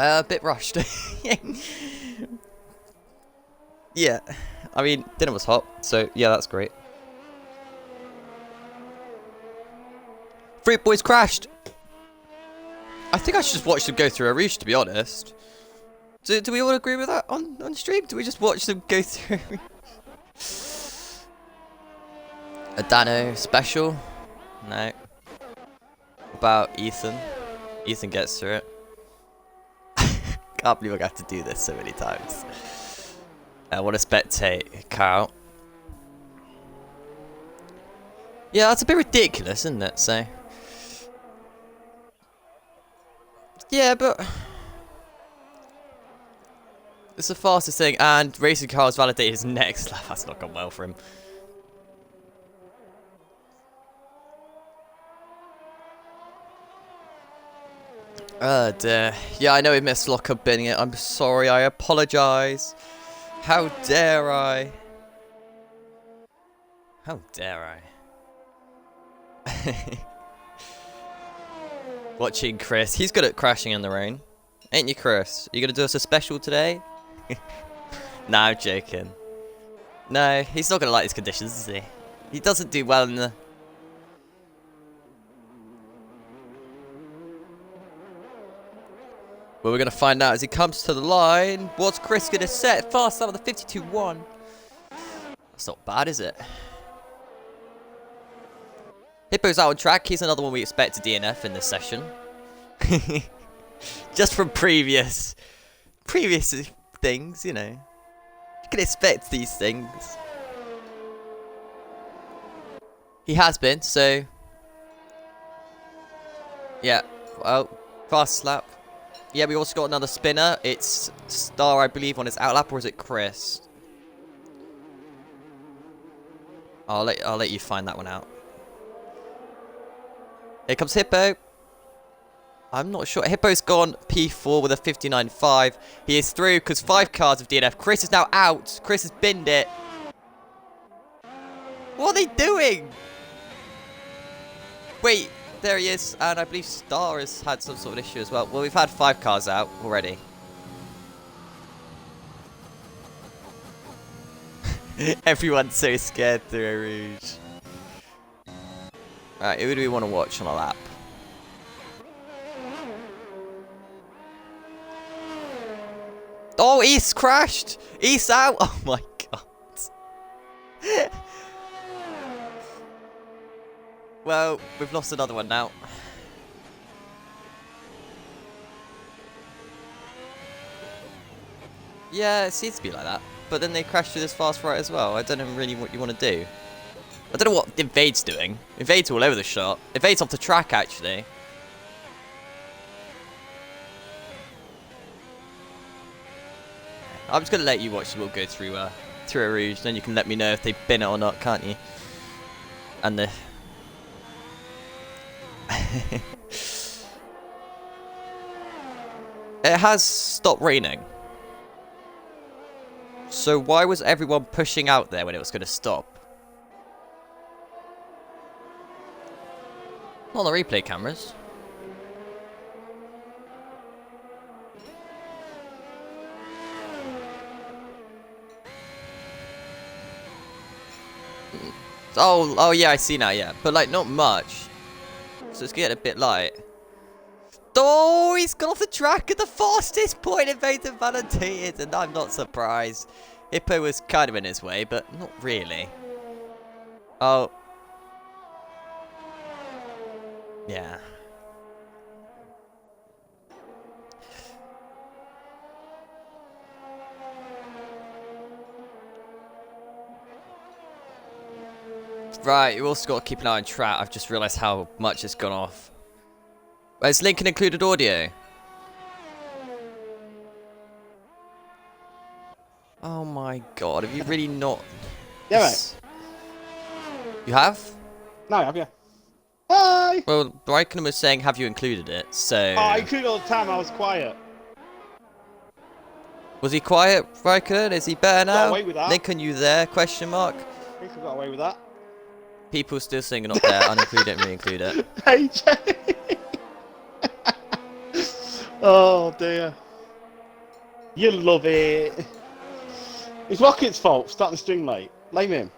A bit rushed. Yeah, I mean, dinner was hot, so yeah, that's great. Fruit Boys crashed! I think I should just watch them go through a Rouge, to be honest. Do we all agree with that on stream? Do we just watch them go through a Dano special? No. About Ethan? Ethan gets through it. Can't believe I have to do this so many times. I want to spectate Carl. Yeah, that's a bit ridiculous, isn't it? So. Yeah, but it's the fastest thing, and Racing Car's validated his next lap. That's not gone well for him. Oh dear. Yeah, I know we missed lockup binning it. I'm sorry, I apologise. How dare I? How dare I? Watching Chris. He's good at crashing in the rain. Ain't you, Chris? Are you going to do us a special today? Nah, I'm joking. No, he's not going to like these conditions, is he? He doesn't do well in the... Well, we're going to find out as he comes to the line. What's Chris going to set? Fast out of the 52-1. That's not bad, is it? Hippo's out on track. He's another one we expect to DNF in this session. Just from previous things, you know. You can expect these things. He has been, so... Yeah, well, fast lap. Yeah, we also got another spinner. It's Star, I believe, on his outlap, or is it Chris? I'll let you find that one out. Here comes Hippo. I'm not sure. Hippo's gone P4 with a 59.5. He is through because 5 cars of DNF. Chris is now out. Chris has binned it. What are they doing? Wait, there he is. And I believe Star has had some sort of issue as well. Well, we've had 5 cars out already. Everyone's so scared through a Rouge. Alright, who do we want to watch on a lap? Oh, East crashed! East out! Oh my god. Well, we've lost another one now. Yeah, it seems to be like that. But then they crash through this fast right as well. I don't know really what you want to do. I don't know what Invade's doing. Invade's all over the shot. Invade's off the track, actually. I'm just going to let you watch them all go through a Rouge. Then you can let me know if they bin it or not, can't you? And the... It has stopped raining. So why was everyone pushing out there when it was going to stop? Not on the replay cameras. Oh yeah, I see now, yeah. But like, not much. So it's getting a bit light. Oh, he's gone off the track at the fastest point. Invader validated, and I'm not surprised. Hippo was kind of in his way, but not really. Oh. Yeah. Right, you also got to keep an eye on track. I've just realised how much it's gone off. Is Lincoln included audio? Oh my god, have you really not... Yeah, right. You have? No, I have, yeah. Hi! Well, Raikkonen was saying, have you included it, so... Oh, I included all the time, I was quiet. Was he quiet, Raikkonen? Is he better now? Got away with that. Lincoln, you there? Question mark. I think I got away with that. People still saying not there, uninclude it and re-include it. Hey, Jay! Oh, dear. You love it. It's Rocket's fault, starting the string late. Blame him.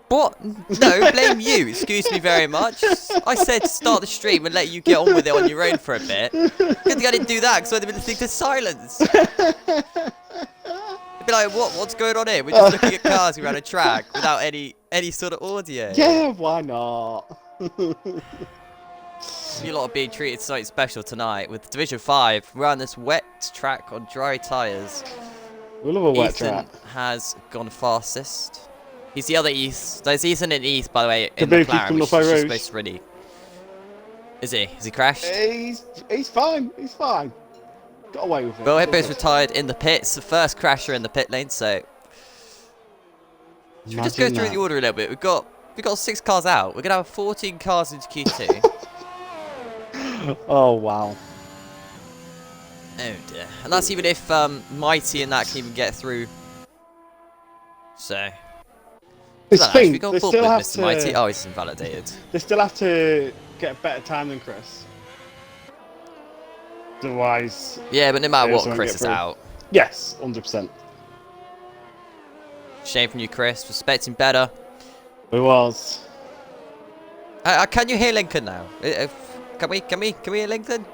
What? No, blame you. Excuse me very much. I said start the stream and let you get on with it on your own for a bit. Good thing I didn't do that because I'd have been listening to silence. I'd be like, what's going on here? We're just looking at cars around a track without any sort of audio. Yeah, why not? You lot are being treated something special tonight with Division 5. We're on this wet track on dry tyres. We love a wet Ethan track. has gone fastest. He's the other East. There's Ethan in East, by the way, in The the booth is McLaren, coming which off is our just roof. supposed to really... Is he? Has he crashed? He's fine. He's fine. Got away with it. Well, Hippo's retired in the pits. The first crasher in the pit lane, so... Should we just go through the order a little bit? We've got 6 cars out. We're going to have 14 cars into Q2. Oh, wow. Oh dear. And that's even if Mighty and that can even get through. So... This Should we thing, go they forward still with have Mr. to... Mighty? Oh, he's invalidated. They still have to get a better time than Chris. Otherwise... Yeah, but no matter Yeah, what, someone Chris get is through. out. Yes, 100%. Shame from you, Chris. Respecting better. It was. Can you hear Lincoln now? Can we hear Lincoln?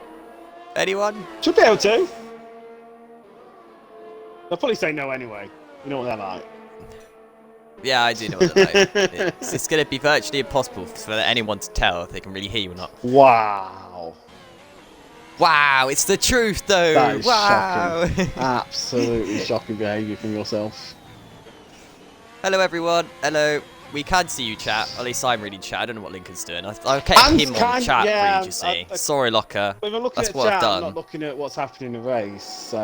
Anyone? Should be able to. They'll probably say no anyway. You know what they're like. Yeah, I do know what they're like. It's going to be virtually impossible for anyone to tell if they can really hear you or not. Wow. Wow, it's the truth though. That is wow. shocking. Absolutely shocking behaviour from yourself. Hello everyone. Hello. We can see you chat. At least I'm reading chat. I don't know what Lincoln's doing. I kept him on chat read, you see. Sorry, Locker. If I'm looking That's at what I've chat, done. I'm not looking at what's happening in the race. You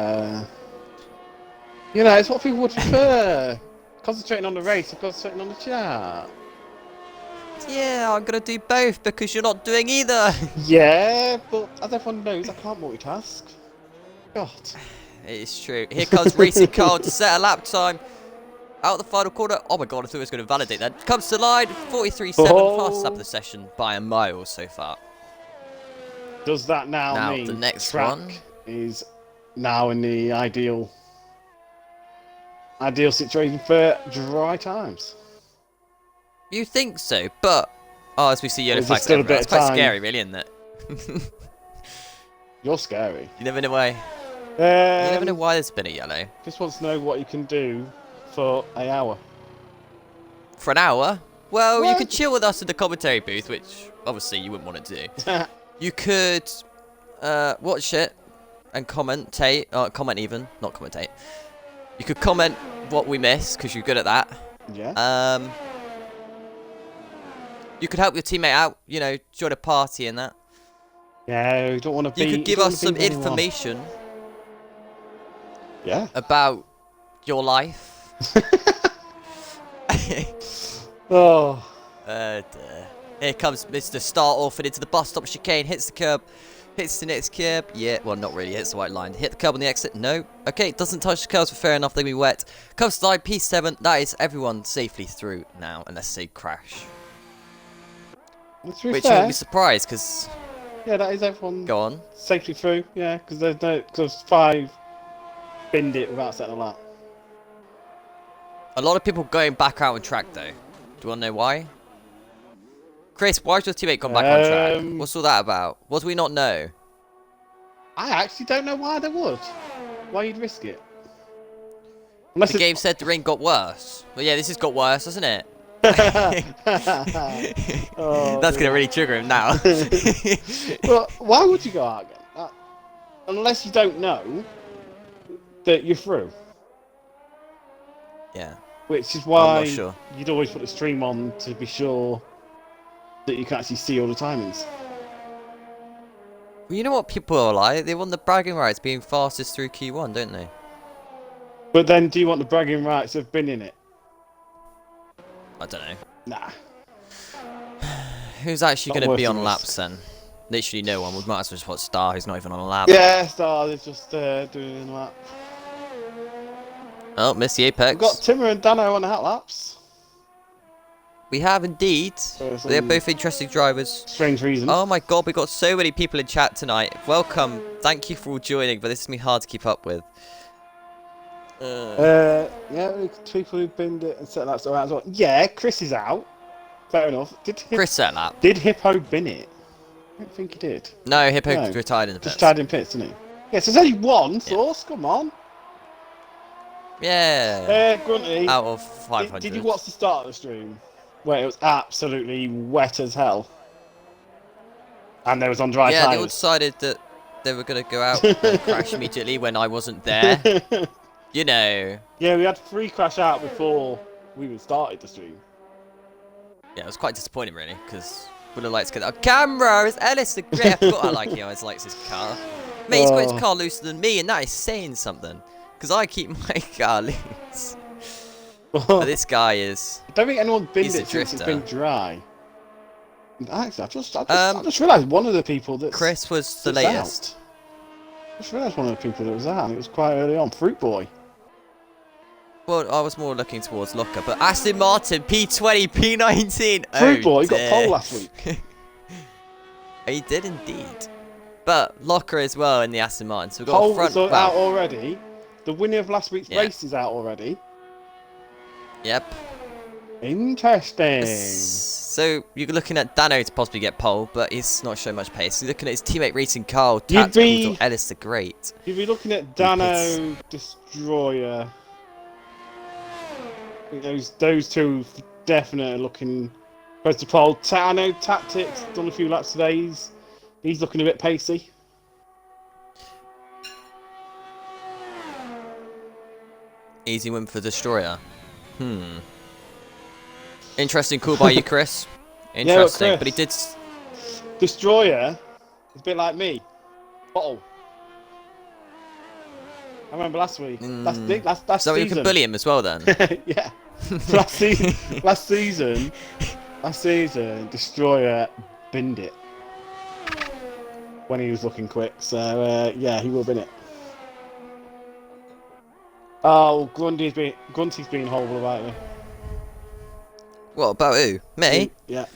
know, it's what people would prefer. Concentrating on the race and concentrating on the chat. Yeah, I'm going to do both because you're not doing either. Yeah, but as everyone knows, I can't multitask. God. It's true. Here comes Racing Carl to set a lap time. Out the final corner. Oh my god, I thought it was going to validate that. Comes to line. 43.7. Fastest lap of the session by a mile so far. Does that now mean the next track one is now in the ideal situation for dry times? You think so, but... Oh, as we see yellow Is there flags still a everywhere. bit It's of quite time? scary, really, isn't it? You're scary. You never know why. You never know Um, why there's been a yellow. just wants to know what you can do for an hour. For an hour? Well, you Well- could chill with us in the commentary booth, which obviously you wouldn't want to do. You could watch it and commentate. Comment even, not commentate. You could comment what we miss, because you're good at that. Yeah. You could help your teammate out, you know, join a party and that. Yeah, you don't want to be... You could give don't us wanna some be anyone. information Yeah. about your life. Oh. Dear. Here comes Mr. Start off and into the bus stop chicane, hits the curb, hits the next curb. Yeah, well, not really, hits the white line. Hit the curb on the exit. No. Okay, doesn't touch the curbs, but fair enough, they're going to be wet. Comes to line P7. That is everyone safely through now, unless they crash. To be Which fair, won't be surprised, because... yeah, that is everyone Go on. safely through. Yeah, because there's 5 binned it without setting a lap. A lot of people going back out on track, though. Do you want to know why? Chris, why's your teammate gone back on track? What's all that about? What do we not know? I actually don't know why they would. Why you'd risk it? Unless The game said the ring got worse. Well, yeah, this has got worse, hasn't it? Oh, That's going to really trigger him now. Well, why would you go out again? Unless you don't know that you're through. Yeah. Which is why I'm not sure. you'd always put the stream on to be sure that you can actually see all the timings. Well, you know what people are like? They want the bragging rights being fastest through Q1, don't they? But then, do you want the bragging rights of being in it? I don't know. Nah. Who's actually Not going to worth be the on risk. laps then? Literally no one. We might as well just watch Star, who's not even on a lap. Yeah, Star is just doing that. Oh, missed the apex. We've got Timmer and Dano on the hat laps. We have indeed. For They're some both interesting drivers. strange reasons. Oh my god, we've got so many people in chat tonight. Welcome. Thank you for all joining, but this is me hard to keep up with. Yeah, people who binned it and set that sort of out as well. Yeah, Chris is out. Fair enough. Chris set that. Did Hippo bin it? I don't think he did. No, Hippo No. retired in the pits. Just tied in pits, didn't he? Yeah, so there's only one source. Come on. Yeah. Grunty. Out of 500. Did you watch the start of the stream? Where it was absolutely wet as hell. And there was on dry Yeah, tyres. they all decided that they were going to go out and crash immediately when I wasn't there. You know. Yeah, we had 3 crash out before we even started the stream. Yeah, it was quite disappointing, really, because would have liked to get that camera. It's Ellis the Great. I forgot how like he always likes his car. Mate, he's got his car looser than me, and that is saying something. Because I keep my car loose. But this guy is. I don't think anyone's binned it since it's been dry. Actually, I just realised one of the people that Chris was the latest. I just realised one of the people that was out. It was quite early on. Fruit Boy. Well, I was more looking towards Locker, but Aston Martin P20, P19. Fruit Boy got pole last week. He did indeed. But Locker as well in the Aston Martin. So we've got pole a front. out already. The winner of last week's race is out already. Yep. Interesting. So you're looking at Dano to possibly get pole, but he's not showing much pace. You're looking at his teammate Racing Carl, Tactical or Ellis the Great. You'd be looking at Dano, Destroyer. I think those two definitely looking close to pole. Dano, Tactics, done a few laps today. He's looking a bit pacey. Easy win for Destroyer. Interesting call by you, Chris. Interesting, Chris, but he did. Destroyer is a bit like me. Bottle. I remember last week. Last So you can bully him as well then. Yeah. last season, Destroyer binned it when he was looking quick. So yeah, he will bin it. Oh, Grundy's being horrible about me. What about who? Me? Yeah.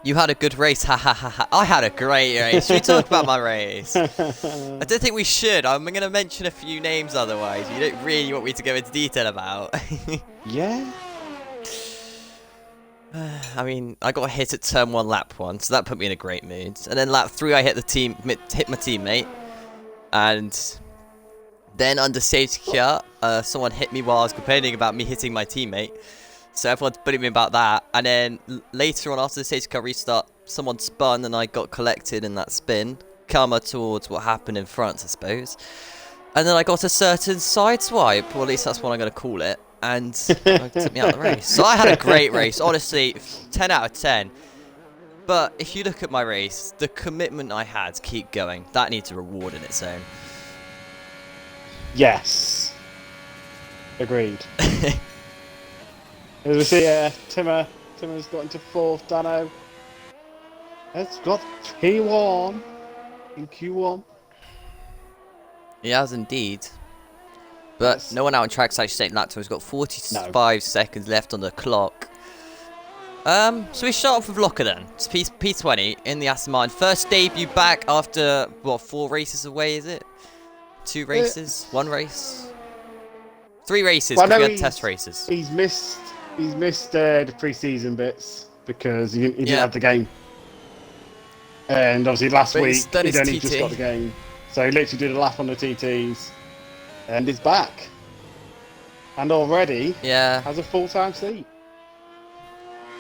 You had a good race, ha ha ha ha. I had a great race. Should we talk about my race? I don't think we should. I'm going to mention a few names otherwise. You don't really want me to go into detail about. Yeah. I mean, I got hit at turn 1, lap 1, so that put me in a great mood. And then lap 3, I hit my teammate. And then under safety car, someone hit me while I was complaining about me hitting my teammate. So everyone's bullying me about that. And then later on, after the safety car restart, someone spun and I got collected in that spin. Karma towards what happened in France, I suppose. And then I got a certain side swipe, or at least that's what I'm going to call it. And it took me out of the race. So I had a great race. Honestly, 10 out of 10. But if you look at my race, the commitment I had to keep going, that needs a reward in its own. Yes. Agreed. As we see, Timmer's got into 4th, Dano. It's got P1 in Q1. He has indeed. But yes. No one out on track's actually saying that, so he's got 45 seconds left on the clock. So we start off with Locker then. It's P20 in the Aston Martin. First debut back after, what, 4 races away, is it? 2 races? 1 race? 3 races, because we had test races. He's missed the pre-season bits because he didn't have the game. And obviously last week he'd only just got the game. So he literally did a lap on the TTs and is back. And already has a full-time seat.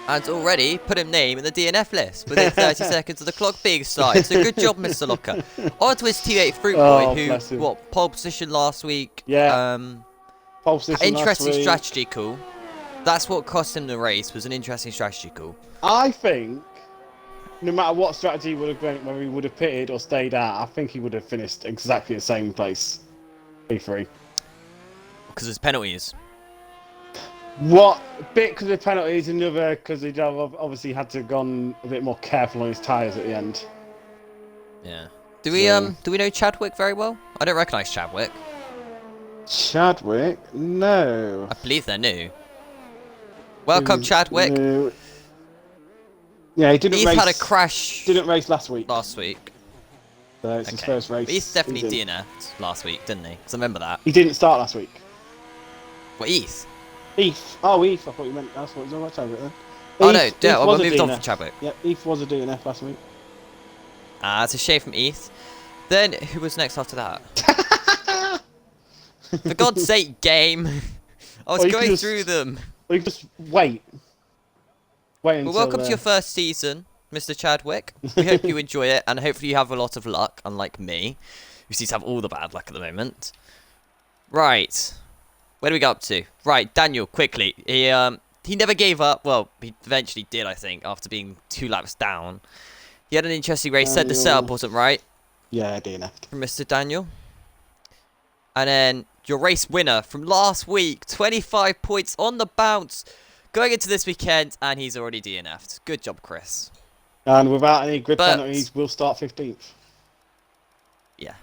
And already put him name in the DNF list within 30 seconds of the clock being started. So good job, Mr. Locker. On to his teammate Fruit Boy, who, pole position last week. Yeah. Pole position interesting last week. Strategy call. That's what cost him the race, was an interesting strategy call. I think, no matter what strategy would have went, whether he would have pitted or stayed out, I think he would have finished exactly the same place. P3. Because there's penalties. What? A bit because of penalties, another because he obviously had to have gone a bit more careful on his tyres at the end. Yeah. Do we know Chadwick very well? I don't recognise Chadwick. Chadwick? No. I believe they're new. Welcome, Chadwick. No. Yeah, he didn't race. He's had a crash. Didn't race last week. So it's his first race. But he's definitely DNF'd last week, didn't he? Because I remember that. He didn't start last week. What, Heath? Heath. Oh, Heath. I thought you meant that's what was on my Chadwick then. Oh, no. Yeah, well, we moved on from Chadwick. Yep, Heath was a DNF last week. It's a shame from Heath. Then, who was next after that? For God's sake, game. I was going through them. Well, you just wait. Well, welcome to your first season, Mr. Chadwick. We hope you enjoy it, and hopefully you have a lot of luck, unlike me, who seems to have all the bad luck at the moment. Right. Where do we go up to? Right, Daniel, quickly. He never gave up. Well, he eventually did, I think, after being 2 laps down. He had an interesting race. Said the setup wasn't right. Yeah, DNF. From Mr. Daniel. And then your race winner from last week, 25 points on the bounce, going into this weekend, and he's already DNF'd. Good job, Chris. And without any grid penalties, we'll start 15th. Yeah.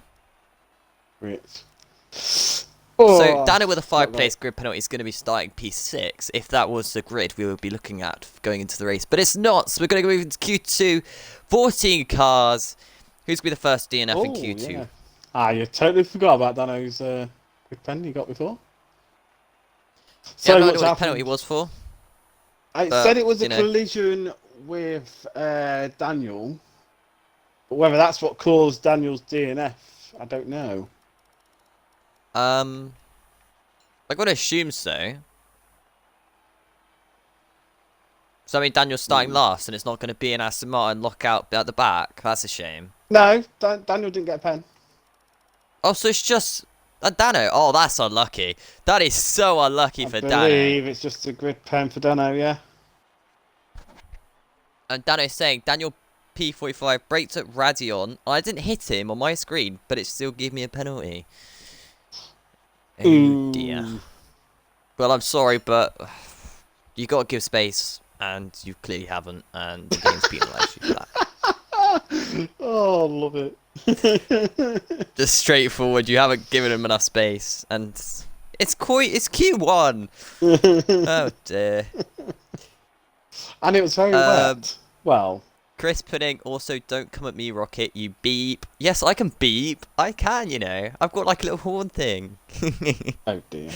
Great. So, Daniel with a 5-place grid penalty is going to be starting P6. If that was the grid we would be looking at going into the race. But it's not, so we're going to move into Q2. 14 cars. Who's going to be the first DNF in Q2? Yeah. Ah, you totally forgot about Dano's grid penalty you got before. So, yeah, I don't know what the penalty was for. I said it was a collision with Daniel. But whether that's what caused Daniel's DNF, I don't know. I'm gonna assume so. So I mean, Daniel's starting last, and it's not going to be an Aston Martin lockout at the back. That's a shame. No, Daniel didn't get a pen. Oh, so it's just Dano. Oh, that's unlucky. That is so unlucky for Dano. I believe it's just a grid pen for Dano, yeah. And Dano's saying Daniel P45 braked at Radion. I didn't hit him on my screen, but it still gave me a penalty. Oh dear. Well, I'm sorry, but you got to give space, and you clearly haven't, and the game's penalised you for that. Oh, love it. Just straightforward. You haven't given him enough space, and it's Q1. Oh dear. And it was very wet. Well. Chris Pudding, also, don't come at me, Rocket, you beep. Yes, I can beep. I can, you know. I've got like a little horn thing. Oh, dear.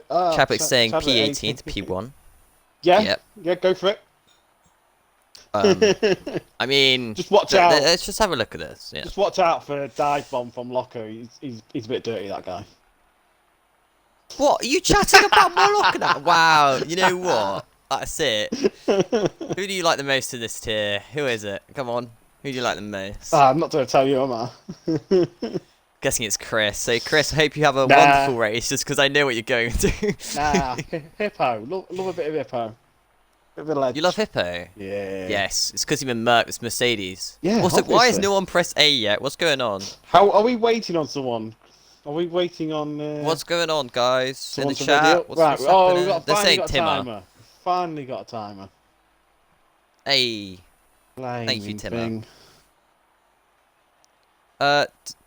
Chadwick's saying P18 to P1. Yeah, yep. Yeah, go for it. I mean... Just watch out. Let's just have a look at this. Yeah. Just watch out for a dive bomb from Loco. He's a bit dirty, that guy. What? Are you chatting about Morocco now? Wow, you know what? That's it. Who do you like the most in this tier? Who is it? Come on. Who do you like the most? I'm not going to tell you, am I? Guessing it's Chris. So, Chris, I hope you have a wonderful race, just because I know what you're going to. Nah, Hippo. Love a bit of Hippo. Bit of a ledge. You love Hippo? Yeah. Yes, it's because you've been murked with Mercedes. Yeah, also, why has no one pressed A yet? What's going on? How are we waiting on someone? Are we waiting on... What's going on, guys? In the chat? What's right. Oh, we've got, finally got a timer. Finally got a timer. Hey. Thank you, Timmer.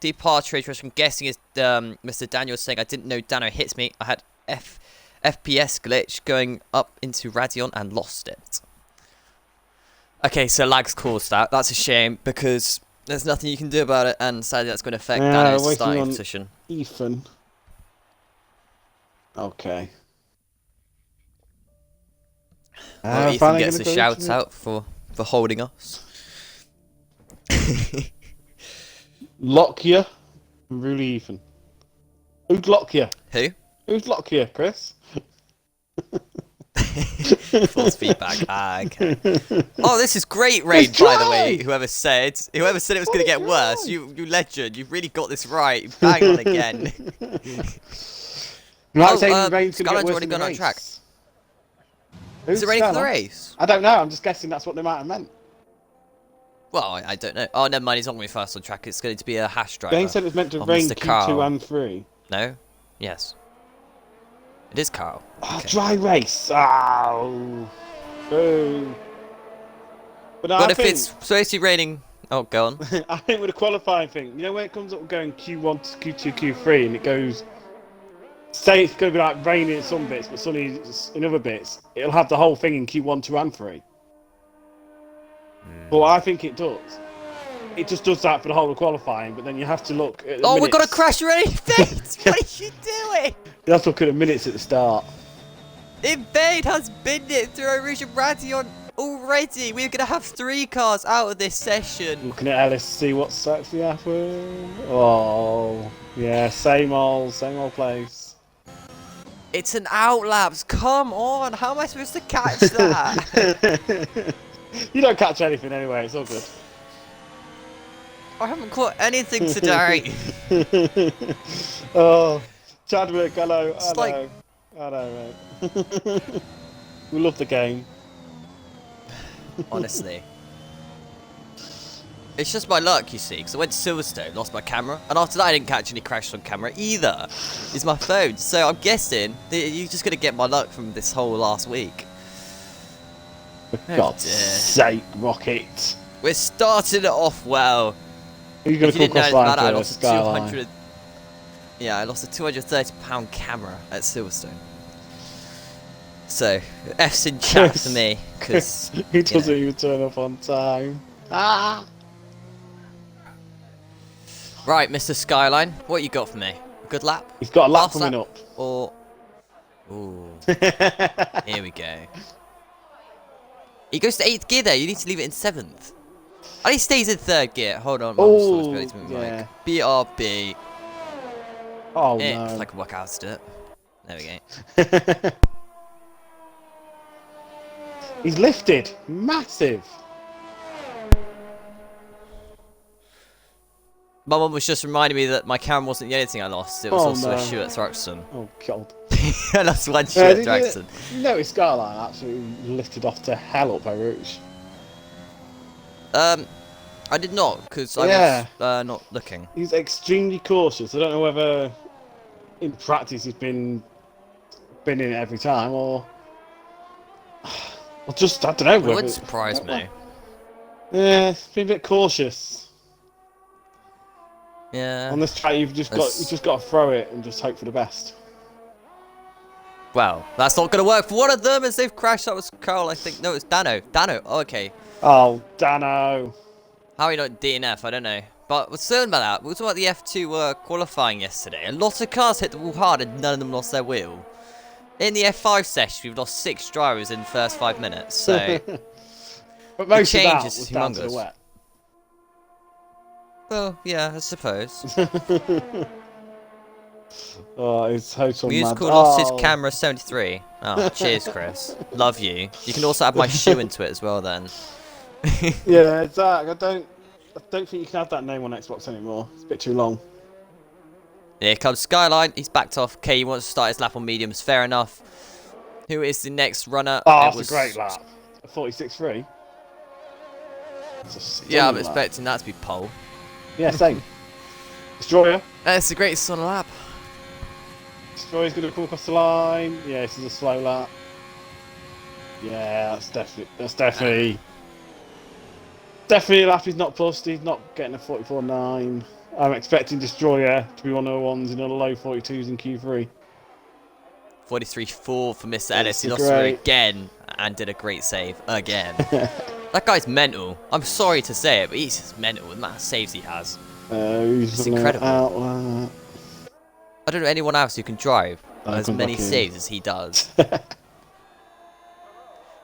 Departure age, which I'm guessing is Mr. Daniel saying, I didn't know Dano hits me. I had FPS glitch going up into Radion and lost it. Okay, so lag's caused that. That's a shame because there's nothing you can do about it, and sadly that's going to affect Dano's starting position. Ethan. Okay. Well, Ethan gets a shout out for holding us. Lockyer. Really, Ethan. Who's Lockyer? Who? Who's Lockyer, Chris? False feedback. Okay. Oh, this is great rain, by the way. Whoever said it was going to get worse. You legend. You've really got this right. Bang on again. Skyline's already gone on track. Is it ready for the race? I don't know. I'm just guessing that's what they might have meant. Well, I don't know. Oh, never mind. He's not going to be first on track. It's going to be a hash driver. They said it was meant to rain Q2 and 3. No? Yes. It is Carl. Oh, okay. Dry race. Oh. Boo. But if it's supposed to be raining... Oh, go on. I think with the qualifying thing, you know when it comes up going Q1 to Q2, Q3, and it goes... Say it's going to be like raining in some bits, but sunny in other bits. It'll have the whole thing in Q1, 2 and 3. Well, I think it does. it just does that for the whole of qualifying, but then you have to look at the Oh, minutes. we've got a crash already! What are you doing? You have to look at the minutes at the start. Invade has been it through Rouge and Radion already. We're going to have 3 cars out of this session. Looking at Ellis to see what's actually happened. Oh, yeah, same old place. It's an outlaps. Come on. How am I supposed to catch that? You don't catch anything anyway. It's all good. I haven't caught anything today. Oh, Chadwick, hello. It's like... Hello, mate. We love the game. Honestly. It's just my luck, you see, because I went to Silverstone, lost my camera, and after that I didn't catch any crashes on camera either. It's my phone, so I'm guessing that you're just going to get my luck from this whole last week. For God's sake, Rocket. We're starting it off well. Who's going to call cross line I for lost a 200. Yeah, I lost a £230 camera at Silverstone. So, F's in chat for me, because he doesn't even turn up on time. Ah! Right, Mr. Skyline, what you got for me? A good lap? He's got a lap Last coming lap? up. Or... Ooh. Here we go. He goes to 8th gear there, you need to leave it in 7th. And he stays in 3rd gear. Hold on, Oh, yeah. BRB. Oh, no. no. I can work out to do it. There we go. He's lifted. Massive. My mum was just reminding me that my camera wasn't the only thing I lost. It was also a shoe at Thruxton. Oh, God. I lost one shoe at Thruxton. No, his Skyline absolutely lifted off to hell up by Rouge. I did not, because I was not looking. He's extremely cautious. I don't know whether in practice he's been in it every time, or just, I don't know. It would surprise me. Yeah, he's been a bit cautious. Yeah. On this track, you've just got to throw it and just hope for the best. Well, that's not going to work for one of them, as they've crashed. That was Carl, I think. No, it's Dano. Dano. Oh, okay. Oh, Dano. How are you not DNF? I don't know. But what's certain about that? We were talking about the F2 qualifying yesterday. A lot of cars hit the wall hard and none of them lost their wheel. In the F5 session, we've lost 6 drivers in the first 5 minutes. So, but most the of that change was is down to the humongous. wet. Well, yeah, I suppose. Oh, it's total mad. Musical lost his camera 73. Oh, cheers, Chris. Love you. You can also add my shoe into it as well, then. Yeah, Zach, I don't think you can have that name on Xbox anymore. It's a bit too long. Here comes Skyline. He's backed off. Okay, he wants to start his lap on mediums. Fair enough. Who is the next runner? Oh, that's a great lap. A 46.3. Yeah, I'm expecting that to be pole. Yeah, same. Destroyer. That's the greatest on a lap. Destroyer's going to come across the line. Yeah, this is a slow lap. Yeah, that's definitely a lap he's not pushed. He's not getting a 44.9. I'm expecting Destroyer to be one of the ones in the low 42s in Q3. 43.4 for Mr. Ellis. He lost her again and did a great save again. That guy's mental. I'm sorry to say it, but he's just mental with the amount of saves he has. It's incredible. I don't know anyone else who can drive as many saves as he does.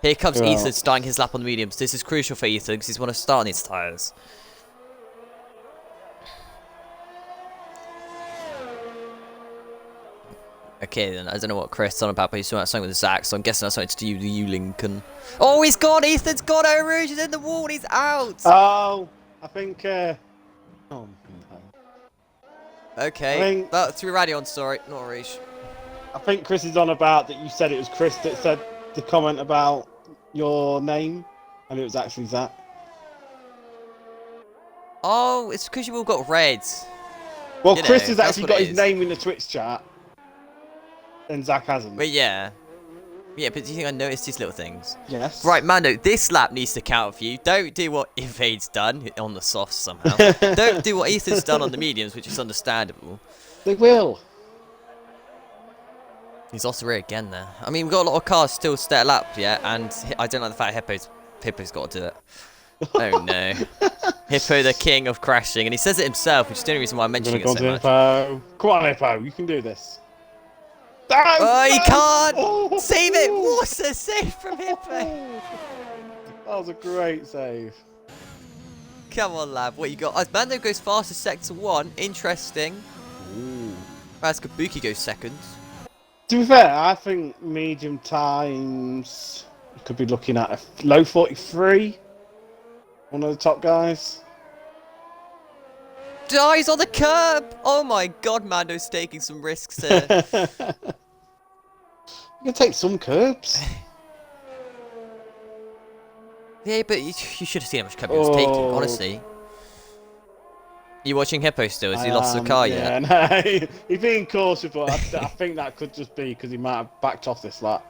Here comes Ethan starting his lap on the mediums. This is crucial for Ethan because he's want to start on his tyres. Okay then, I don't know what Chris is on about, but he's talking about something with Zach, so I'm guessing that's something to do with you, Lincoln. Oh, he's gone! Ethan's gone! Oh, Rouge is in the wall! He's out! Oh, I think... Oh, no. Okay, that's through Radion, sorry, not Rouge. I think Chris is on about that you said it was Chris that said the comment about your name, and it was actually Zach. Oh, it's because you've all got reds. Well, Chris has actually got his name in the Twitch chat. And Zach hasn't. But yeah. Yeah, but do you think I noticed these little things? Yes. Right, Mando, this lap needs to count for you. Don't do what Invade's done on the softs somehow. Don't do what Ethan's done on the mediums, which is understandable. They will. He's off the rear again there. I mean, we've got a lot of cars still stay at lap, yeah, and I don't like the fact Hippo's got to do it. Oh no. Hippo, the king of crashing, and he says it himself, which is the only reason why I'm mentioning it so much. Hippo. Come on, Hippo, you can do this. Oh, he can't! Oh. Save it! What a save from Hippo! That was a great save. Come on, lad, what you got? Oh, Mando goes fast as sector 1. Interesting. Ooh. Whereas Kabuki goes second. To be fair, I think medium times, you could be looking at a low 43. One of the top guys. Dies on the curb! Oh my god, Mando's taking some risks here. You can take some curbs. Yeah, but you should have seen how much curb he was taking, honestly. You watching Hippo still? Has he lost the car yet? Yeah, no. He's being cautious, but I think that could just be because he might have backed off this lap.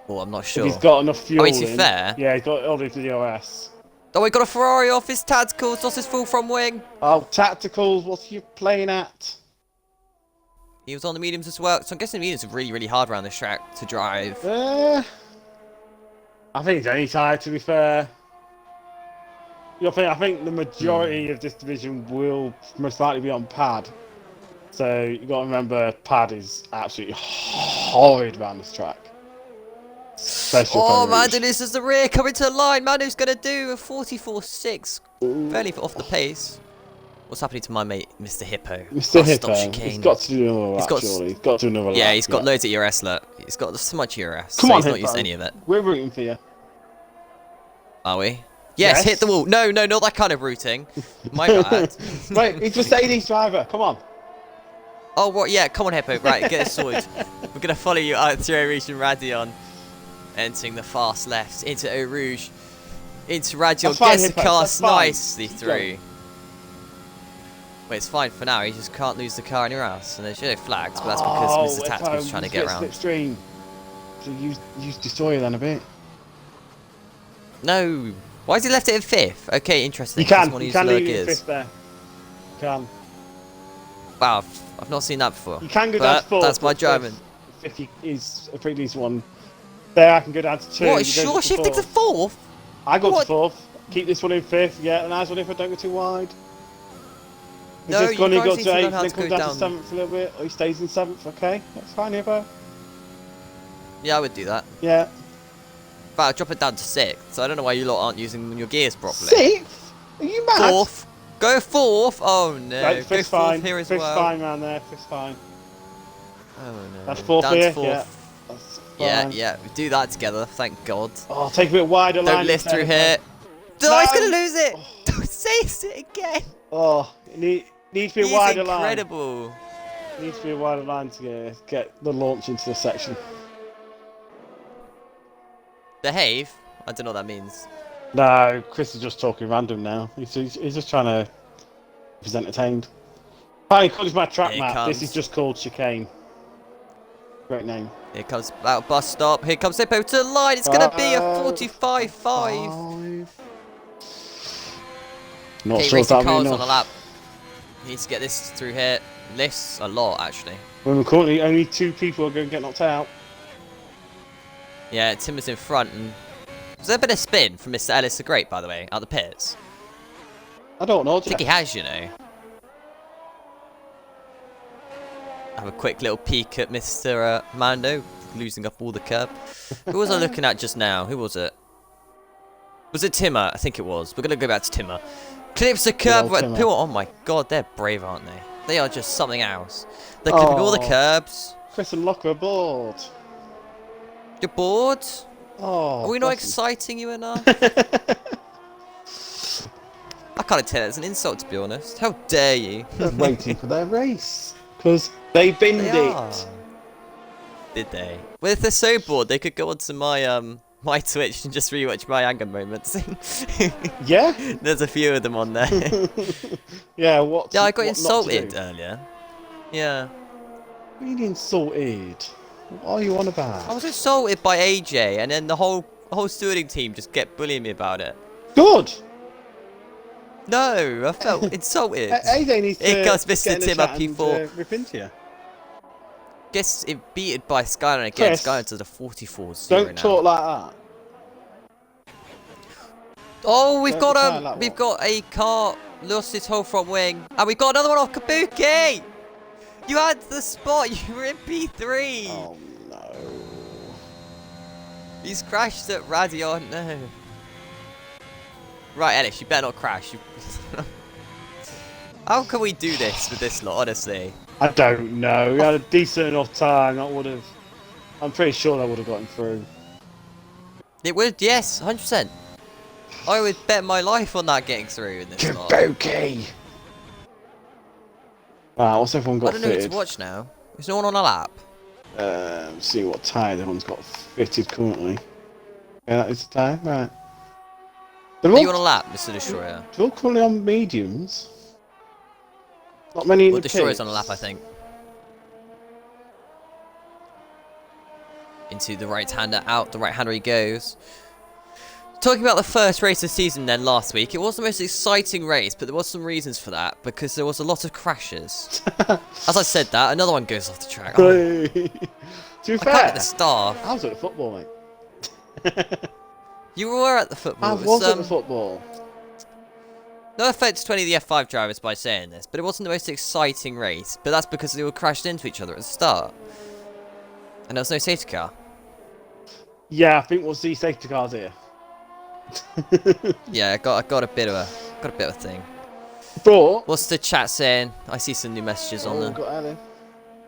Oh, I'm not sure. If he's got enough fuel to be fair. Yeah, he's got all into the OS. Oh, we got a Ferrari off his tacticals, lost his full front wing. Oh, tacticals, what's he playing at? He was on the mediums as well, so I'm guessing the mediums are really, really hard around this track to drive. I think he's any tired, to be fair. I think the majority of this division will most likely be on pad. So you got to remember, pad is absolutely horrid around this track. Oh, Mando loses the rear, coming to the line. Mando's going to do a 44.6. Fairly off the pace. What's happening to my mate, Mr. Hippo? Mr. Hippo, he's got to do another lap, surely. He's got to do another lap. Yeah, he's got loads of ERS, look. He's got so much ERS. Come on, he's Hippo. not used any of it. We're rooting for you. Are we? Yes, hit the wall. No, not that kind of routing. My bad. Wait, he's Mercedes driver. Come on. Oh, what? Yeah, come on, Hippo. Right, get it sorted. We're going to follow you out through Rouge and Radion. Entering the fast left into Eau Rouge. Into Radion. Gets the car nicely through. Wait, it's fine for now. He just can't lose the car anywhere else. And there's no flags, but that's because Mr. Tactical's trying to get around. Slipstream. So use Destroyer then a bit. No. Why has he left it in 5th? Okay, interesting. You can leave it in 5th there. You can. Wow, I've not seen that before. You can go down to 4th. That's my German. If he is a pretty decent one. There, I can go down to 2. What, is sure shifting to 4th? I go to 4th. Keep this one in 5th. Yeah, a nice one if I don't go too wide. No, you guys got need to 8th, to learn how then to comes go down to 7th a little bit, or he stays in 7th. Okay, that's fine, Hippo. Yeah, I would do that. Yeah. But I'll drop it down to 6th, so I don't know why you lot aren't using your gears properly. 6th? Are you mad? 4th. Go 4th. Oh no. Right, go 4th fine. here as 5th's well. fine around there. 5th's fine. Oh no. That's 4th down here. To 4th. Yeah. Yeah, we do that together, thank God. Oh, take a bit wider line. Don't lift through here. No, he's going to lose it! Don't say it again! Oh, needs to be a wider line. Incredible. Needs to be a wider line to get the launch into the section. Behave? I don't know what that means. No, Chris is just talking random now. He's just trying to be entertained. Hi, he calls my track map. This is just called Chicane. Great name. Here comes out bus stop. Here comes Hippo to the line. It's going to be a 45.5. Not sure if that'll be enough. On the lap. He needs to get this through here. Lifts a lot, actually. Well, currently only 2 people are going to get knocked out. Yeah, Tim was in front. And was there a bit of spin from Mr. Ellis the Great, by the way, out the pits? I don't know. I think he has, you know. Have a quick little peek at Mr. Mando, losing up all the curb. Who was I looking at just now? Who was it? Was it Timmer? I think it was. We're going to go back to Timmer. Clips the curb. Oh my god, they're brave, aren't they? They are just something else. They're clipping all the curbs. Chris and Locke are bored. You're bored? Oh, are we not exciting you enough? I can't tell. It's an insult, to be honest. How dare you? They're waiting for their race. Because they binned it. Did they? Well, if they're so bored, they could go onto my my Twitch and just rewatch my anger moments. Yeah? There's a few of them on there. Yeah, what? Yeah, I got insulted earlier. Yeah. Really insulted? What are you on about? I was insulted by AJ, and then the whole stewarding team just kept bullying me about it. Good! No, I felt insulted. AJ needs to Here comes Mr. Tim up and rip into you. Gets it beaten by Skyline again. Skyline to the 44-0 Don't talk like that. Oh, we've got a car lost its whole front wing, and we've got another one off Kabuki. You had the spot. You were in P3. Oh no. He's crashed at Radion. No. Right, Ellis, you better not crash. How can we do this with this lot, honestly? I don't know. We had a decent enough time. That would have. I'm pretty sure that would have gotten through. It would, yes, 100%. I would bet my life on that getting through in this lot. Kabuki! Wow, what's everyone got I don't know who to watch now. There's no one on a lap. See what tyre everyone's got fitted currently. Yeah, that is the tyre, right. Are you on a lap, Mr. Destroyer? They're all currently on mediums. Not many in the Destroyer's on a lap, I think. Into the right-hander, out the right-hander he goes. Talking about the first race of the season then last week, it was the most exciting race, but there was some reasons for that, because there was a lot of crashes. As I said that, another one goes off the track. Oh. To be fair, I can't get the star. I was at the football, mate. You were at the football. I was at the football. No offense to any of the F5 drivers by saying this, but it wasn't the most exciting race, but that's because they all crashed into each other at the start. And there was no safety car. Yeah, I think we'll see safety cars here. Yeah, I got a bit of a thing. But what's the chat saying? I see some new messages on there. Got Alan.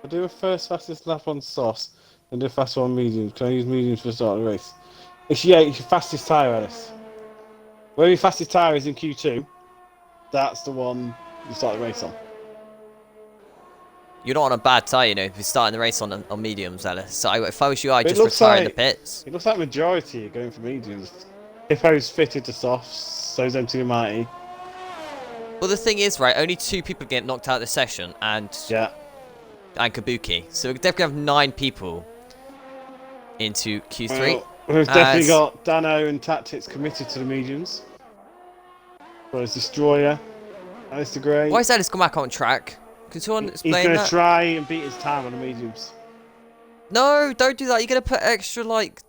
I'll do a first fastest lap on softs, then do a fast one on mediums. Can I use mediums for the start of the race? It's your fastest tyre, Alice. Where your fastest tyre is in Q2, that's the one you start the race on. You're not on a bad tyre, you know, if you're starting the race on mediums, Alice. So if I was you, I'd just retire in the pits. It looks like majority are going for mediums. Hippo's fitted to softs, so's MT and Mighty. Well, the thing is, right, only 2 people get knocked out this session, and Kabuki. So we're definitely have 9 people into Q3. Well, we've definitely got Dano and Tactics committed to the mediums. Whereas Destroyer, Alistair Gray. Why is Alice come back on track? Can someone explain that? He's going to try and beat his time on the mediums. No, don't do that. You're going to put extra, like...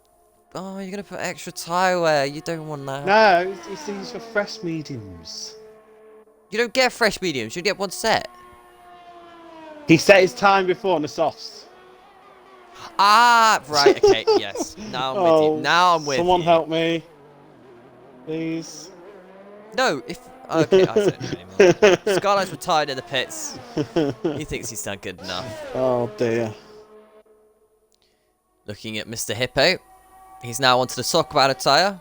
Oh, you're going to put extra tyre wear. You don't want that. No, it's these for fresh mediums. You don't get fresh mediums. You get one set. He set his time before on the softs. Ah, right. Okay, yes. Now I'm with you. Now I'm with someone you. Help me. Please. No, if... Okay, I don't know anymore. Scarlet's retired in the pits. He thinks he's done good enough. Oh, dear. Looking at Mr. Hippo. He's now onto the sock about a tyre.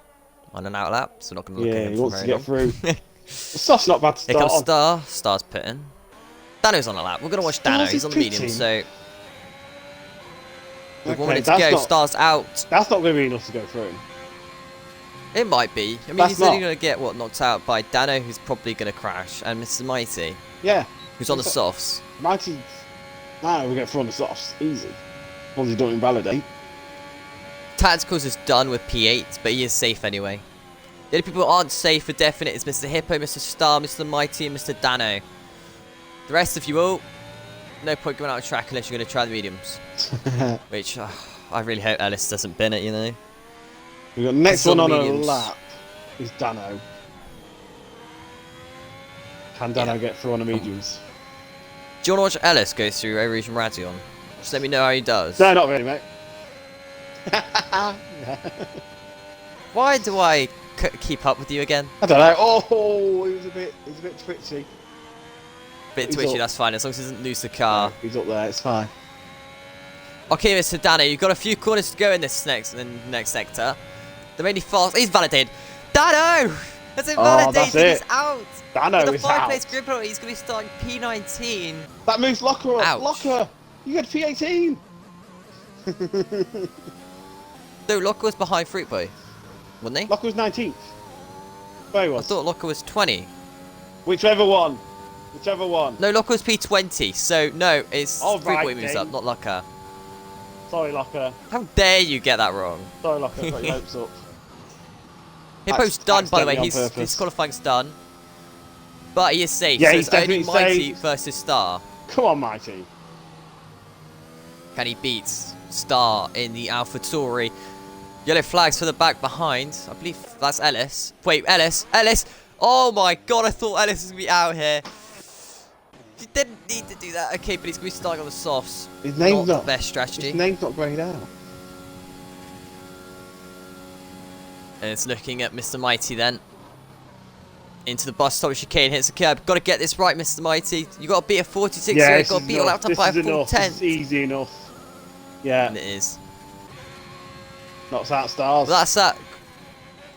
On an out lap, so not going to look at him he wants to get through. The soft's not bad to start. Here comes Star. Star's pitting. Dano's on a lap. We're going to watch Dano. He's on the medium, so... With 1 minute to go, Star's out. That's not going to be enough to go through. It might be. I mean, he's only going to get, knocked out by Dano, who's probably going to crash, and Mr. Mighty. Yeah. Who's on the softs. Mighty... No, we get through on the softs. Easy. As long as you don't invalidate. Tacticals is done with P8, but he is safe anyway. The only people who aren't safe for definite is Mr. Hippo, Mr. Star, Mr. Mighty, and Mr. Dano. The rest of you all, no point going out on track unless you're going to try the mediums. Which, I really hope Alice doesn't bin it, you know. We've got the next one on a lap is Dano. Can Dano get through on the mediums? Do you want to watch Ellis go through Aeration Radion? Just let me know how he does. No, not really, mate. Why do I keep up with you again? I don't know. Oh, he was a bit twitchy. Bit twitchy, that's fine, as long as he doesn't lose the car. No, he's up there, it's fine. Okay, Mr. Dano, you've got a few corners to go in this next sector. They're mainly fast. He's validated. Dano! That's invalidated. That's it. He's out. Dano With a is out. 5-place grid penalty, he's going to be starting P19. That moves Locker up. Ouch. Locker, you had P18. No, Locker was behind Fruit Boy, wasn't he? Locker was 19th. Where he was? I thought Locker was 20. Whichever one. Whichever one. No, Locker was P20, so no, it's All Fruit right, Boy moves then. up, not Locker. Sorry, Locker. How dare you get that wrong? Sorry, Locker. Got your hopes up. Hippo's done, by the way. Accidentally His qualifying's done. But he is safe, Yeah, so he's it's only definitely Mighty safe. versus Star. Come on, Mighty. Can he beat Star in the AlphaTauri? Yellow flags for the back behind. I believe that's Ellis. Wait, Ellis. Ellis. Oh my god, I thought Ellis was going to be out here. He didn't need to do that. Okay, but he's going to be starting on the softs. His name's not the best strategy. His name's not greyed out. And it's looking at Mr. Mighty then. Into the bus stop, chicane hits the curb. Got to get this right, Mr. Mighty. You got to beat a 46. Yeah, you got to beat your laptop by a full 10. This is easy enough. Yeah. And it is. Knocks out stars. Well, that's that.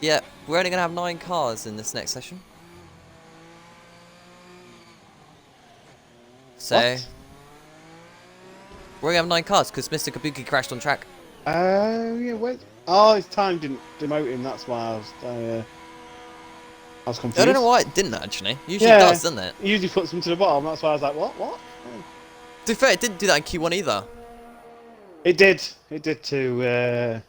Yeah, we're only going to have 9 cars in this next session. So, what? we're going to have 9 cars because Mr. Kabuki crashed on track. Yeah, wait. Oh, his time didn't demote him, that's why I was confused. I don't know why it didn't actually. Usually it does, doesn't it? It usually puts him to the bottom, that's why I was like, what? Oh. To be fair, it didn't do that in Q1 either. It did. It did to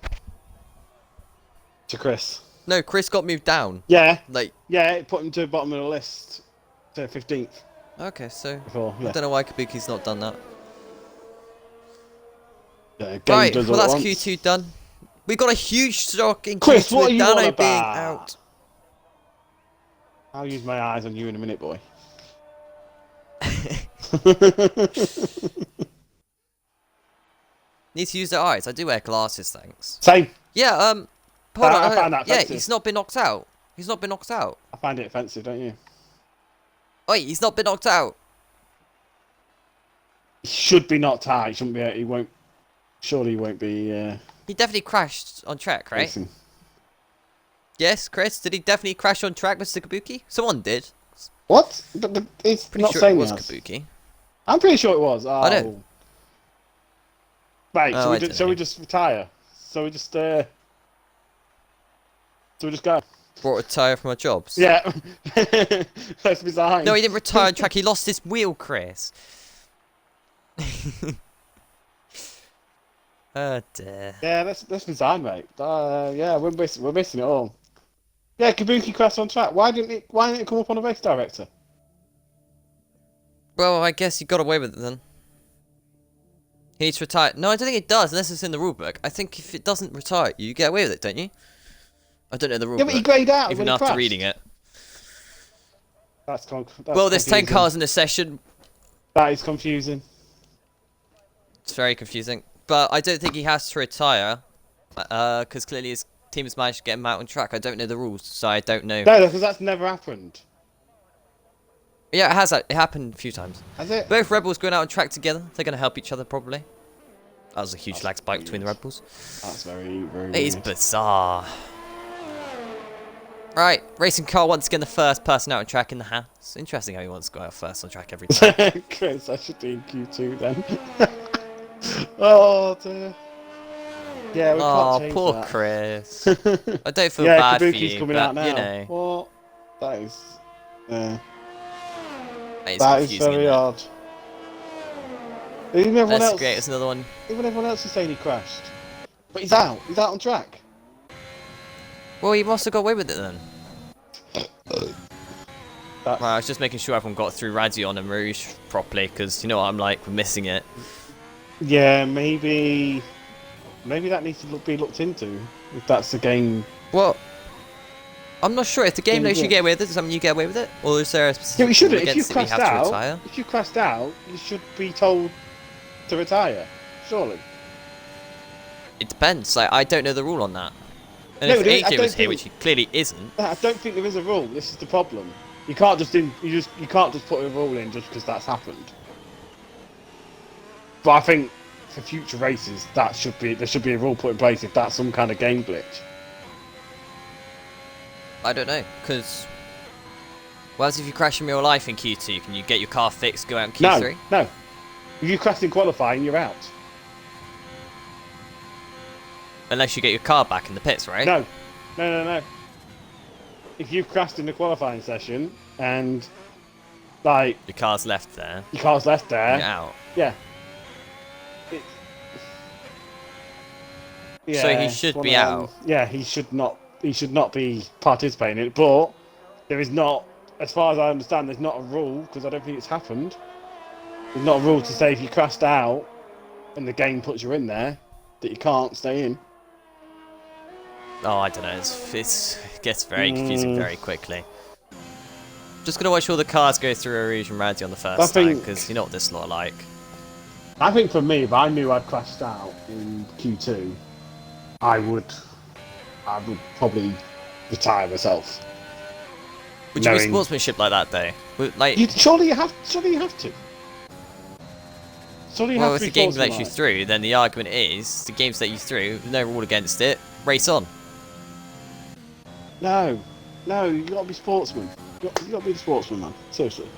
Chris. No, Chris got moved down. Yeah. Like. Yeah, it put him to the bottom of the list. To 15th. Okay, so. Before, yeah. I don't know why Kabuki's not done that. Yeah, right, well that's Q2 done. We got a huge shock in Chris, Q2 what are with you Dano on about? being out. I'll use my eyes on you in a minute, boy. Need to use their eyes. I do wear glasses, thanks. Same. Yeah, hold on. I find that yeah, offensive. he's not been knocked out. He's not been knocked out. I find it offensive, don't you? Wait, he's not been knocked out. He should be knocked out. He shouldn't be. He won't. Surely he won't be. He definitely crashed on track, right? Racing. Yes, Chris. Did he definitely crash on track, Mr. Kabuki? Someone did. What? But it's Pretty not sure saying it was that. Kabuki. I'm pretty sure it was. Oh. I know. Right. Oh, So we just retire. So we just go. Brought a tyre from our jobs. Yeah. Let's resign. No, he didn't retire on track. He lost his wheel, Chris. Oh dear. Yeah, let's resign, mate. Yeah, we're missing it all. Yeah, Kabuki crashed on track. Why didn't it come up on a race director? Well, I guess he got away with it then. He needs to retire. No, I don't think it does, unless it's in the rulebook. I think if it doesn't retire, you get away with it, don't you? I don't know the rulebook. Yeah, but he greyed out even when he after crashed. reading it. That's well, there's 10 confusing. cars in the session. That is confusing. It's very confusing. But I don't think he has to retire. Because clearly his team has managed to get him out on track. I don't know the rules, so I don't know. No, because that's never happened. Yeah, it has. It happened a few times. Has it? Both Rebels going out on track together. They're going to help each other, probably. That was a huge lag spike between the Rebels. That's very, very It is weird. bizarre. Right, racing car once again the first person out on track in the house. Interesting how he wants to go out first on track every time. Chris, I should be in Q2 then. Oh dear. Yeah, we can't change poor that. Chris. I don't feel Yeah, bad Kabuki's for you, coming but out now. you know. What? That is. That That is confusing, very isn't it? odd. Even everyone Let's else. create us another one. Even everyone else is saying he crashed. But he's out. He's out on track. Well, he must have got away with it then. That's... Right, I was just making sure everyone got through Radion and Rouge properly, because you know what I'm like, we're missing it. Yeah, maybe that needs to be looked into. If that's the game. Well, I'm not sure if the game lets you get away with it. Does that mean you get away with it, or is there a specific Yeah, you shouldn't. rule If you against it we crashed have to retire? out, if you crashed out, you should be told to retire. Surely. It depends. Like, I don't know the rule on that. And No, if I AJ don't was here, think- which he clearly isn't. I don't think there is a rule. This is the problem. You can't just you can't just put a rule in just because that's happened. But I think for future races, there should be a rule put in place if that's some kind of game glitch. I don't know, because... What else if you crash in real life in Q2? Can you get your car fixed, go out in Q3? No. If you crash in qualifying, you're out. Unless you get your car back in the pits, right? No. If you've crashed in the qualifying session and like Your car's left there. your car's left there, You're out. yeah. So he should be out. Yeah, he should not. He should not be participating in it. But there is not, as far as I understand, there's not a rule because I don't think it's happened. There's not a rule to say if you crashed out and the game puts you in there that you can't stay in. Oh, I don't know. It gets very confusing very quickly. Just gonna watch all the cars go through Rouge and Randy on the first time, because you know what this lot are like. I think for me, if I knew I'd crashed out in Q2, I would probably retire myself. Would you be sportsmanship like that, though? Like, surely you have to. Well, if the game lets you through, then the argument is the game's let you through, no rule against it, race on. No, you gotta be sportsman. You gotta be the sportsman, man. Seriously.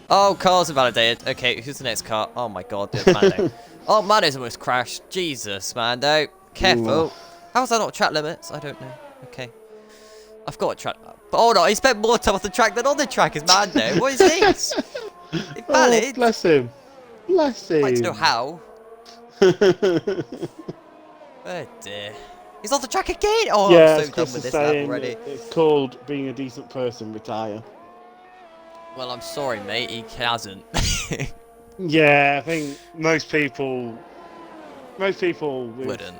Oh, cars invalidated. Okay, who's the next car? Oh my god, there's Mando. Oh, Mando's almost crashed. Jesus, Mando. Careful. Ooh. How is that not track limits? I don't know. Okay. I've got a track. But hold on, he spent more time off the track than on the track as Mando. What is this? Invalid? Oh, bless him. Bless him. I'd like to know how. Oh dear. He's off the track again! Oh, yeah, I'm so done with this lap already. It's called being a decent person, retire. Well, I'm sorry, mate, he hasn't. Yeah, I think most people wouldn't.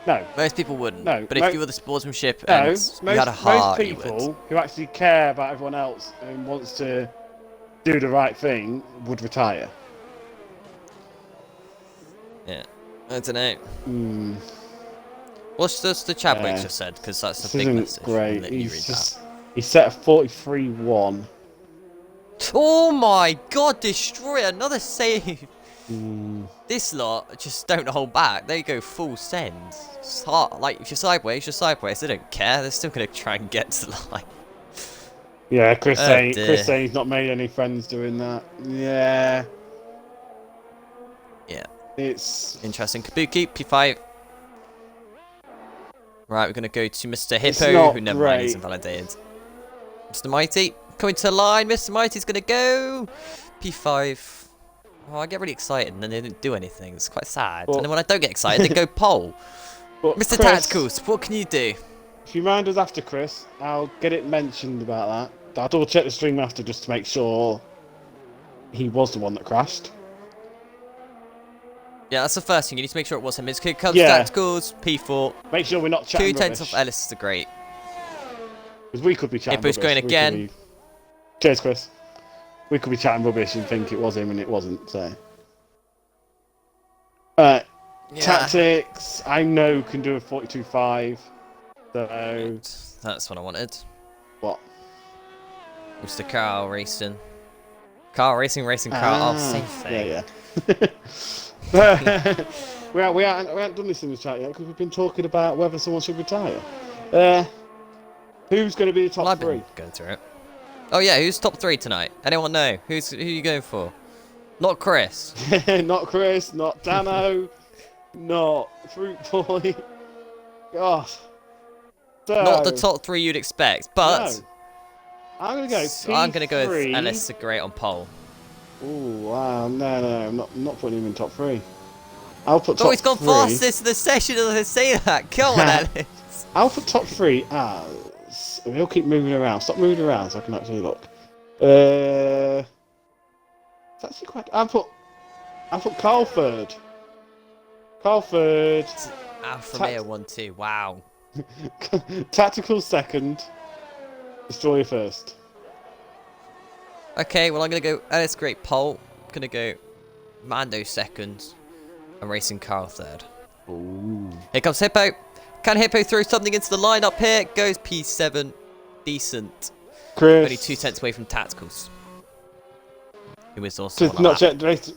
No. Most people wouldn't. No. But if you were the sportsmanship and you had a heart, most people who actually care about everyone else and wants to do the right thing would retire. Yeah. I don't know. What's the Chadwick just said? Because that's a big message. Great. He's set a 43-1. Oh my god, destroy another save. This lot just don't hold back. They go full send. Like, if you're sideways, They don't care. They're still going to try and get to the line. Yeah, Chris saying he's not made any friends doing that. Yeah. Yeah. It's interesting. Kabuki, P5. Right, we're going to go to Mr. Hippo, who never mind, he's invalidated. Mr. Mighty, coming to the line. Mr. Mighty's going to go. P5. Oh, I get really excited and then they didn't do anything. It's quite sad. And then when I don't get excited, they go pole. Mr. Tacticals, what can you do? If you mind us after, Chris, I'll get it mentioned about that. I'll double check the stream after just to make sure he was the one that crashed. Yeah, that's the first thing. You need to make sure it was him. It's Kid Cubs, Tacticals, P4. Make sure we're not chatting 2/10 off Ellis is the great. Because we could be chatting Hippo's going again. Cheers, Chris. We could be chatting rubbish and think it was him and it wasn't, so. Yeah. Tactics, I know can do a 42.5. So. That's what I wanted. What? Mr. Carl Racing. Carl Racing, Carl. Oh, same thing. Yeah. we haven't done this in the chat yet because we've been talking about whether someone should retire. Who's going to be the top three? Going through it. Oh yeah, who's top 3 tonight? Anyone know? Who are you going for? Not Chris. Not Chris, not Dano, not Fruit Boy. God. So, not the top 3 you'd expect, but no. I'm going to go P3. I'm going to go with Ellis the Great on pole. Oh wow, no, I'm not putting him in top 3. I'll put top 3. Oh, he's gone fastest in the session and I say that. Come on, Ellis. I'll put top 3 as... We'll keep moving around. Stop moving around so I can actually look. It's actually quite... I'll put Carl third. Carl third. Alfa Romeo 1-2. Wow. Tactical second. Destroyer first. Okay, well I'm going to go Ellis Great pole. I'm going to go Mando second. And Racing Carl third. Ooh. Here comes Hippo. Can Hippo throw something into the lineup here? Goes P7. Decent. Chris. Only 2/10 away from Tacticals. Who was also Just not checked the race.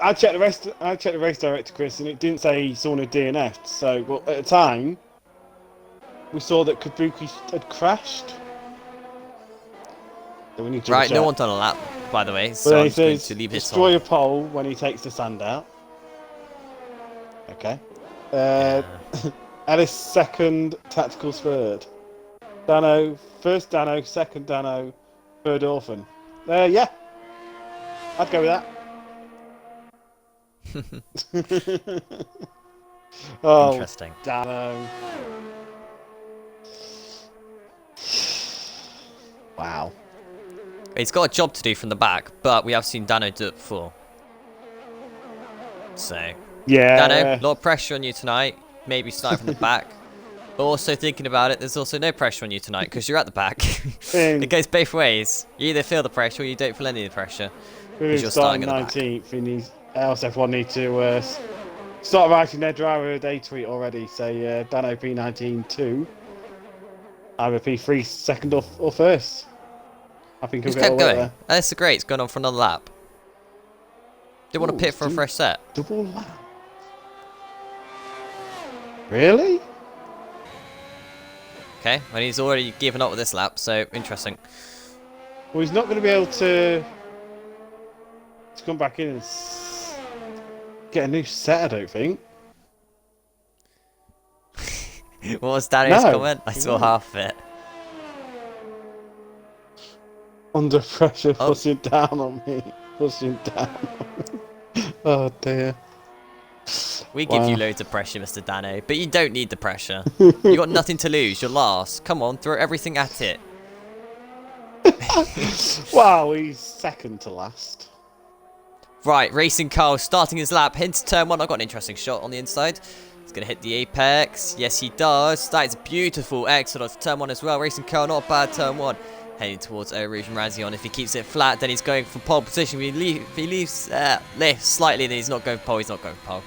I checked the race. I checked the race director, Chris, and it didn't say someone had DNF'd. So, well, at the time, we saw that Kabuki had crashed. So we need to no one done a lap, by the way. So well, I'm just going to leave his destroy a pole when he takes the sand out. Okay. Ellis second, Tacticals third. Dano, first Dano, second Dano, third Orphan. Yeah. I'd go with that. Oh, interesting. Dano. Wow. He's got a job to do from the back, but we have seen Dano do it before. So, yeah. Dano, a lot of pressure on you tonight. Maybe start from the back. But also thinking about it, there's also no pressure on you tonight because you're at the back. It goes both ways. You either feel the pressure or you don't feel any of the pressure. Because you're starting 19th, he needs, RSF1 need to start writing their driver a day tweet already. Say Dano P19 2, either P3 second or first. I think he'll get all going. there. That's great. It's going on for another lap. They want to pit for a fresh set. Double lap. Really? Okay, well he's already given up with this lap, so interesting. Well, he's not going to be able to come back in and get a new set, I don't think. What was Danny's comment? I saw half of it. Under pressure, pushing down on me. Pushing down on me. Oh dear. We give you loads of pressure, Mr. Dano, but you don't need the pressure. You got nothing to lose. You're last. Come on, throw everything at it. Wow, he's second to last. Right, Racing Carl starting his lap into turn 1. I've got an interesting shot on the inside. He's going to hit the apex. Yes, he does. That is a beautiful exit off turn 1 as well. Racing Carl, not a bad turn 1. Heading towards Rouge and Razion. If he keeps it flat, then he's going for pole position. If he leaves left slightly, then he's not going for pole. He's not going for pole.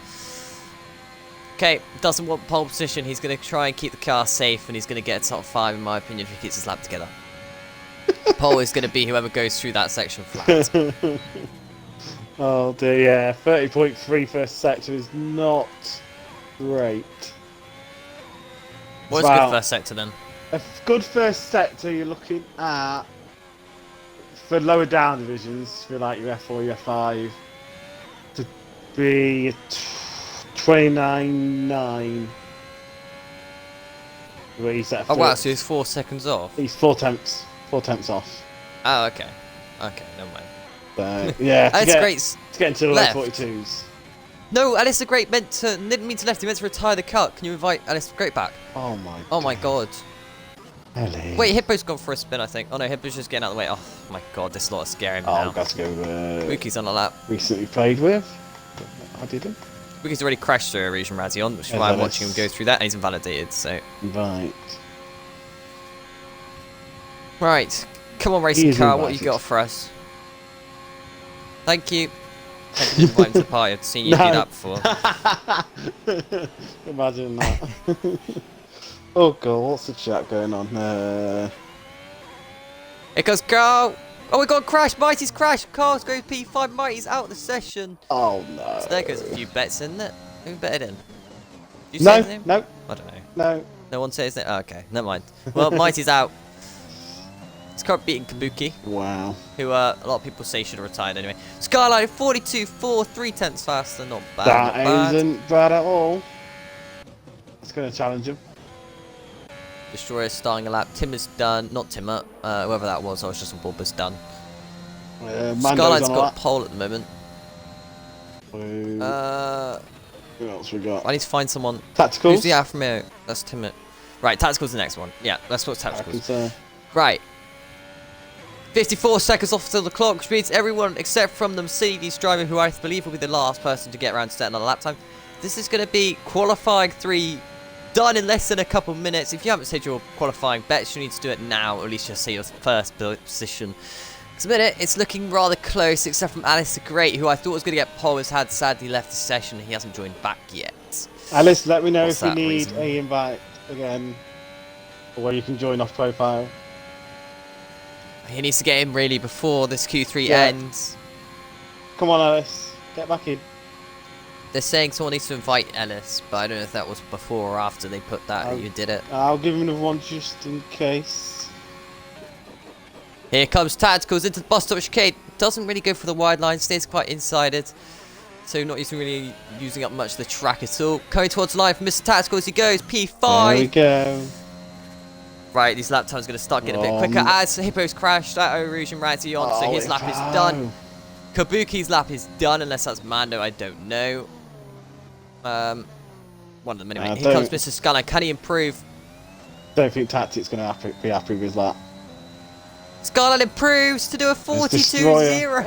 Okay, doesn't want pole position. He's going to try and keep the car safe, and he's going to get a top 5, in my opinion, if he keeps his lap together. Pole is going to be whoever goes through that section flat. Oh dear, yeah. 30.3 first sector is not great. What's good first sector then? A good first sector you're looking at for lower down divisions, for like your F4, your F5, to be 29.9. Where he's at. Oh wow, so he's 4 seconds off. He's 4 tenths off. Oh okay, okay, never mind. Yeah, that's great. To get into the low 42s. No, Alistair Great didn't mean to left. He meant to retire the cut. Can you invite Alistair Great back? Oh my. Oh my god. Hello. Wait, Hippo's gone for a spin, I think. Oh no, Hippo's just getting out of the way. Oh my god, this lot is scaring me now. I've got to go. Mookie's on a lap. Recently played with. I didn't. Mookie's already crashed through a Region Razion, which is why I'm watching him go through that, and he's invalidated. So. Right. Right. Come on, Racing Car. What you got for us? Thank you. I didn't invite him to the party. I've seen you do that before. Imagine that. Oh god, what's the chat going on? Here goes Carl. Oh, we got a crash. Mighty's crashed. Carl's goes P5. Mighty's out of the session. Oh no. So there goes a few bets, isn't it? Who betted in? Did you say his name? No. I don't know. No. No one says it? Oh, okay, never mind. Well, Mighty's out. It's currently beating Kabuki. Wow. Who a lot of people say should have retired anyway. Skyline 42.4, 3 tenths faster. Not bad. That isn't bad at all. It's going to challenge him. Destroyer starting a lap. Timmer's done. Not Timmer. Whoever that was. I was just on board. But done. Skyline's got pole at the moment. Who else we got? I need to find someone. Tacticals? Who's the Alfa Romeo? That's Timmer. Right, Tactical's the next one. Yeah, let's go Tacticals. Right. 54 seconds off to the clock, which means everyone except from the Mercedes driver, who I believe will be the last person to get around to set another lap time. This is going to be qualifying 3 done in less than a couple minutes. If you haven't said your qualifying bets, you need to do it now, or at least just say your first position. Because a minute, it's looking rather close, except from Alistair Great, who I thought was going to get pole, has had sadly left the session, and he hasn't joined back yet. Alice, let me know if you need an invite again, or where you can join off profile. He needs to get in really before this Q3 ends. Come on, Alice, get back in. They're saying someone needs to invite Ellis, but I don't know if that was before or after they put that you did it. I'll give him another one just in case. Here comes Tacticals into the bus stop chicane. Doesn't really go for the wide line, stays quite inside it. So not really using up much of the track at all. Coming towards the line for Mr. Tacticals, he goes P5. There we go. Right, these lap times are going to start getting a bit quicker as Hippo's crashed at Rouge and Razion, so his lap is done. Kabuki's lap is done, unless that's Mando, I don't know. One of them anyway. Here comes Mr. Skyline. Can he improve? Don't think Tactic's going to be happy with that. Skyline improves to do a 42.0.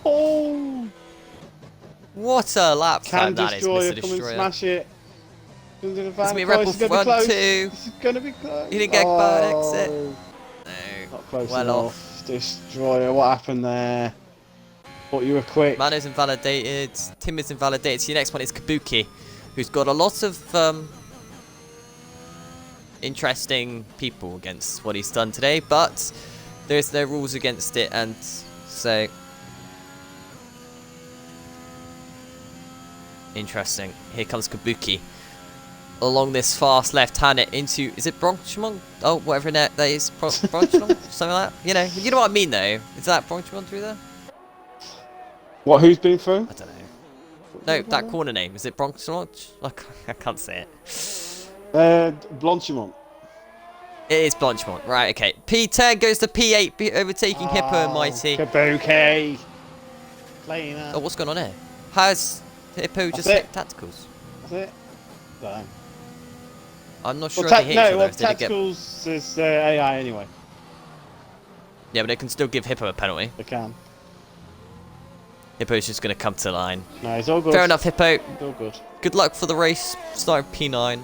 Oh, what a lap time that is, Mr. Come and Destroyer. smash it. It's There's going to be Red Bull 1, 2. This is going to be close. He didn't get by an exit. No. Not close well enough. Off. Destroyer, what happened there? Thought you were quick. Mano's invalidated. Tim is invalidated. So your next one is Kabuki, who's got a lot of interesting people against what he's done today, but there's no rules against it, and so interesting. Here comes Kabuki along this fast left-hander into, is it Bronchmont? Oh, whatever that is, Bronchmont, something like that. You know what I mean though. Is that Bronchmont through there? What? Who's been through? I don't know. No, that corner name, is it Bronchmont? I can't say it. Blanchimont. It is Blanchmont, right? Okay. P10 goes to P8, overtaking Hippo and Mighty. Kabuki. Playing up. Oh, what's going on here? Has Hippo just hit tacticals? That's it. No. I'm not sure if they hit each other. Tacticals is AI anyway. Yeah, but they can still give Hippo a penalty. They can. Hippo's just going to come to the line. No, it's all good. Fair enough, Hippo. It's all good. Good luck for the race. Starting P9.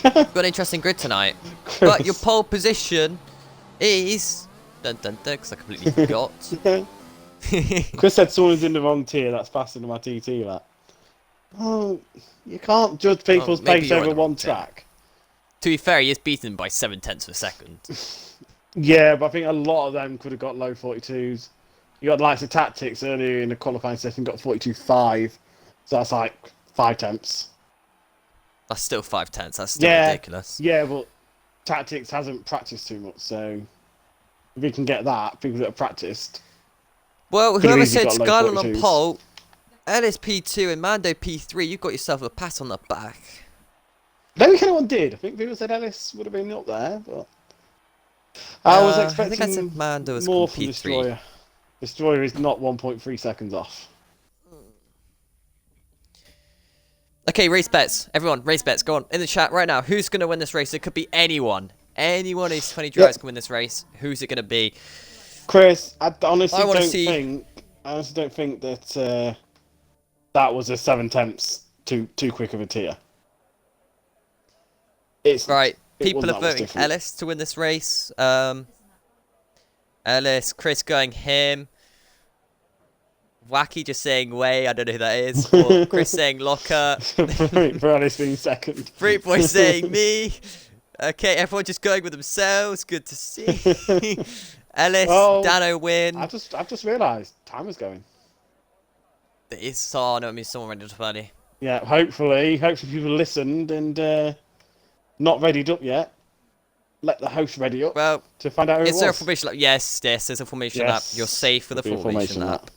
Got an interesting grid tonight. But your pole position is... Dun dun dun, because I completely forgot. Chris said someone's in the wrong tier. That's faster than my TT, that. Oh, you can't judge people's pace over one track. To be fair, he is beaten by 7/10 of a second. Yeah, but I think a lot of them could have got low 42s. You got the likes of Tactics earlier in the qualifying session, got 42.5. So that's like 5/10. That's still 5/10. That's still ridiculous. Yeah, but Tactics hasn't practiced too much, so if you can get that, people that have practiced. Well, whoever said Skyline on pole, Ellis P2 and Mando P3, you've got yourself a pat on the back. I don't think anyone did. I think people said Ellis would have been up there, but I was expecting I said Mando was more from P3. Destroyer. Destroyer is not 1.3 seconds off. Okay, race bets. Everyone, race bets. Go on, in the chat right now. Who's going to win this race? It could be anyone. Anyone who's 20 drivers can win this race. Who's it going to be? Chris, I honestly don't think that that was a 7/10 too quick of a tier. It's right. People are voting Ellis to win this race. Ellis, Chris going him. Wacky just saying way, I don't know who that is. Or Chris saying Locker. For Ellis being second. Fruit Boy saying me. Okay, everyone just going with themselves. Good to see. Ellis, Dano win. I've just realised time is going. It is. Oh no, it means someone ready to play. Yeah, hopefully people listened and not readied up yet. Let the host ready up. Well, to find out who it was. Is there a formation lap? Yes, there's a formation lap. You're safe with a formation lap.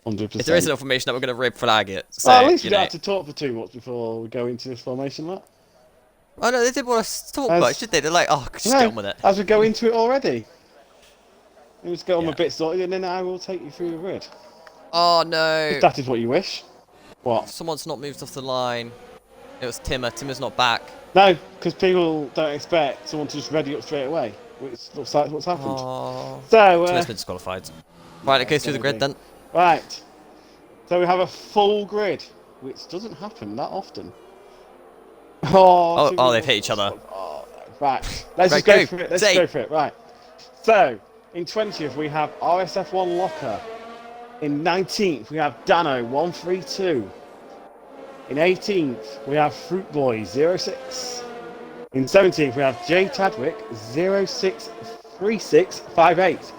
100%. If there isn't a formation lap, we're going to red flag it. So, well, at least we don't have to talk for too much before we go into this formation lap. Oh no, they didn't want us to talk about it, should they? They're like, oh, just get on with it. As we go into it already. Let's get on a bit sorted and then I will take you through the grid. Oh no. If that is what you wish. What? Someone's not moved off the line. It was Timmer. Timmer's not back. No, because people don't expect someone to just ready up straight away, which looks like what's happened. Oh. So, Timmer's been disqualified. Right, it goes through the grid then. Right. So we have a full grid, which doesn't happen that often. Oh, they've hit each other. Oh, right. Let's just go for it. Let's go for it. Right. So, in 20th, we have RSF1 Locker. In 19th, we have Dano 132. In 18th, we have Fruit Boy 06. In 17th, we have J Tadwick 063658.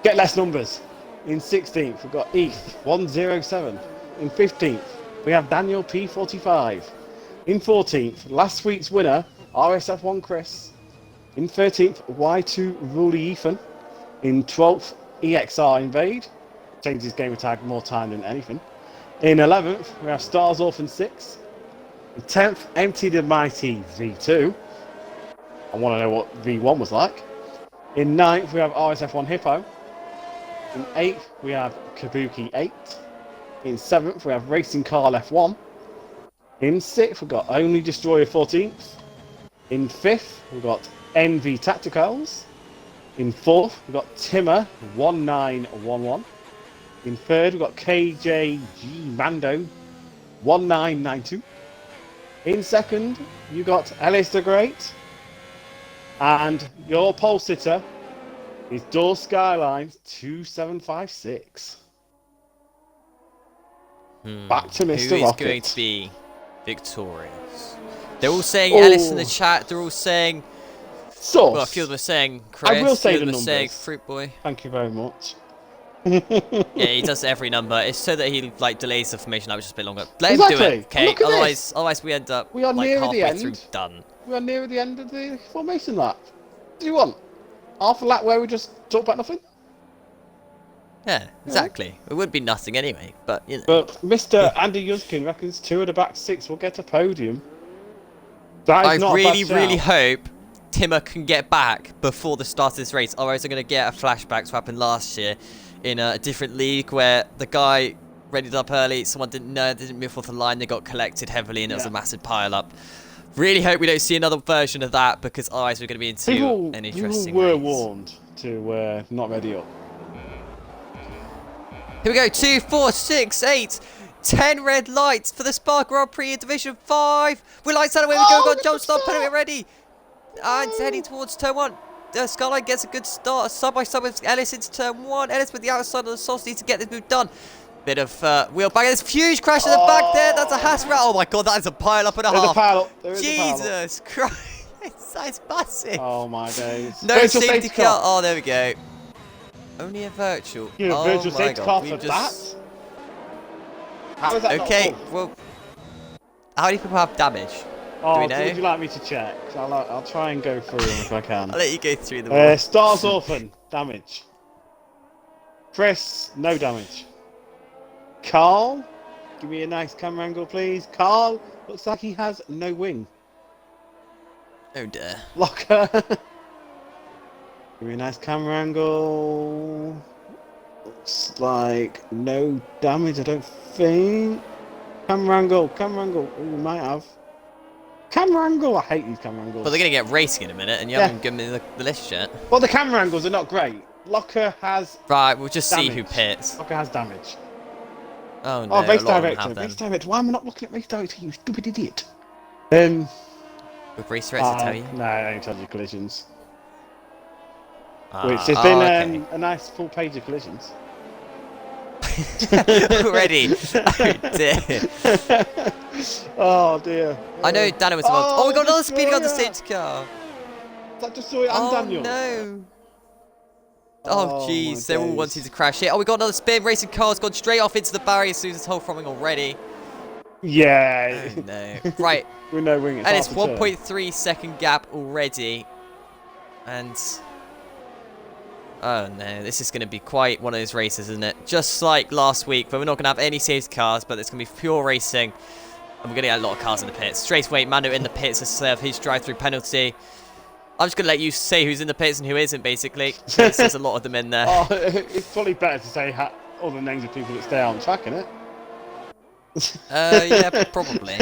Get less numbers. In 16th, we've got ETH 107. In 15th, we have Daniel P45. In 14th, last week's winner, RSF1 Chris. In 13th, Y2 Ruley Ethan. In 12th, EXR Invade. Changed his gamer tag more time than anything. In 11th, we have Stars Orphan 6. In 10th, Empty the Mighty V2. I want to know what V1 was like. In 9th, we have RSF1 Hippo. In 8th, we have Kabuki 8. In 7th, we have Racing Carl F1. In 6th, we've got Only Destroyer 14th. In 5th, we've got NV Tacticals. In 4th, we've got Timmer 1911. In 3rd, we've got KJG Mando 1992. In second, you got Ellis the Great. And your pole sitter is Door Skylines 2756. Back to Mr. Who is Rocket. going to be victorious? They're all saying Ellis in the chat. They're all saying... Sauce. Well, a few of them are saying Chris. I will say the them numbers. Saying Fruit Boy. Thank you very much. Yeah, he does every number. It's so that he like delays the formation out just a bit longer. Let him do it, Exactly. okay? Otherwise we end up we are like near halfway the end. through done. We are near the end of the formation lap. What do you want? Half a lap where we just talk about nothing? Yeah, exactly. It would be nothing anyway, but you know. But Mr. Andy Yuzkin reckons 2 of the back 6 will get a podium. That is I not really, a bad really shout. hope Timmer can get back before the start of this race. Otherwise, I'm going to get a flashback to what happened last year in a different league where the guy readied up early, someone didn't know, didn't move off the line, they got collected heavily, and it was a massive pile up. Really hope we don't see another version of that, because otherwise we're going to be into an interesting People were race. warned to not ready up. Here we go, 2, 4, 6, 8, 10 red lights for the Spa Grand Prix in Division 5. We're lights out away we go, we've got jump start, penalty ready. And it's heading towards turn 1. Skyline gets a good start, side by side with Ellis into turn 1. Ellis with the outside of the sauce needs to get this move done. Bit of wheel bang. There's a huge crash in the back there. That's a Haas route. Oh my god, that is a pile up and a half. A pile up. There is Jesus Christ. That's massive. Oh my days. No safety car. Oh, there we go. Only a virtual. You know, oh virtual my safety god. car We for just... that? How is that Okay, not well, how many people have damage? Oh, do we know? would you like me to check? I'll try and go through them if I can. I'll let you go through them. Stars Orphan, damage. Chris, no damage. Carl, give me a nice camera angle, please. Carl, looks like he has no wing. Oh dear. Locker. Give me a nice camera angle. Looks like no damage, I don't think. Camera angle. Oh, we might have. Camera angle, I hate these camera angles. Well, they're going to get racing in a minute, and you haven't given me the list yet. Well, the camera angles are not great. Locker has Right, we'll just damage. see who pits. Locker has damage. Oh no, Oh, race a lot of them director. have them. Race director. Why am I not looking at race director, you stupid idiot? With race director tell you? No, I only tells you collisions. Ah, Which has been a nice full page of collisions. Already. Oh dear. Oh dear. I know Daniel was involved. Oh, we got another speeding on the Destroyer. safety car. Is that Destroyer and Daniel? No. Oh my jeez, they're all days. wanting to crash here. Oh, we got another spin. Racing car's gone straight off into the barrier as soon as it's whole fromming already. Yeah. Oh no. Right. With no wing. And it's 1.3 second gap already. And oh no, this is going to be quite one of those races, isn't it? Just like last week, but we're not going to have any safety cars, but it's going to be pure racing. And we're going to get a lot of cars in the pits. Straight away, Mando in the pits to serve his drive-through penalty. I'm just going to let you say who's in the pits and who isn't, basically. There's a lot of them in there. Oh, it's probably better to say all the names of people that stay on track, isn't it? Yeah, probably.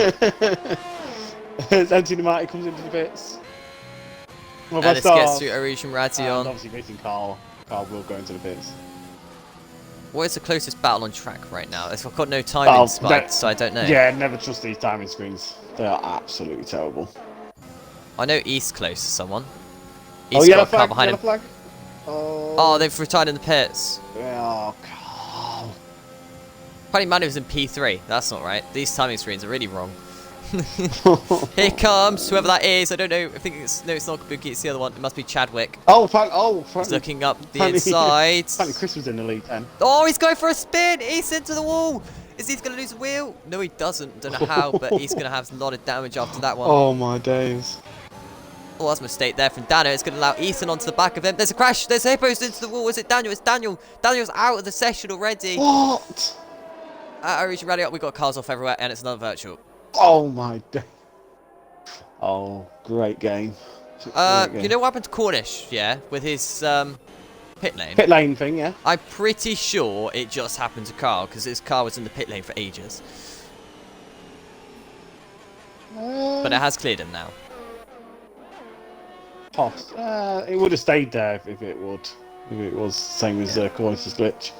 As Anthony Marty comes into the pits. Well, And this gets through Arusian and Ration. obviously racing Carl will go into the pits. What is the closest battle on track right now? I've got no timing spiked, so I don't know. Yeah, never trust these timing screens. They are absolutely terrible. I know East close to someone. Oh, East yellow got a car flag, behind yellow him. flag. Oh, Oh, they've retired in the pits. oh, Carl. Apparently Manu was in P3. That's not right. These timing screens are really wrong. Here comes whoever that is. I don't know. I think it's... No, it's not Kabuki. It's the other one. It must be Chadwick. He's looking up the inside. Apparently Chris was in the lead then. Oh, he's going for a spin. He's into the wall. Is he going to lose a wheel? No, he doesn't. Don't know how, but he's going to have a lot of damage after that one. Oh, my days. Oh, that's a mistake there from Dano. It's going to allow Ethan onto the back of him. There's a crash. There's Hippos into the wall. Is it Daniel? It's Daniel. Daniel's out of the session already. What? At Origin Rally Up, we've got cars off everywhere, and it's another virtual. Oh, my day. Oh, great game. Great game. You know what happened to Cornish, yeah? With his pit lane? Pit lane thing, yeah? I'm pretty sure it just happened to Carl, because his car was in the pit lane for ages. But it has cleared him now. It would have stayed there if it was same as Cornish's glitch.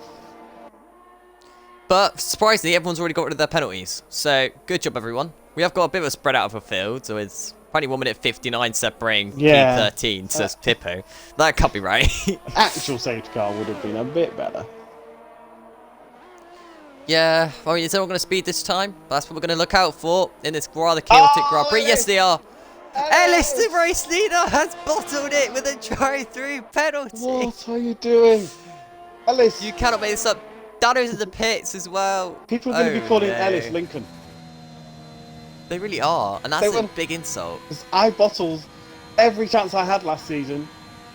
But surprisingly, everyone's already got rid of their penalties. So good job, everyone. We have got a bit of a spread out of a field, so it's only 1 minute 59 separating P13 to Hippo. That can't be right. Actual safety car would have been a bit better. Yeah, I mean, is everyone going to speed this time? That's what we're going to look out for in this rather chaotic Grand Prix. Yes, they are. Ellis, the race leader, has bottled it with a drive-through penalty. What are you doing? Ellis. You cannot make this up. Dano's in the pits as well. People are going to be calling Ellis Lincoln. They really are, and that's a big insult. I bottled every chance I had last season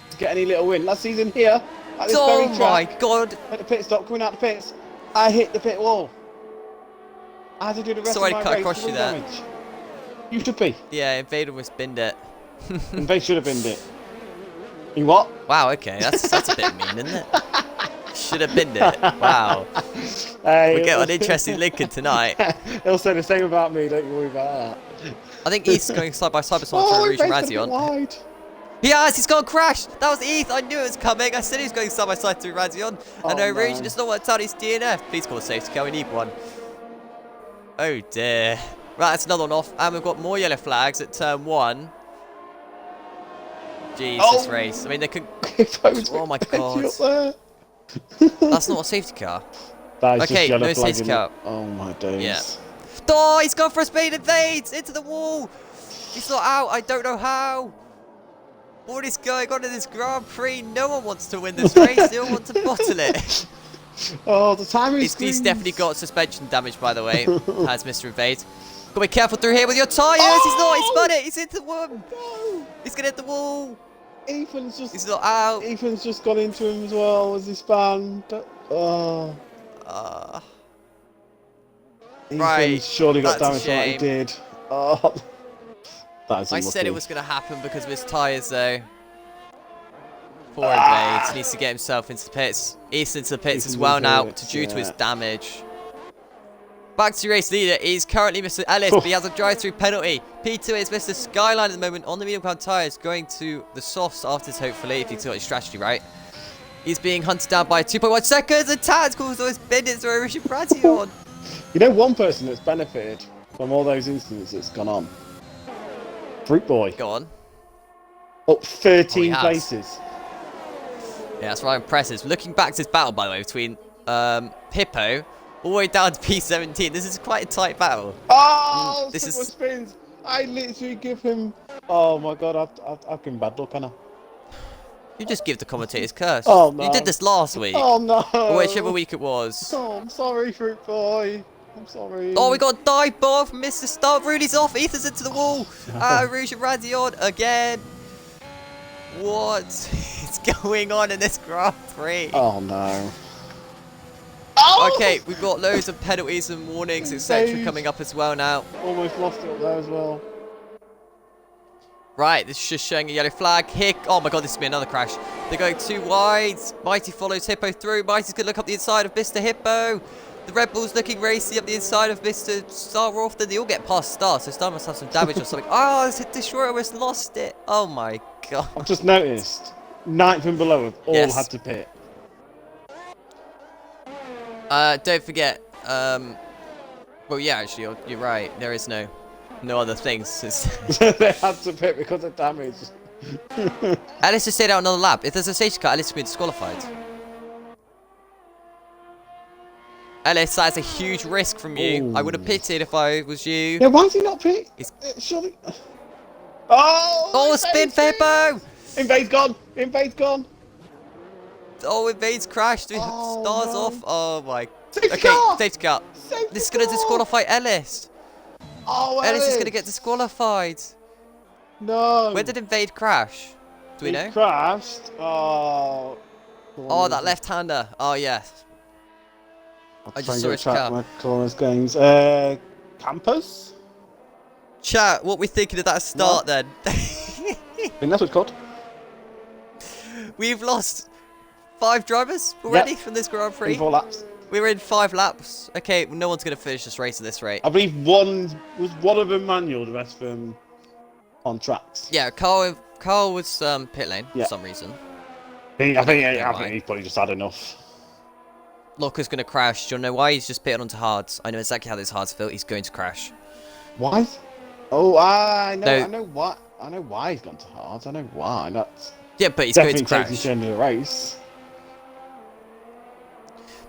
to get any little win. Last season here, at this very track, my God. At the pit stop, coming out the pits, I hit the pit wall. I had to do the rest of my race across you there. Damage. You should be. Yeah, Invader was binned it. Invader should have binned it. You what? Wow, okay, that's a bit mean, isn't it? Should have binned it. Wow. We get an interesting Lincoln tonight. He'll say the same about me, don't you worry about that. I think East's going side by side with someone Rouge and Razion. He has, he's gone crash. That was East. I knew it was coming. I said he was going side by side through Razion. And no, Rouge just not worked out his DNF. Please call a safety car. We need one. Oh dear. Right, that's another one off. And we've got more yellow flags at turn 1. Jesus race. I mean, they could. Oh my God. That's not a safety car. Okay, no safety car. Oh my days. Yeah. Oh, he's gone for a speed invades into the wall. He's not out. I don't know how. What is going on in this Grand Prix? No one wants to win this race. They all want to bottle it. Oh, the timing is. He's definitely got suspension damage, by the way. Has Mr. Invade. Gotta be careful through here with your tyres. He's not. He's spun it. He's into the wall. No. He's gonna hit the wall. Ethan's just. He's not out. Ethan's just gone into him as well as he spun. Oh. Right. Surely got damage from what he did. Oh. That is I said it was going to happen because of his tyres, though. Poor Invade. Needs to get himself into the pits. East into the pits as well now, due to his damage. Back to race leader is currently Mr. Ellis, but he has a drive-through penalty. P2 is Mr. Skyline at the moment on the medium-ground tyres, going to the softs after this, hopefully, if he's got his strategy right. He's being hunted down by 2.1 seconds, and Tactical's always been it, so Richard Bratty on. You know one person that's benefited from all those incidents that's gone on? Fruit Boy. Go on. Up 13 places. Yeah, that's right, impressive. Looking back to this battle, by the way, between Hippo all the way down to P17. This is quite a tight battle. Oh, this is spins. I literally give him. Oh my God, I've given bad luck, haven't I? You just give the commentator's curse. Oh no. You did this last week. Oh no. Or whichever week it was. Oh, I'm sorry, Fruit Boy. I'm sorry. Oh, we got a dive bomb from Mr. Star. Rudy's off. Ethan's into the wall. Rouge and Razion again. What is going on in this Grand Prix? Oh no. Oh! Okay, we've got loads of penalties and warnings, etc. coming up as well now. Almost lost it up there as well. Right, this is just showing a yellow flag. Here, oh my God, this is be another crash. They're going too wide. Mighty follows Hippo through. Mighty's going to look up the inside of Mr. Hippo. The Red Bull's looking racy up the inside of Mr. Star off. Then they all get past Star, so Star must have some damage or something. Oh, this Destroyer almost lost it. Oh my God. I've just noticed 9th and below have all had to pit. Don't forget. Well, yeah, actually, you're right. There is no other things. They had to pit because of damage. Alice just stayed out another lap. If there's a safety car, Alice has been disqualified. Ellis, that is a huge risk from you. Ooh. I would have pitted if I was you. Yeah, why is he not pit? Surely. Oh, spin for Hippo! Invade's gone. Invade's gone. Oh, Invade's crashed. Stars off. Oh my. Safety car. Safety car. This is going to disqualify Ellis. Oh, Ellis is going to get disqualified. No. Where did Invade crash? Do we know? He crashed. Oh. Oh, that left-hander. Oh, yes. I just saw his car. My corners games. Campus? Chat, what we thinking of that start then? I think that's what it's called. We've lost 5 drivers already from this Grand Prix. 4 laps. We were in 5 laps. Okay, no one's going to finish this race at this rate. I believe one of them manual, the rest of them on tracks. Yeah, Carl was pit lane for some reason. I think he's probably just had enough. Locker's going to crash. Do you know why? He's just pitted onto hards. I know exactly how this hards feel. He's going to crash. Why? Oh, I know. No. I know what. I know why he's gone to hards. I know why. That's Yeah, but he's going to definitely takes crash. the end of the race.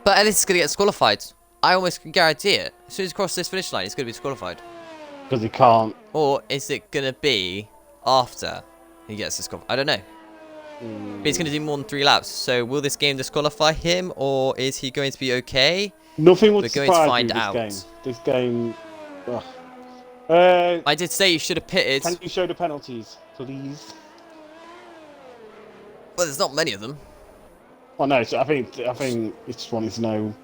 But Ellis is going to get disqualified. I almost can guarantee it. As soon as he crosses this finish line, he's going to be disqualified. Because he can't. Or is it going to be after he gets disqualified? I don't know. But he's going to do more than 3 laps. So will this game disqualify him, or is he going to be okay? Nothing would We're going to surprise find me out. This game. Ugh. I did say you should have pitted. Can you show the penalties, please? Well, there's not many of them. Well, no. So I think it's just wanting to know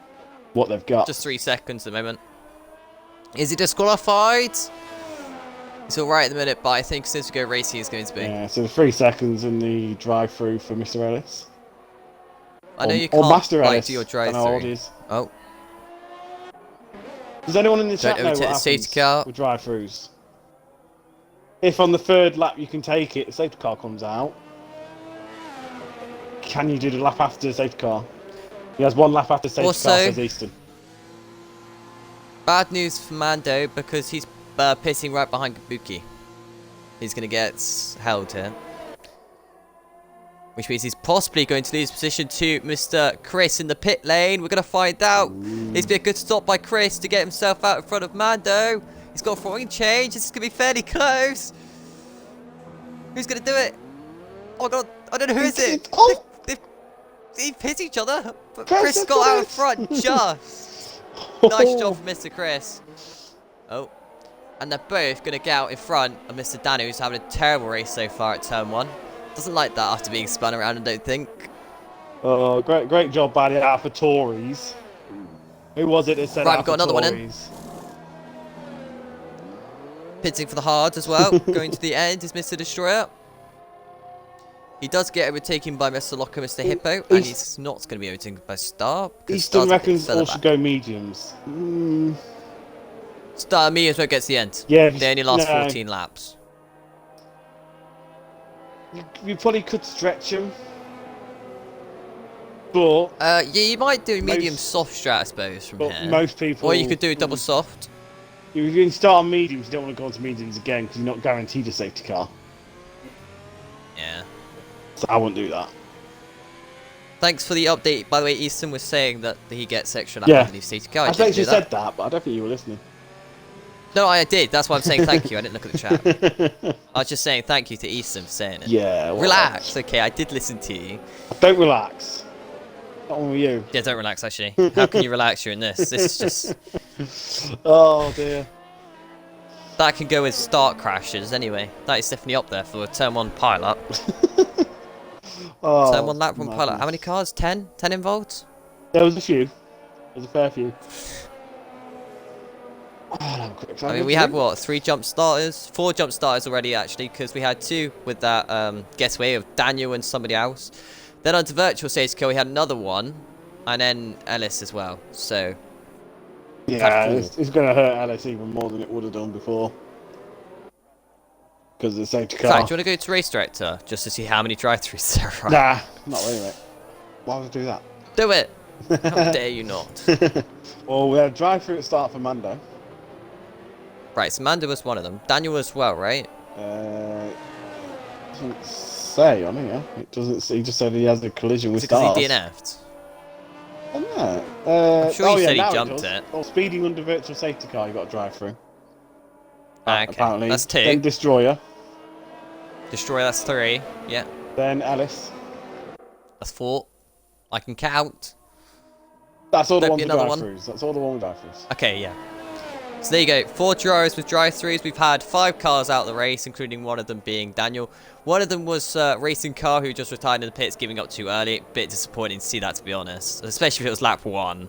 what they've got. Just 3 seconds at the moment. Is he disqualified? It's alright at the minute, but I think since we go racing, he's going to be. Yeah. So the 3 seconds in the drive-through for Mr. Ellis. I know you or can't Master like, Ellis. do your I know what it drive-through. is. Oh. Does anyone in the chat know what overtake the safety happens car. with drive-throughs? If on the 3rd lap you can take it, the safety car comes out. Can you do the lap after the safety car? He has 1 lap after the safety Also, car, says Easton. Bad news for Mando because he's pitting right behind Kabuki. He's going to get held here. Which means he's possibly going to lose position to Mr. Chris in the pit lane. We're going to find out. It's been a good stop by Chris to get himself out in front of Mando. He's got a throwing change. This is going to be fairly close. Who's going to do it? Oh my god. I don't know who is it. Oh. They've hit each other. But Chris got out in front just. Nice job from Mr. Chris. Oh. And they're both going to get out in front of Mr. Danu, who's having a terrible race so far at turn 1. Doesn't like that after being spun around, I don't think. Oh, great job, Baddy, out for Tories. Who was it that said right, out we've got for another Tories? one in. Pitting for the hard as well. Going to the end is Mr. Destroyer. He does get overtaken by Mr. Locker, Mr. Hippo, and he's not going to be overtaken by Star. Easton reckons all should go mediums. Star mediums won't get to the end. Yeah, they only last 14 laps. You probably could stretch him, but yeah, you might do medium soft strat, I suppose, from here. Most people, or you could do double soft. You can start on mediums. You don't want to go into mediums again because you're not guaranteed a safety car. Yeah. So I wouldn't do that. Thanks for the update. By the way, Easton was saying that he gets extra lap on the safety car. I think you said that, but I don't think you were listening. No, I did. That's why I'm saying thank you. I didn't look at the chat. I was just saying thank you to Easton for saying it. Yeah. Well, relax. Okay, I did listen to you. Don't relax. Not with you. Yeah, don't relax, actually. How can you relax during this? This is just... Oh, dear. That can go with start crashes anyway. That is definitely up there for a turn 1 pilot. Turn 1 lap 1 pilot. How many cars? 10? 10 involved? There was a few. There was a fair few. Oh, I mean, we had what, 3 jump starters? 4 jump starters already, actually, because we had 2 with that guessaway of Daniel and somebody else. Then onto virtual safety car, we had another one, and then Ellis as well. So yeah, it's going to hurt Ellis even more than it would have done before because of the safety car. In fact, do you want to go to race director just to see how many drive-throughs there are? Nah, not really, mate. Why would I do that? Do it. How dare you not? Well, we had a drive-through at the start for Mando. Right, so Mando was one of them. Daniel as well, right? Doesn't say on here. It doesn't say. He just said he has a collision with Because Stars. he DNF'd. I'm sure he said he jumped it. Well, speeding under virtual safety car, you got to drive through. Okay, apparently. that's 2. Then Destroyer. Destroyer, that's 3. Yeah. Then Ellis. That's 4. I can count. That's all the ones with another drive-throughs. That's all the one with drive-throughs. Okay, yeah. So there you go. 4 drivers with drive-throughs. We've had 5 cars out of the race, including one of them being Daniel. One of them was Racing Car, who just retired in the pits, giving up too early. Bit disappointing to see that, to be honest. Especially if it was lap 1.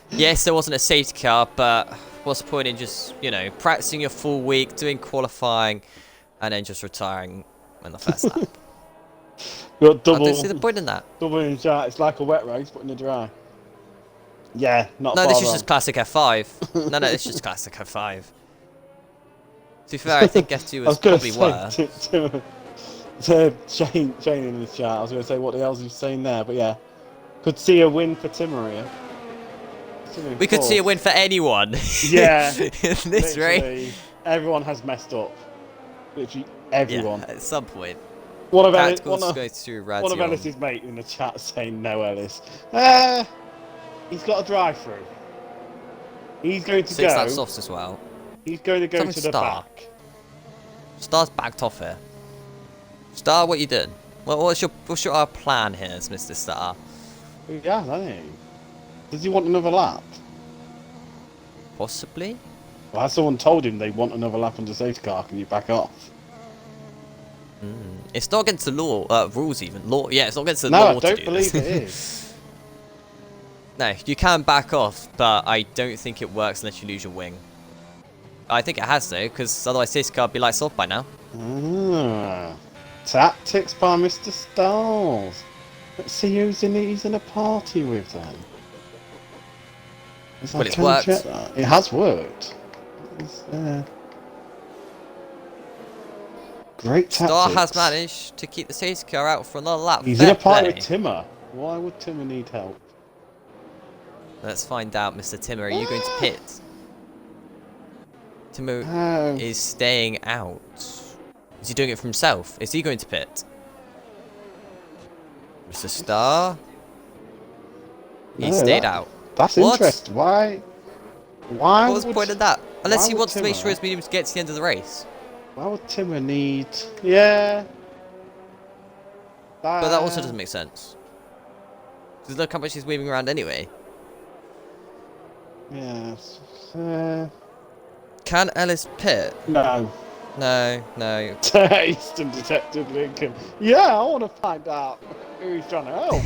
Yes, there wasn't a safety car, but what's the point in just, you know, practicing your full week, doing qualifying, and then just retiring in the first lap? Got double, I don't see the point in that. Double in chat. It's like a wet race, but in the dry. Yeah, not No, far this is wrong. just classic F5. No, this is just classic F5. To be fair, I think F2 was probably worse. To Shane in the chat, I was going to say what the hell is he saying there, but yeah. Could see a win for Timmer here. We could see a win for anyone yeah, in this race. everyone has messed up. Literally everyone. Yeah, at some point. One of One Ellis's mate in the chat saying no, Ellis. He's got a drive-through. He's going to go. That's softs as well. He's going to go to the back. Star's backed off here. Star, what you doing? What's your plan here, Mr. Star? Yeah, doesn't he? Does he want another lap? Possibly. Well, has someone told him they want another lap on the safety car? Can you back off? It's not against the law, rules even. Law, yeah, it's not against the law. No, I don't believe it is. No, you can back off, but I don't think it works unless you lose your wing. I think it has though, because otherwise safety car would be lights off by now. Tactics by Mr. Stars. Let's see who's he's in a party with then. Well, it's worked. It has worked. Great tactics. Star has managed to keep the safety car out for another lap. He's in a party with Timmer. Why would Timmer need help? Let's find out, Mr. Timmer. Are you going to pit? Timmer is staying out. Is he doing it for himself? Is he going to pit? Mr. Star? He stayed out. That's interesting. Why what was the point of that? Unless he wants to make sure his mediums get to the end of the race. Why would Timmer need... Yeah. But that also doesn't make sense. Because look how much he's weaving around anyway. Yes. Can Ellis pit? No. No, no. Eastern Detective Lincoln. Yeah, I want to find out who he's trying to help.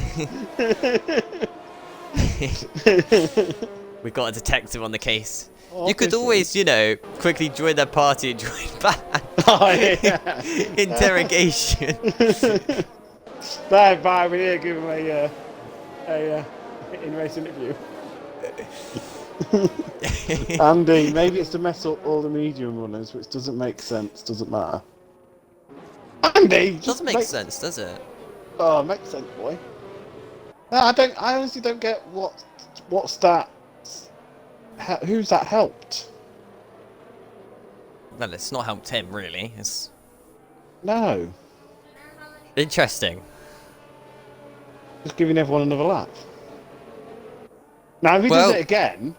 We've got a detective on the case. You could always, you know, quickly join their party and join back. Oh, yeah. Interrogation. Stand by, we're here giving him a in-race interview. Andy, maybe it's to mess up all the medium runners, which doesn't make sense, doesn't matter. Andy! Doesn't make sense, does it? Oh, it makes sense, boy. No, I honestly don't get what's that. Who's that helped? Well, it's not helped him, really. It's... No. Interesting. Just giving everyone another lap. Now, if he does it again,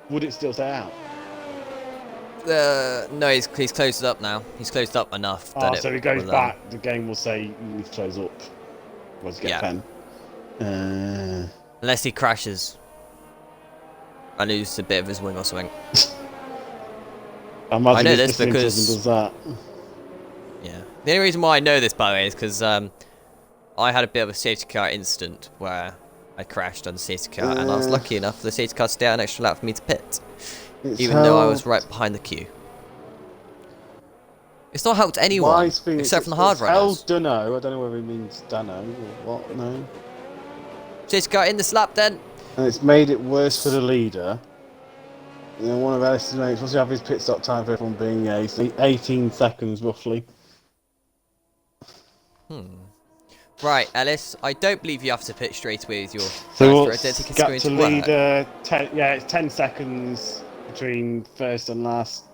would it still stay out? No, he's closed it up now. He's closed up enough. So if he goes back, the game will say you need to close up. Once you get a pen. Unless he crashes. I lose a bit of his wing or something. I know this because... Does that. Yeah. The only reason why I know this, by the way, is because I had a bit of a safety car incident where I crashed on the safety car, and I was lucky enough for the safety car to stay out an extra lap for me to pit. Even though I was right behind the queue. It's not helped anyone, except from the hard runners. Dunno. I don't know whether he means Dunno or what, no. Safety car in this lap then. And it's made it worse for the leader. You know, one of Ellis's mates, what's the average pit stop time for everyone being 18 seconds roughly. Right, Ellis, I don't believe you have to pit straight away with your so I don't think it's going to work. It's 10 seconds between first and last.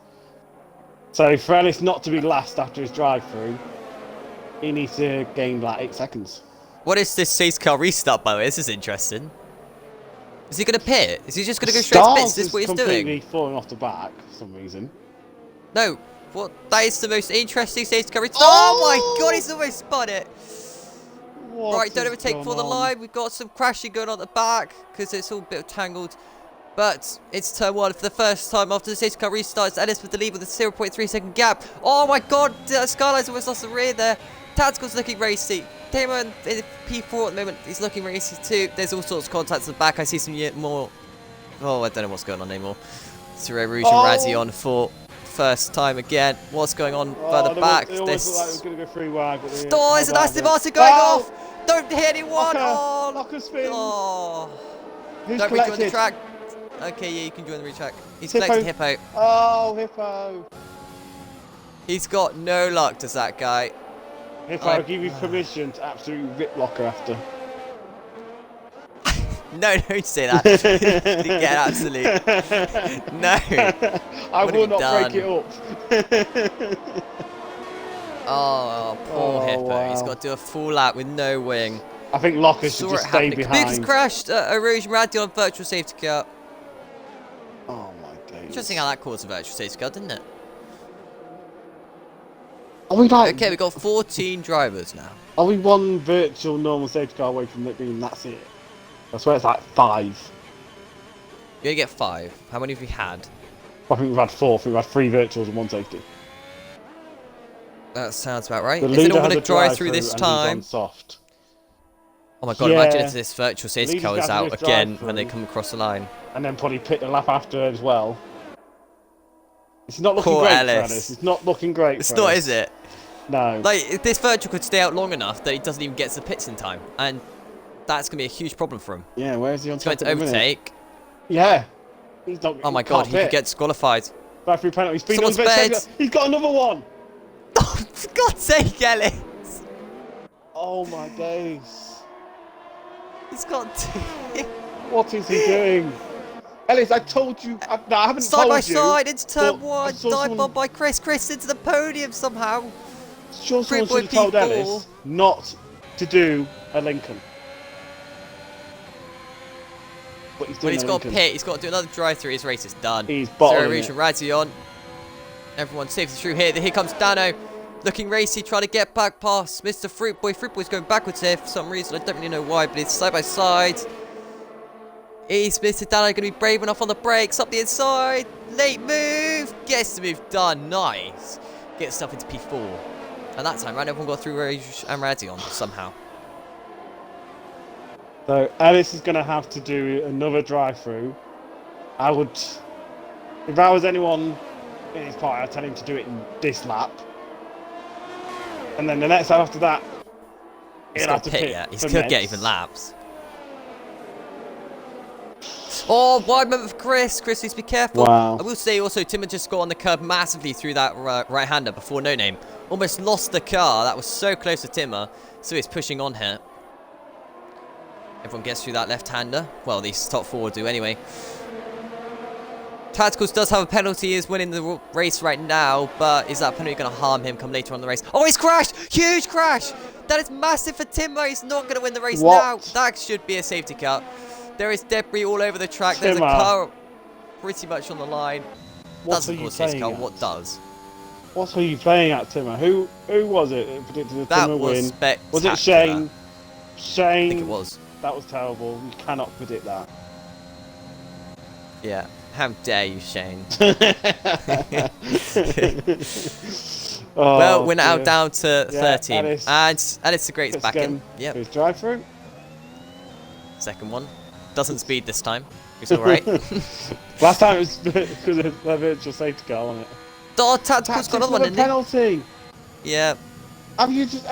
So for Ellis not to be last after his drive-through, he needs to gain like 8 seconds. What is this safety car restart, by the way? This is interesting. Is he going to pit? Is he just going to go straight to pits? Is this what he's doing? Completely falling off the back for some reason. No, what? That is the most interesting safety car restart. Oh my god, he's almost spun it. Right, don't overtake for the line. We've got some crashing going on at the back because it's all a bit tangled. But it's turn 1 for the first time after the safety car restarts. Ellis with the lead with a 0.3 second gap. Oh my god, Skyline's almost lost the rear there. Tactical's looking racy. Damon in P4 at the moment, he's looking racy too. There's all sorts of contacts at the back. I see some more. Oh, I don't know what's going on anymore. Thierry Rouge and Razzie on for first time again. What's going on further back? It almost looked like it was going to go free wide. Oh, there's an Aston Martin going off. Don't hit anyone. Locker spins. Oh. Who's Don't collected? rejoin the track. Okay, yeah, you can join the retrack. He's collected Hippo. Oh, Hippo. He's got no luck, does that guy? Hippo, I give you permission to absolutely rip Locker after. No, don't say that. You get absolute. No. I What will have you not done? break it up. Oh, poor Hippo. wow. He's got to do a full lap with no wing. I think Locker should Saw just it stay happening. Kabuki's behind. crashed. Erosion radial on virtual safety car. Oh my days. Interesting how that caused a virtual safety car, didn't it? Are we like... Okay, we've got 14 drivers now. Are we one virtual normal safety car away from it being that's it? I swear it's like 5. You're gonna get 5. How many have we had? I think we've had 4. I think we've had 3 virtuals and 1 safety. That sounds about right. The Is it all leader gonna has a drive through this and he's on time? soft. Oh my god, Yeah. imagine if this virtual safety car Leader's is got to out do his again drive when they through. come across the line. And then probably pit the lap after as well. It's not looking Poor great Ellis. for Ellis. It's not looking great It's for not, Ellis. is it? No. Like, if this virtual could stay out long enough that he doesn't even get to the pits in time. And that's going to be a huge problem for him. Yeah, where is he on He's top going to at the minute? overtake. Yeah. He's not, Oh my god, he could get disqualified. back through penalty. Speed Someone's on the bed. bit. He's got another one. Oh, for God's sake, Ellis! Oh my days. He's got 2. What is he doing? Ellis, I told you. No, I haven't Side told by you. side into turn but 1. I saw Dive someone- bomb by Chris. Chris into the podium somehow. Sure, someone Boy should have told P4. Ellis not to do a Lincoln. But he's When doing he's a got to Lincoln. pit, he's got to do another drive through. His race is done. He's bottling Zero it. region Radzion. Everyone safely through here. Here comes Dano. Looking racy, trying to get back past Mr. Fruitboy. Fruitboy's going backwards here for some reason. I don't really know why, but it's side by side. Is Mr. Dano going to be brave enough on the brakes? Up the inside. Late move. Gets the move done. Nice. Gets stuff into P4. And that time, right, everyone got through Rage and Radzion somehow. So Ellis is going to have to do another drive-through. I would, if I was anyone in his party, I'd tell him to do it in this lap. And then the next lap after that, He's he'll got have to to pit pit yet. He for could get Meds. even laps. Oh, wide moment for Chris. Chris needs to be careful. Wow. I will say also, Timmer just got on the curb massively through that right-hander before No Name. Almost lost the car. That was so close to Timmer. So he's pushing on here. Everyone gets through that left-hander. Well, these top 4 do anyway. Tacticals does have a penalty. He is winning the race right now, but is that penalty going to harm him come later on in the race? Oh, he's crashed! Huge crash! That is massive for Timber. He's not going to win the race now. That should be a safety car. There is debris all over the track. There's a car pretty much on the line. Doesn't cause safety car. What does? What are you playing at, Timmer? Who was it that predicted the That Timmer was win? spectacular. Was it Shane? Shane. I think it was. That was terrible. You cannot predict that. Yeah. How dare you, Shane? Oh, well, we're now down to 13. Ellis. And Alice the Great's back in. Yep. His drive through. Second one. Doesn't speed this time. It's alright. Last time it was because of the virtual safety car, wasn't it? Oh, Tactical's got another one, didn't he? penalty. Yeah. Have you just...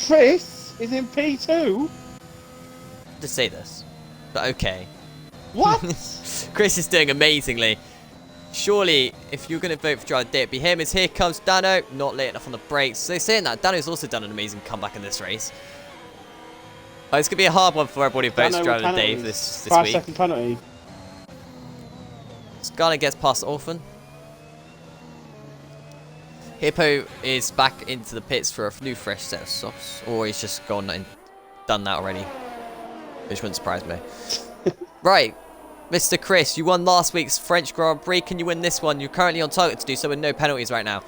Chris is in P2? To say this. But okay. What? Chris is doing amazingly. Surely, if you're going to vote for driver of the day, it'd be him. As here comes Dano. Not late enough on the brakes. So saying that, Dano's also done an amazing comeback in this race. Oh, it's going to be a hard one for everybody who votes for driver of the day this 5-second penalty. Scarlet gets past Orphan. Hippo is back into the pits for a new fresh set of softs. Or he's just gone and done that already. Which wouldn't surprise me. Right. Mr. Chris, you won last week's French Grand Prix. Can you win this one? You're currently on target to do so with no penalties right now.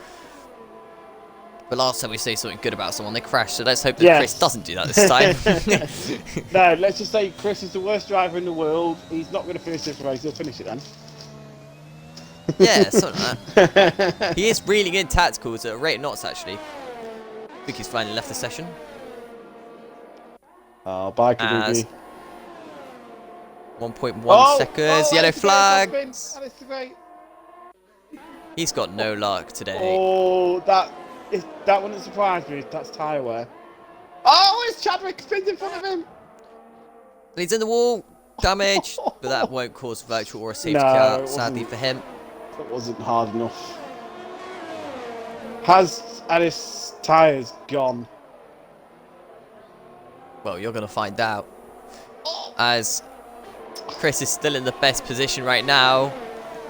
But last time we say something good about someone, they crashed. So let's hope that Chris doesn't do that this time. No, let's just say Chris is the worst driver in the world. He's not going to finish this race. He'll finish it then. Yeah, something like that. He is reeling in tacticals at a rate of knots, actually. I think he's finally left the session. Oh, bye, Kabuki. 1.1 seconds, yellow flags. He's got no luck today. Oh, that wouldn't surprise me. That's tyre wear. Oh, it's Chadwick spins in front of him. He's in the wall, damage, but that won't cause virtual or a safety No, car, sadly for him. That wasn't hard enough. Has Alice's tyres gone? Well, you're going to find out. As Chris is still in the best position right now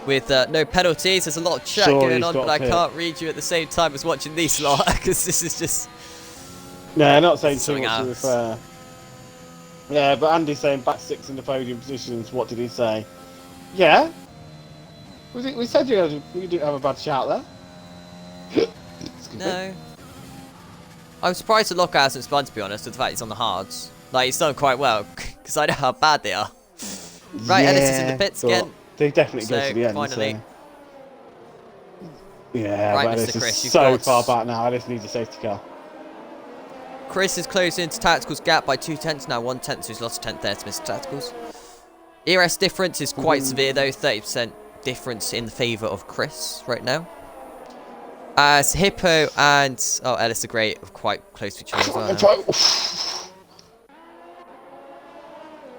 with no penalties. There's a lot of chat Sure, going he's on, got but I pit. can't read you at the same time as watching these lot because this is just... No, not saying too something much to be else. fair. Yeah, but Andy's saying back 6 in the podium positions. What did he say? Yeah. We said you didn't have a bad shout there. No. I'm surprised the lockout hasn't spun, to be honest, with the fact he's on the hards. Like, he's done quite well, because I know how bad they are. Right, yeah, Ellis is in the pits again. They definitely go to the end. Finally. So. Yeah, right, but Mr. Ellis Chris, is so far back now. Ellis needs a safety car. Chris is closing into Tactical's gap by 2/10 now, 1/10, so he's lost a 10th there to Mr. Tactical's. ERS difference is quite severe though, 30% difference in the favour of Chris right now. As Hippo and Ellis are great, quite close to each other as well.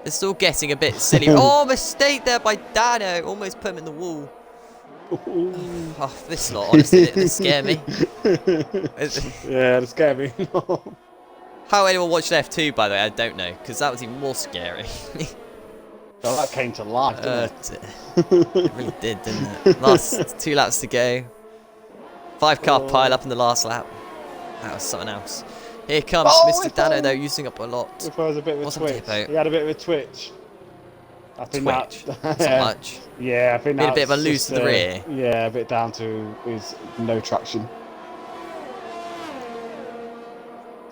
It's still getting a bit silly. Oh, mistake there by Dano, almost put him in the wall. Oh, this lot, honestly, they scare me. Yeah, they scare me. How anyone watched F2, by the way, I don't know, because that was even more scary. Well, that came to life, didn't it? It really did, didn't it? Last 2 laps to go. 5-car pile up in the last lap. That was something else. Here comes Mr. Dano, though, using up a lot. If I was a bit of a twitch. He had a bit of a twitch. I think twitch. Not much. Yeah, I think that's a bit of a loose to the rear. Yeah, a bit down to his no traction.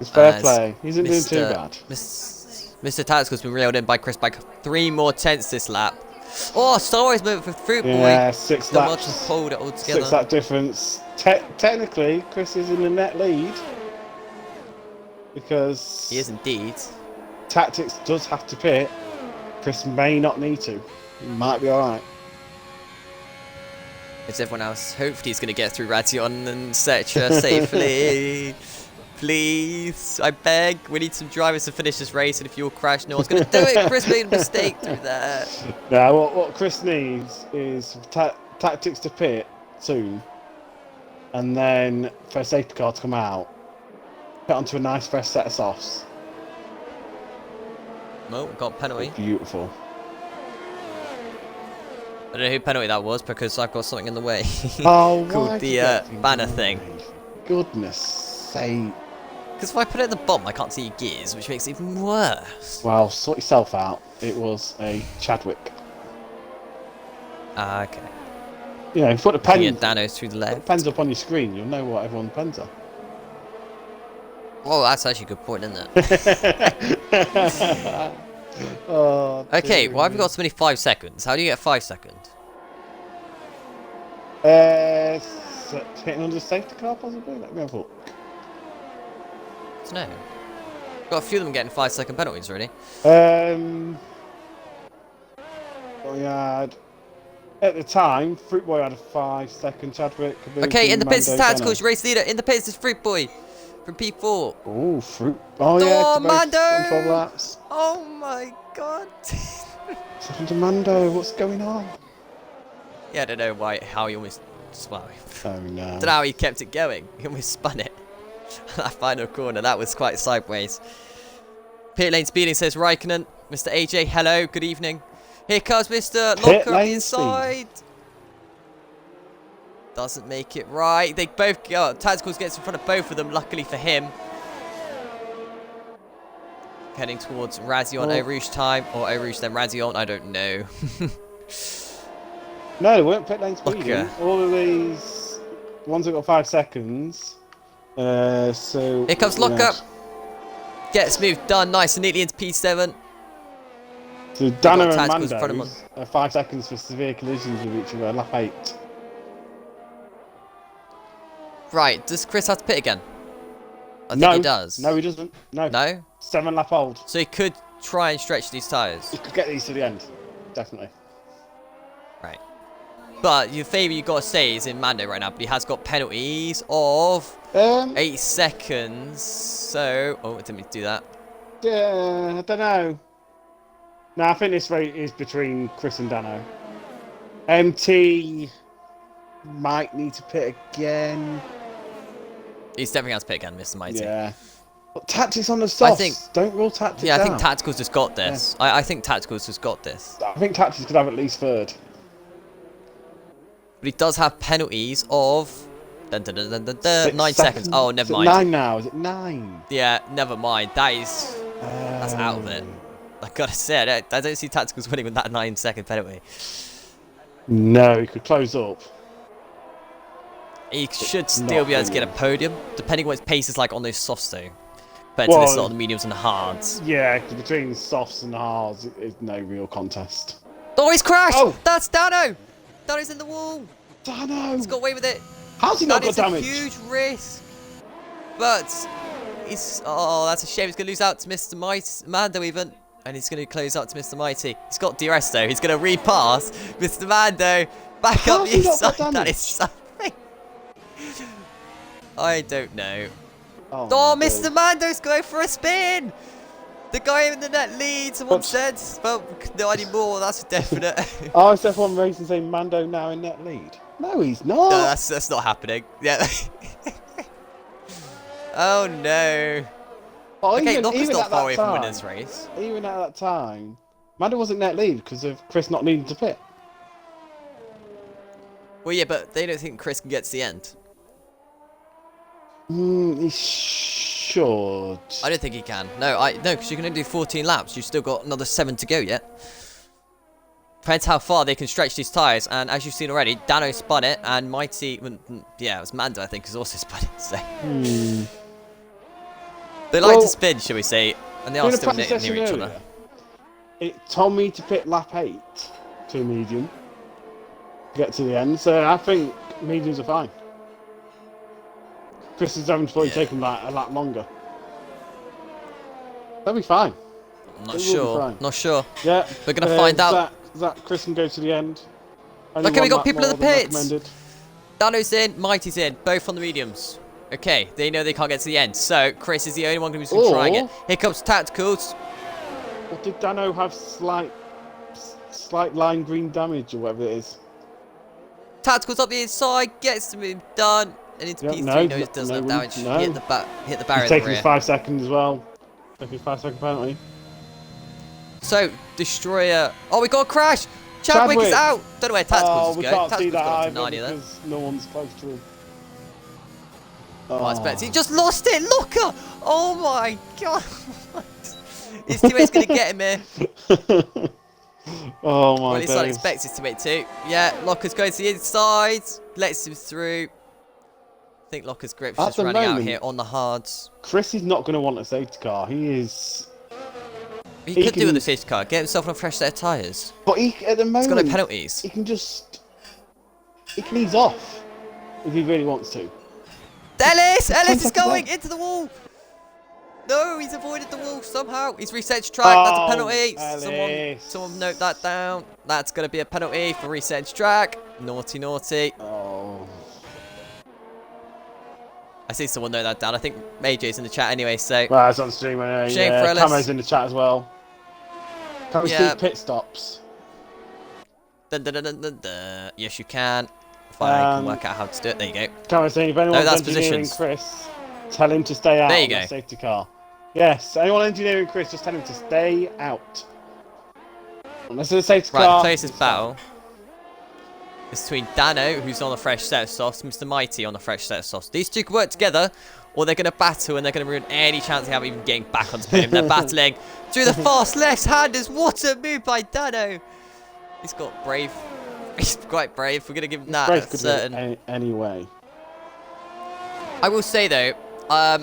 It's fair play. He isn't doing too bad. Mr. Tactical's been reeled in by Chris by 3 more tenths this lap. Oh, Star Wars movement for Fruit Boy. Yeah, 6 laps. Just pulled it all together. 6 lap difference. Technically, Chris is in the net lead. Because... he is indeed. Tactics does have to pit. Chris may not need to. He might be alright. It's everyone else. Hopefully he's going to get through Ration and Setra safely. Please, I beg. We need some drivers to finish this race, and if you'll crash, no one's going to do it. Chris made a mistake through there. Now, what Chris needs is Tactics to pit soon, and then for a safety car to come out, get onto a nice fresh set of softs. Oh, got a penalty. Beautiful. I don't know who penalty that was because I've got something in the way. Oh, called the banner thing. Goodness sake. Because if I put it at the bottom, I can't see your gears, which makes it even worse. Well, sort yourself out. It was a Chadwick. Ah, okay. You know, if you put the pen, Danos through the left. put the pens up on your screen, you'll know what everyone's pens are. Oh, that's actually a good point, isn't it? Oh, okay, why have we got so many 5 seconds? How do you get 5 seconds? Hitting under the safety car, possibly? Let me have a look. No. Got a few of them getting 5-second penalties already. We had at the time, Fruit Boy had a 5-second Chadwick. Okay, in the pits is Tactical's race leader. In the pits is Fruit Boy from P4. Oh, Fruit. Oh yeah, Mando! 12 laps. Oh my god. Mando, what's going on? Yeah, I don't know how he almost. Well, oh no. I don't know how he kept it going. He almost spun it. That final corner, that was quite sideways. Pit lane speeding, says Raikkonen. Mr. AJ, hello, good evening. Here comes Mr. Locker on the inside. Doesn't make it right. They both go. Tacticals gets in front of both of them, luckily for him. Heading towards Razion, Eau Rouge time. Or Eau Rouge, then Razion, I don't know. No, they weren't pit lane speeding. Okay. All of these ones that got 5 seconds. So here comes Lockup. Gets moved, done nice and neatly into P7. So Dano and Mando are 5 seconds for severe collisions with each other, lap 8. Right, does Chris have to pit again? I think he does. No, he doesn't. No. No? 7 lap old. So he could try and stretch these tyres. He could get these to the end, definitely. Right. But your favourite you've got to say is in Mando right now, but he has got penalties of 8 seconds. So, oh, I didn't mean to do that. Yeah, I don't know. No, I think this rate is between Chris and Dano. MT might need to pit again. He's definitely going to pit again, Mr. Mighty. Yeah. Tactics on the softs. Don't rule tactics Yeah, I think out. Tactical's just got this. Yeah. I think Tactical's just got this. I think Tactics could have at least third. But he does have penalties of 9 seconds. Oh, never mind. 9 now. Is it 9? Yeah, never mind. That's out of it. I gotta say, I don't see Tacticals winning with that 9-second penalty. No, he could close up. He should still be able to get a podium, depending what his pace is like on those softs though. Compared to this lot of the mediums and the hards. Yeah, between the softs and the hards, it's no real contest. Oh, he's crashed! Oh. That's Dano! Dano's in the wall! Dano! He's got away with it! How's he not got damage? That is a huge risk. But, that's a shame. He's going to lose out to Mr. Mando even. And he's going to close out to Mr. Mighty. He's got DRS though. He's going to repass Mr. Mando back up the inside. That is something. I don't know. Oh, Mr. Mando's going for a spin! The guy in the net leads, someone said. Well, not anymore, that's a definite. RSF1 Racing saying Mando now in net lead. No, he's not. No, that's not happening. Yeah. Oh no. Oh, okay, Locker's not far away from winning this race. Even at that time, Mando wasn't net lead because of Chris not needing to pit. Well, yeah, but they don't think Chris can get to the end. He should. I don't think he can. No, because you can only do 14 laps. You've still got another 7 to go yet. Depends how far they can stretch these tyres. And as you've seen already, Dano spun it, and Mighty, yeah, it was Mando, I think, has also spun it. So. They like to spin, shall we say, and they are still near each other. It told me to pit lap 8 to medium to get to the end, so I think mediums are fine. Chris is having to probably take him like a lap longer. They'll be fine. I'm not sure. Not sure. Yeah. We're going to find out. That Chris can go to the end. Okay, we got people in the pits. Dano's in, Mighty's in, both on the mediums. Okay, they know they can't get to the end, so Chris is the only one who's trying it. Here comes Tacticals. Or did Dano have slight lime green damage or whatever it is? Tacticals up the inside, gets the move done. And into P3, no, it doesn't have damage. Hit the barrier. He's taking his 5 seconds as well. Taking his 5-second penalty. So, Destroyer. Oh, we got a crash! Chadwick is out! Don't know where Tacticals is going. We can't see that either because no one's close to him. Oh, I expect he just lost it! Locker! Oh my god! His teammate's going to get him here. Oh my god. Well, at least I expect his teammate to. Yeah, Locker's going to the inside. Lets him through. I think Locker's grip's just running out here on the hards. Chris is not going to want a safety car. He is. He could do with a safety car. Get himself on a fresh set of tyres. But at the moment, he's got no penalties. He can ease off if he really wants to. Ellis is going into the wall. No, he's avoided the wall somehow. He's reset his track. That's a penalty. Someone note that down. That's going to be a penalty for reset his track. Naughty, naughty. Oh. I see someone note that down. I think AJ's in the chat anyway, so. Well, it's on stream anyway. Shame for Ellis. Camo's in the chat as well. Can we see pit stops? Yes, you can. If I can work out how to do it. There you go. Camo's saying if anyone's engineering Chris, tell him to stay out of the safety car. Yes, anyone engineering Chris, just tell him to stay out. Unless it's a safety car. Right, the closest battle is between Dano, who's on a fresh set of softs, and Mr. Mighty on a fresh set of softs. These two can work together, or they're going to battle, and they're going to ruin any chance they have of even getting back onto podium. They're battling through the fast left-handers. What a move by Dano! He's got brave. He's quite brave. We're going to give him that. Certain. Anyway. I will say though, I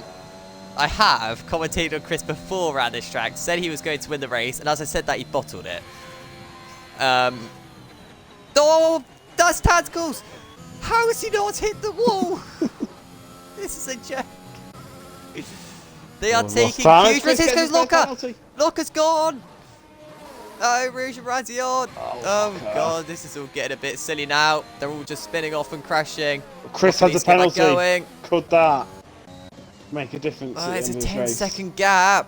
have commentated on Chris before around this track, said he was going to win the race, and as I said that, he bottled it. Oh, that's Tacticals! How has he not hit the wall? This is a joke. They are taking huge risks. Here goes Locker! Locker's gone! Oh, Rouge and Razzie on! Oh god, this is all getting a bit silly now. They're all just spinning off and crashing. Chris has a penalty. Could that make a difference? It's a 10-second gap.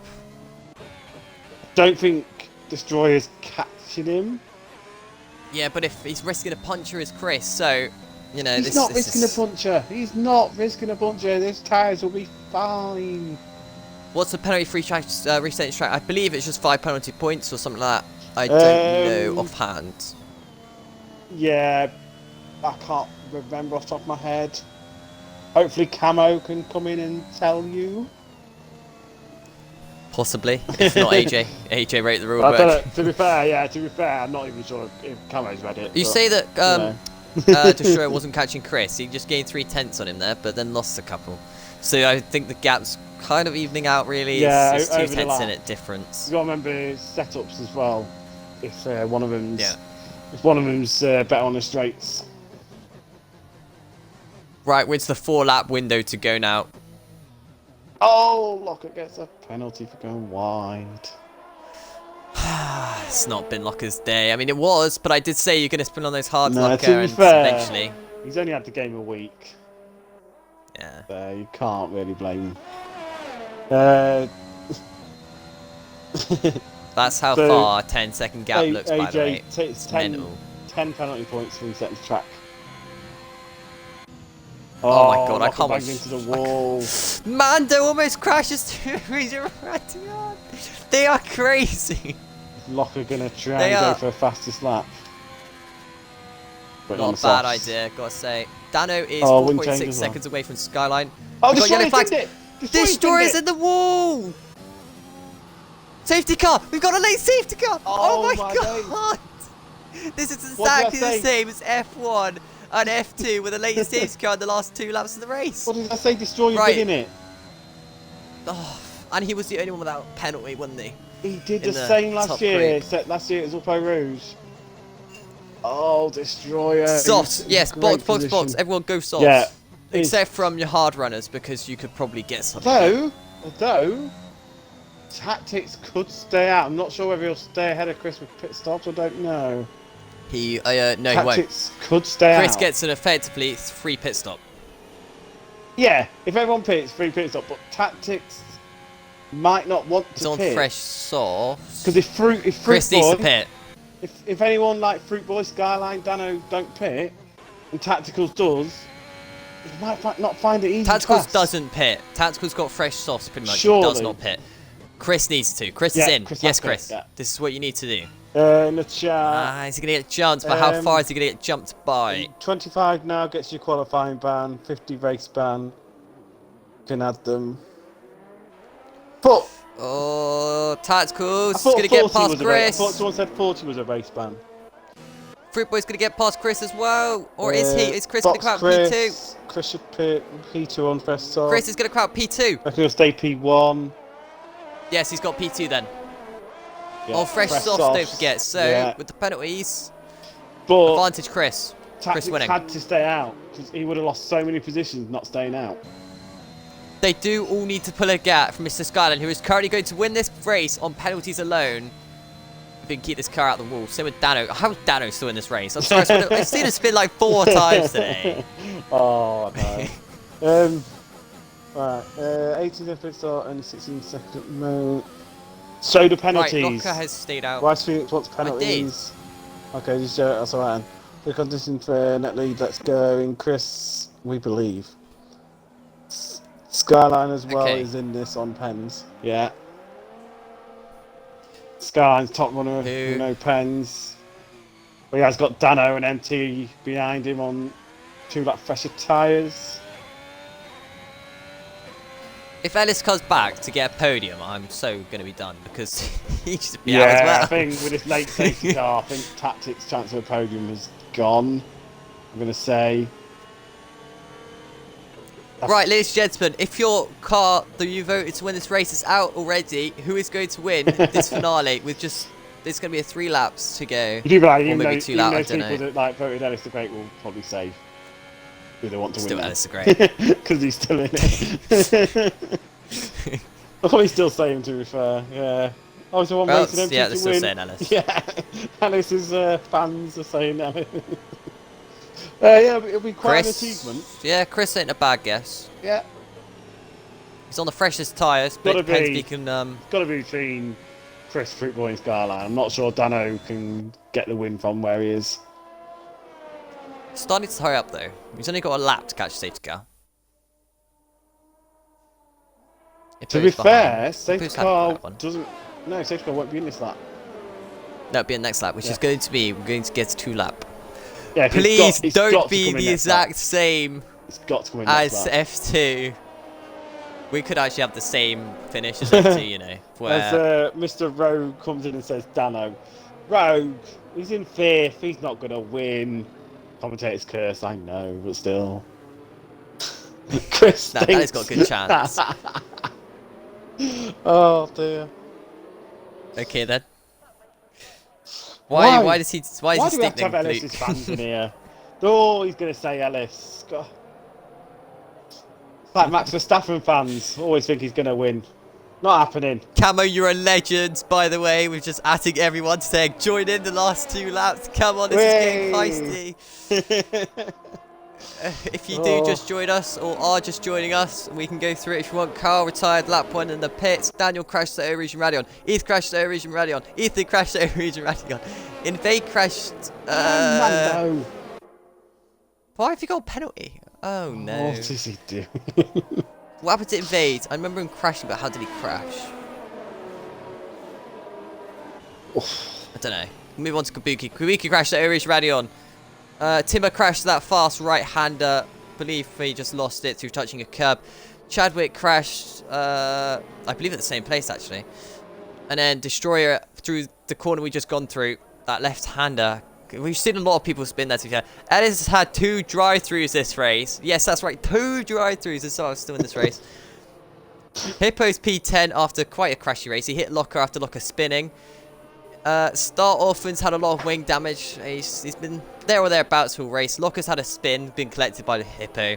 Don't think Destroyer's catching him. Yeah, but if he's risking a puncher as Chris, so, you know, he's not risking a puncher. He's not risking a puncher. His tyres will be fine. What's the penalty-free track, resetting track? I believe it's just 5 penalty points or something like that. I don't know offhand. Yeah, I can't remember off the top of my head. Hopefully Camo can come in and tell you. Possibly. If not AJ. AJ wrote the rule book. To be fair, I'm not even sure if Camo's read it. You say that Destroyer wasn't catching Chris. He just gained 3/10 on him there, but then lost a couple. So I think the gap's kind of evening out, really. Yeah, it's 2/10 in it difference. You got to remember setups as well. If one of them's better on the straights. Right, it's the 4-lap window to go now. Oh, Locker gets a penalty for going wide. It's not been Locker's day. I mean, it was, but I did say you're going to spin on those hard No, Locker, to be and fair, eventually. He's only had the game a week. Yeah. So you can't really blame him. That's how far a 10-second gap looks, by the way. It's 10 penalty points for resetting the track. Oh my god, I can't banged into the wall. Mando almost crashes to Radion. They are crazy. Locker gonna try and go for a fastest lap. But not a bad idea, gotta say. Dano is 4.6 seconds away from Skyline. Oh, Destroyer's in it! Destroyer's in the wall! Safety car! We've got a late safety car! Oh my god! This is exactly the same as F1 and F2 with the late safety car in the last 2 laps of the race. What did I say? Destroyer big in it. Oh, and he was the only one without penalty, wasn't he? He did the same last year, except last year it was Alpo Rouge. Oh, Destroyer. Soft, yes, box. Everyone go soft. Yeah. Except from your hard runners, because you could probably get something. Although, Tactics could stay out. I'm not sure whether he'll stay ahead of Chris with pit stops. I don't know. No, he won't. Tactics could stay out. Chris gets an effectively free pit stop. Yeah, if everyone pits, free pit stop. But Tactics might not want to pit. He's on fresh sauce. Because if Chris needs to pit. If anyone like Fruit Boy, Skyline, Dano don't pit, and Tacticals does, he might not find it easy. Tacticals doesn't pit. Tacticals got fresh sauce pretty much. Surely. He does not pit. Chris needs to. Chris is in. Yes, Chris. Yeah. This is what you need to do. In the chat. He's going to get jumped, but how far is he going to get jumped by? 25 now gets your qualifying ban, 50 race ban. You can add them. But... Oh, Tacticals is going to get past Chris. I thought someone said 40 was a race ban. Fruit Boy's going to get past Chris as well. Or is he? Is Chris going to crowd P2? Chris should pit P2 on first stop. Chris is going to crowd P2. I think he'll stay P1. Yes, he's got P2 then. Yeah, oh, fresh softs, don't forget. So, with the penalties, advantage Chris. Chris winning. Had to stay out, because he would have lost so many positions not staying out. They do all need to pull a gap from Mr. Skyline, who is currently going to win this race on penalties alone. If he can keep this car out of the wall. Same with Dano. How is Dano still in this race? I'm sorry, I've seen him spin like 4 times today. Oh, no. Right, 18 pit start and 16 second mode. So the penalties. Right, Locker has stayed out. Rice Phoenix wants penalties. Okay, just that's alright. The condition for net lead, let's go. In Chris, we believe. Skyline as well is in this on pens. Yeah. Skyline's top runner with no pens. But he has got Dano and MT behind him on 2 lap fresher tyres. If Ellis comes back to get a podium, I'm so going to be done, because he should be out as well. I think with this late safety car, I think Tactics' chance of a podium is gone. I'm going to say. Right, ladies and gentlemen, if your car that you voted to win this race is out already, who is going to win this finale with just... There's going to be 3 laps to go. You do right, or maybe 2 laps, I don't know. People that voted Ellis the Great will probably say who they want to win. Still Ellis the Great. Because he's still in it. I'll probably still say him, to be fair. Yeah. I was the one waiting him they're to still win. saying Ellis. Yeah. Ellis's fans are saying Ellis. Yeah, it'll be quite an achievement. Yeah, Chris ain't a bad guess. Yeah. He's on the freshest tyres, but it depends if he can... It's got to be between Chris, Fruit Boy and Skyline. I'm not sure Dano can get the win from where he is. Star needs to hurry up, though. He's only got a lap to catch a safety car. To be fair, safety car doesn't. No, safety car won't be in this lap. No, it'll be in the next lap, which is going to be, we're going to get a 2 lap. Yeah, please don't be the exact same as F2. We could actually have the same finish as F2, you know. Where... As Mr. Rogue comes in and says, Dano, Rogue, he's in 5th, he's not going to win. Commentator's curse, I know, but still. Chris that has got a good chance. Oh, dear. Okay, then. Why does he do we have to have Ellis's fans in here? Oh, he's going to say Ellis. God. It's like Max Verstappen fans always think he's going to win. Not happening. Camo, you're a legend, by the way. We're just atting everyone saying, join in the last 2 laps. Come on, this is getting feisty. If you do just join us, or are just joining us, we can go through it if you want. Carl retired, lap 1 in the pits. Daniel crashed the Region Radion. Heath crashed the Region Radion. Ethan crashed the Region Radion. Invade crashed... no. Why have you got a penalty? Oh, no. What is he doing? What happened to Invade? I remember him crashing, but how did he crash? I don't know. Move on to Kabuki. Kabuki crashed the Region Radion. Timber crashed that fast right-hander. Believe he just lost it through touching a curb. Chadwick crashed, I believe at the same place actually. And then Destroyer through the corner we just gone through. That left-hander. We've seen a lot of people spin that to be fair. Ellis has had 2 drive-throughs this race. Yes, that's right. 2 drive-throughs. That's why I was still in this race. Hippo's P10 after quite a crashy race. He hit Locker after Locker spinning. Star Orphan's had a lot of wing damage. He's been there or thereabouts all race. Locker's had a spin, been collected by the Hippo.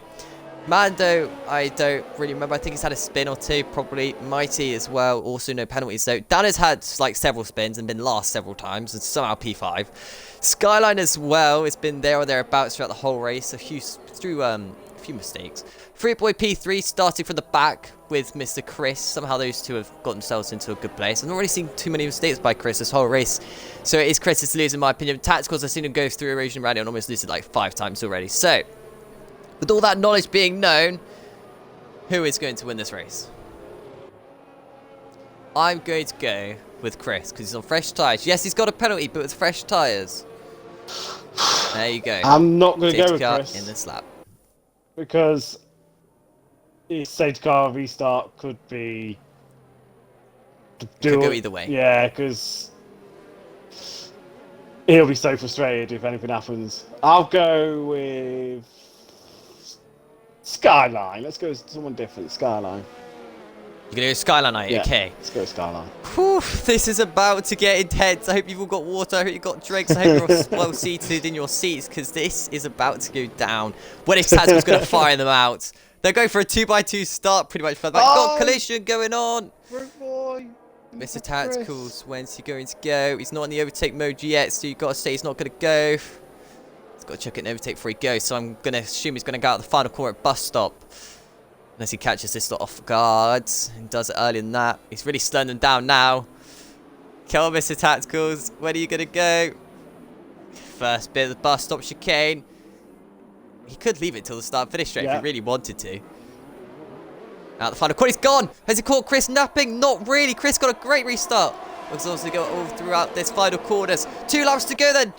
Mando, I don't really remember. I think he's had a spin or 2, probably. Mighty as well, also no penalties. So Dan has had like several spins and been last several times, and somehow P5. Skyline as well, it's been there or thereabouts throughout the whole race. A few mistakes. Fruit Boy P3 starting from the back with Mr. Chris. Somehow those two have got themselves into a good place. I've not really seen too many mistakes by Chris this whole race. So it is Chris's to lose in my opinion. Tacticals, I've seen him go through Eurasian Rally and almost lose it like 5 times already. So, with all that knowledge being known, who is going to win this race? I'm going to go with Chris because he's on fresh tyres. Yes, he's got a penalty, but with fresh tyres. There you go. I'm not going to go with Chris in this lap. Because his safety car restart could be... Could go either way. Yeah, because he'll be so frustrated if anything happens. I'll go with Skyline. Let's go with someone different. Skyline. You're going to go Skyline, are you? Yeah, okay. Let's go Skyline. Whew, this is about to get intense. I hope you've all got water. I hope you've got drinks. I hope you're all well seated in your seats because this is about to go down. When it's Tactical's going to fire them out. They're going for a 2x2 start pretty much further back. Got collision going on. Boy. Mr. Tacticals, when's he going to go? He's not in the overtake mode yet, so you've got to say he's not going to go. He's got to check it in overtake before he goes, so I'm going to assume he's going to go out the final corner at bus stop. Unless he catches this lot off guard and does it earlier than that. He's really slowing them down now. Come on, Mr. Tacticals. When are you going to go? First bit of the bus stop chicane. He could leave it till the start finish straight if he really wanted to. Out the final corner, he's gone. Has he caught Chris napping? Not really. Chris got a great restart. Looks also to go all throughout this final corners. 2 laps to go then.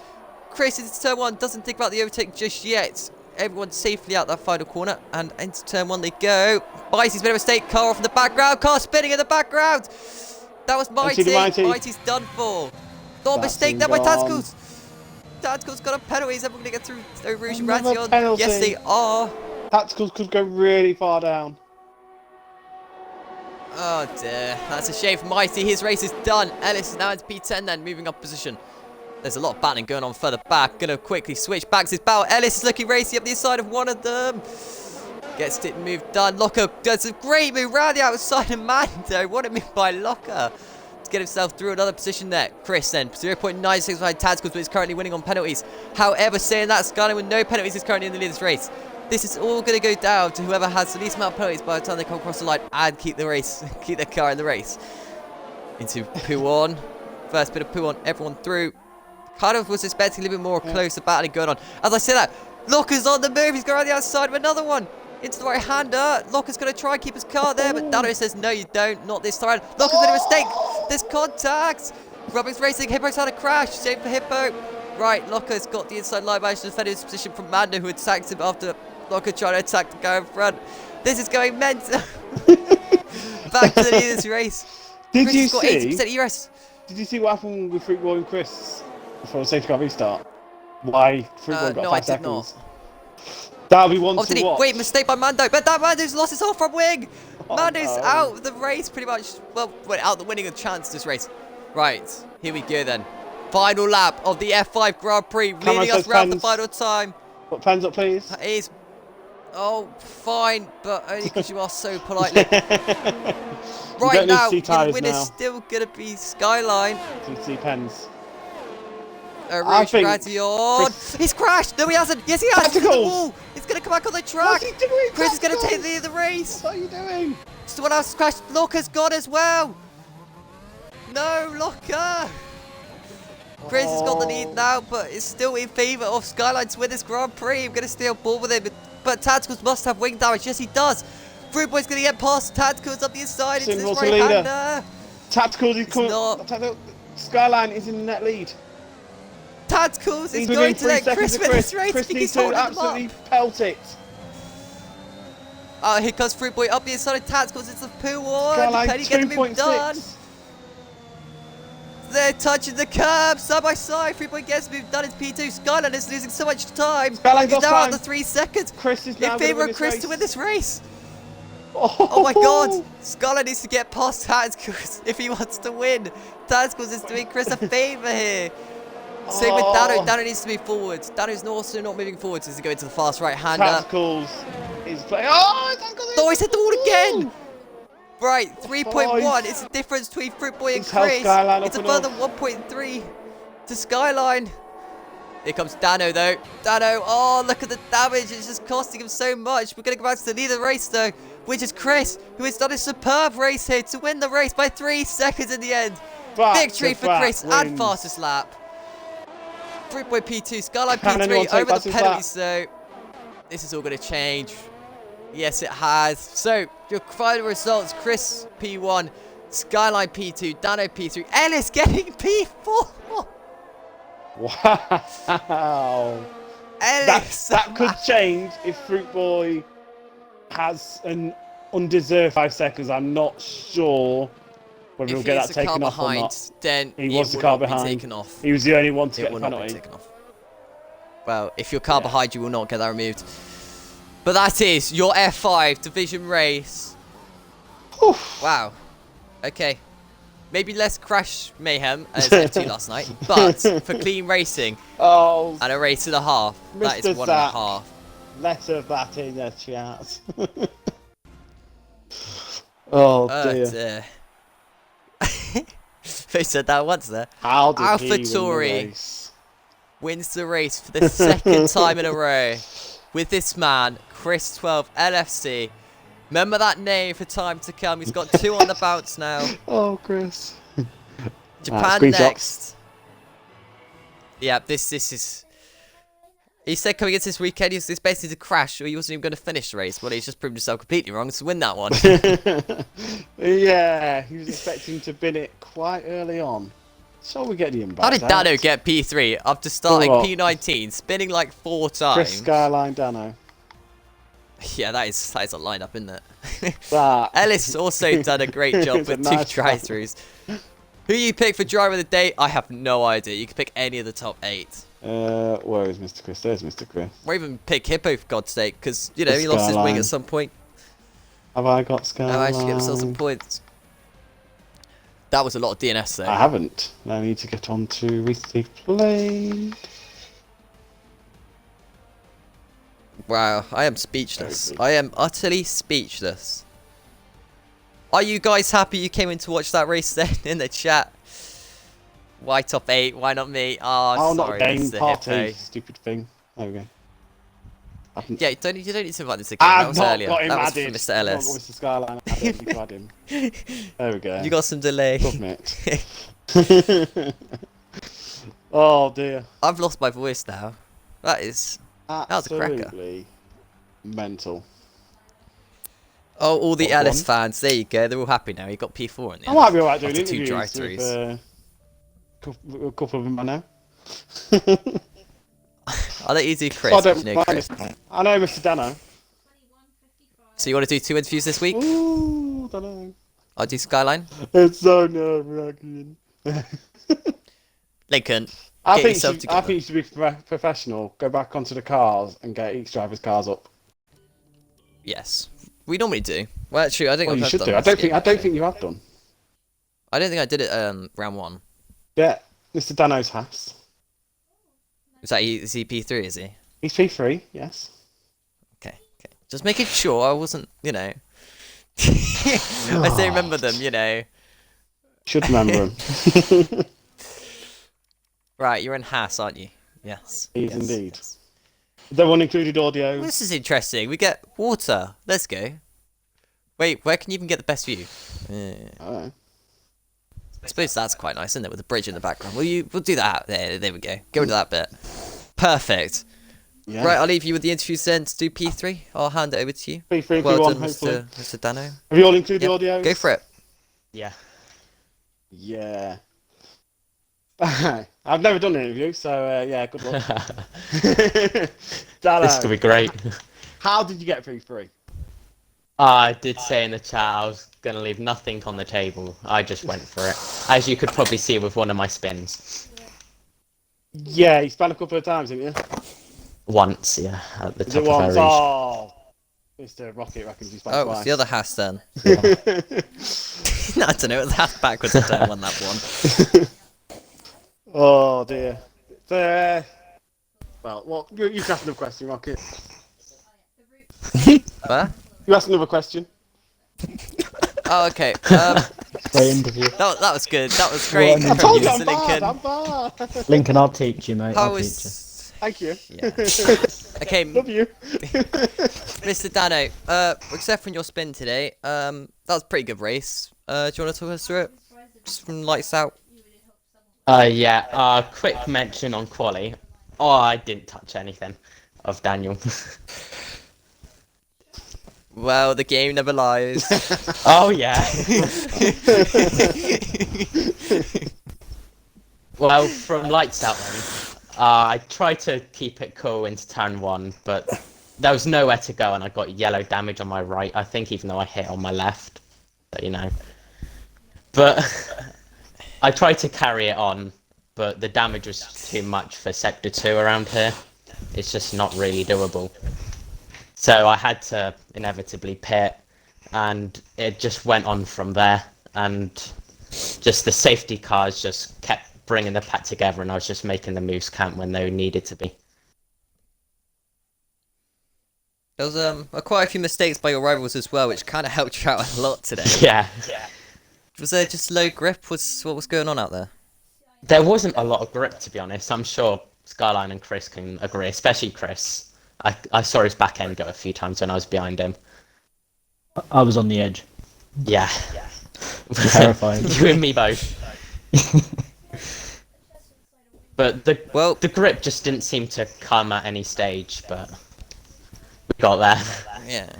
Chris into turn 1. Doesn't think about the overtake just yet. Everyone's safely out that final corner, and into turn 1 they go. Mighty's made a mistake. Car off in the background. Car spinning in the background. That was Mighty. Mighty's done for. Not a mistake there by Tacticals. Tacticals got a penalty. Is everyone going to get through Rouge and Ration? Yes, they are. Tacticals could go really far down. Oh dear. That's a shame for Mighty. His race is done. Ellis is now into P10 then, moving up position. There's a lot of battling going on further back. Gonna quickly switch back to his battle. Ellis is looking racy up the inside of one of them. Gets it move done. Locker does a great move round the outside of Mando. What a move by Locker to get himself through another position there. Chris then 0.96 behind Tacticals, but he's currently winning on penalties. However, saying that, Skyline with no penalties is currently in the lead of this race. This is all going to go down to whoever has the least amount of penalties by the time they come across the line and keep the race, keep their car in the race. Into Puon. First bit of Puon, everyone through. Kind of was expecting a little bit more closer battling going on. As I say that, Locker's on the move. He's going around the outside of another one. into the right-hander. Locker's going to try and keep his car there, but Dano says, no, you don't. Not this time. Locker's made a mistake. There's contact. Rubbick's racing. Hippo's had a crash. Save for Hippo. Right, Locker's got the inside line, managed to defend his position from Mando, who attacked him after Locker trying to attack the guy in front. This is going mental. Back to the lead of this race. Did Chris you has got see? 80% ERS. Did you see what happened with Fruit Boy and Chris before the safety car restart? Why Fruit Boy got no, 5 I did seconds? not. That'll be one Oh, to did he? watch. Wait, mistake by Mando. But that Mando's lost his whole front wing. Oh, Mando's no. out of the race pretty much. Well, out the winning a chance this race. Right, here we go then. Final lap of the F5 Grand Prix, leading us round the final time. Put pens up, please. That is... Oh, fine, but only because you are so politely. Right now, the winner's still going to be Skyline. TT pens. Rouge Gradillon. He's crashed. No, he hasn't. Yes, he has. He's in the wall. He's going to come back on the track. What's he doing? Chris is going to take the lead of the race. What are you doing? Someone else has crashed. Locker's gone as well. No, Locker. Chris has got the lead now, but it's still in favour of Skyline to win this Grand Prix. I'm going to stay on board with him, but Tacticals must have wing damage. Yes, he does. Fruit Boy's going to get past Tacticals up the inside into this right-hander. Tacticals is coming. Skyline is in the net lead. Tacticals is going to let Chris win this race. Chris needs to absolutely pelt it. Oh, here comes Fruit Boy up the inside of Tacticals. It's the P1. Skyline Can he get the move done? They're touching the curb side by side. Fruit Boy gets moved done. It's P2. Skyline is losing so much time. Skyline's He's now time. out the 3 seconds. Chris is now in favour of Chris to win this race. Oh my god. Skyline needs to get past Tacticals if he wants to win. Tacticals is doing Chris a favour here. Same with Dano. Dano needs to move forwards. Dano's also not moving forwards as he goes to the fast right-hander. Tacticals is playing. Oh, Tacticals he's hit the wall again. Right, 3.1 is the difference between Fruit Boy and Chris. It's a further 1.3 to Skyline. Here comes Dano though. Dano, oh look at the damage, it's just costing him so much. We're going to go back to the lead of the race though, which is Chris, who has done a superb race here to win the race by 3 seconds in the end. Victory for Chris and fastest lap. Fruit Boy P2, Skyline P3 over the penalties though. This is all going to change. Yes, it has. So, your final results, Chris P1, Skyline P2, Dano P3, Ellis getting P4. Wow. Ellis. That could change if Fruit Boy has an undeserved 5 seconds. I'm not sure whether he'll get that taken off or not. Then he was the car behind. Taken off. He was the only one to get the penalty. Not be taken off. Well, if your car behind you will not get that removed. But that is your F5 division race. Oof. Wow. Okay. Maybe less crash mayhem as F2 last night, but for clean racing and a race and a half, that is 1.5. Less of that in the chat. Oh dear. Who said that once there? How did AlphaTauri wins the race for the 2nd time in a row with this man, Chris 12 LFC. Remember that name for time to come. He's got 2 on the bounce now. Oh, Chris. Japan next. Yeah, this is... He said coming into this weekend, this basically a crash, or he wasn't even going to finish the race. Well, he's just proved himself completely wrong to win that one. Yeah, he was expecting to bin it quite early on. So we get the impact. How did Dano get P3 after starting P19, spinning like 4 times? Chris, Skyline, Dano. Yeah, that is a lineup, isn't it? Ellis also done a great job with 2 drive-throughs. Who you pick for driver of the day? I have no idea. You can pick any of the top 8. Where is Mr. Chris? There's Mr. Chris. Or even pick Hippo for God's sake, because you know he lost his wing at some point. Have I got Skyline? I managed to get myself some points. That was a lot of DNS though. I haven't. I need to get on to receive play. Wow, I am speechless. I am utterly speechless. Are you guys happy you came in to watch that race then in the chat? Why top 8? Why not me? Oh, sorry, not game Mr. party. Hippo. Stupid thing. There we go. Yeah, you don't need to invite this again. That was earlier. Got him that was added. for Mr. Ellis. Not got Mr. Skyline. I don't need to add him. There we go. You got some delay. Submit. Oh dear. I've lost my voice now. That was a cracker. Absolutely mental. Oh, all the What, Ellis one? fans. There you go. They're all happy now. You got P4 in the I end. might be alright doing After 2 interviews drive-throughs. with a couple of them I know. Are they easy, Chris? So I 'Cause don't you know mind Chris. this. I know Mr. Dano. So you want to do 2 interviews this week? Ooh, don't know. I'll do Skyline. It's so nerve-wracking. Lincoln, I get think yourself you together. should be professional. Go back onto the cars and get each driver's cars up. Yes, we normally do. Well, actually, I think Well, you I've should done do. I this don't game, think actually. you have done. I don't think I did it round 1. Yeah, Mr. Dano's house. Is he P3? Is he? He's P3, yes. Okay. Just making sure I wasn't, I still remember them, Should remember him. Right, you're in Haas, aren't you? Yes. He's yes, indeed. yes. That one included audio. Well, this is interesting. We get water. Let's go. Wait, where can you even get the best view? Oh. I suppose that's quite nice, isn't it? With the bridge in the background. We'll do that. There we go. Get rid of that bit. Perfect. Yeah. Right, I'll leave you with the interviews then to do P3. I'll hand it over to you. P3 and Well P1, done, hopefully. Mr. Dano. Have you all included Yep, audio? go for it. Yeah. Yeah. I've never done an interview, so yeah, good luck. Dano, This could be great. how did you get P3? I did say in the chat I was going to leave nothing on the table. I just went for it. As you could probably see with one of my spins. Yeah, you spun a couple of times, didn't you? Once, yeah, at the Is top it of once? our region. Oh, Mr. Rocket reckons you spun Oh, twice. it's the other Haas then. Yeah. I don't know. It was half backwards. I don't want that one. Oh dear. So, well, you can ask another question, Rocket. Where? You ask another question. Oh, okay. Great interview. That was good. That was great. Well, I told you Mr. I'm bad. Lincoln. I'm bad. Lincoln, I'll teach you, mate. How I'll teach you. was? Thank you. Yeah. Okay, Love you. Mr. Dano. Except for your spin today, that was a pretty good race. Do you want to talk us through it? Just from lights out. Yeah, quick mention on quali. Oh, I didn't touch anything of Daniel. Well, the game never lies. Oh, yeah. Well, from lights out then, I tried to keep it cool into turn 1, but there was nowhere to go and I got yellow damage on my right, I think, even though I hit on my left. But, But I tried to carry it on, but the damage was too much for Sector 2 around here. It's just not really doable. So I had to inevitably pit, and it just went on from there. And just the safety cars just kept bringing the pack together, and I was just making the moves count when they needed to be. There was quite a few mistakes by your rivals as well, which kind of helped you out a lot today. Yeah. Was there just low grip? What was going on out there? There wasn't a lot of grip, to be honest. I'm sure Skyline and Chris can agree, especially Chris. I saw his back end go a few times when I was behind him. I was on the edge. Yeah. Terrifying. You and me both. But the grip just didn't seem to come at any stage, but we got there. Yeah.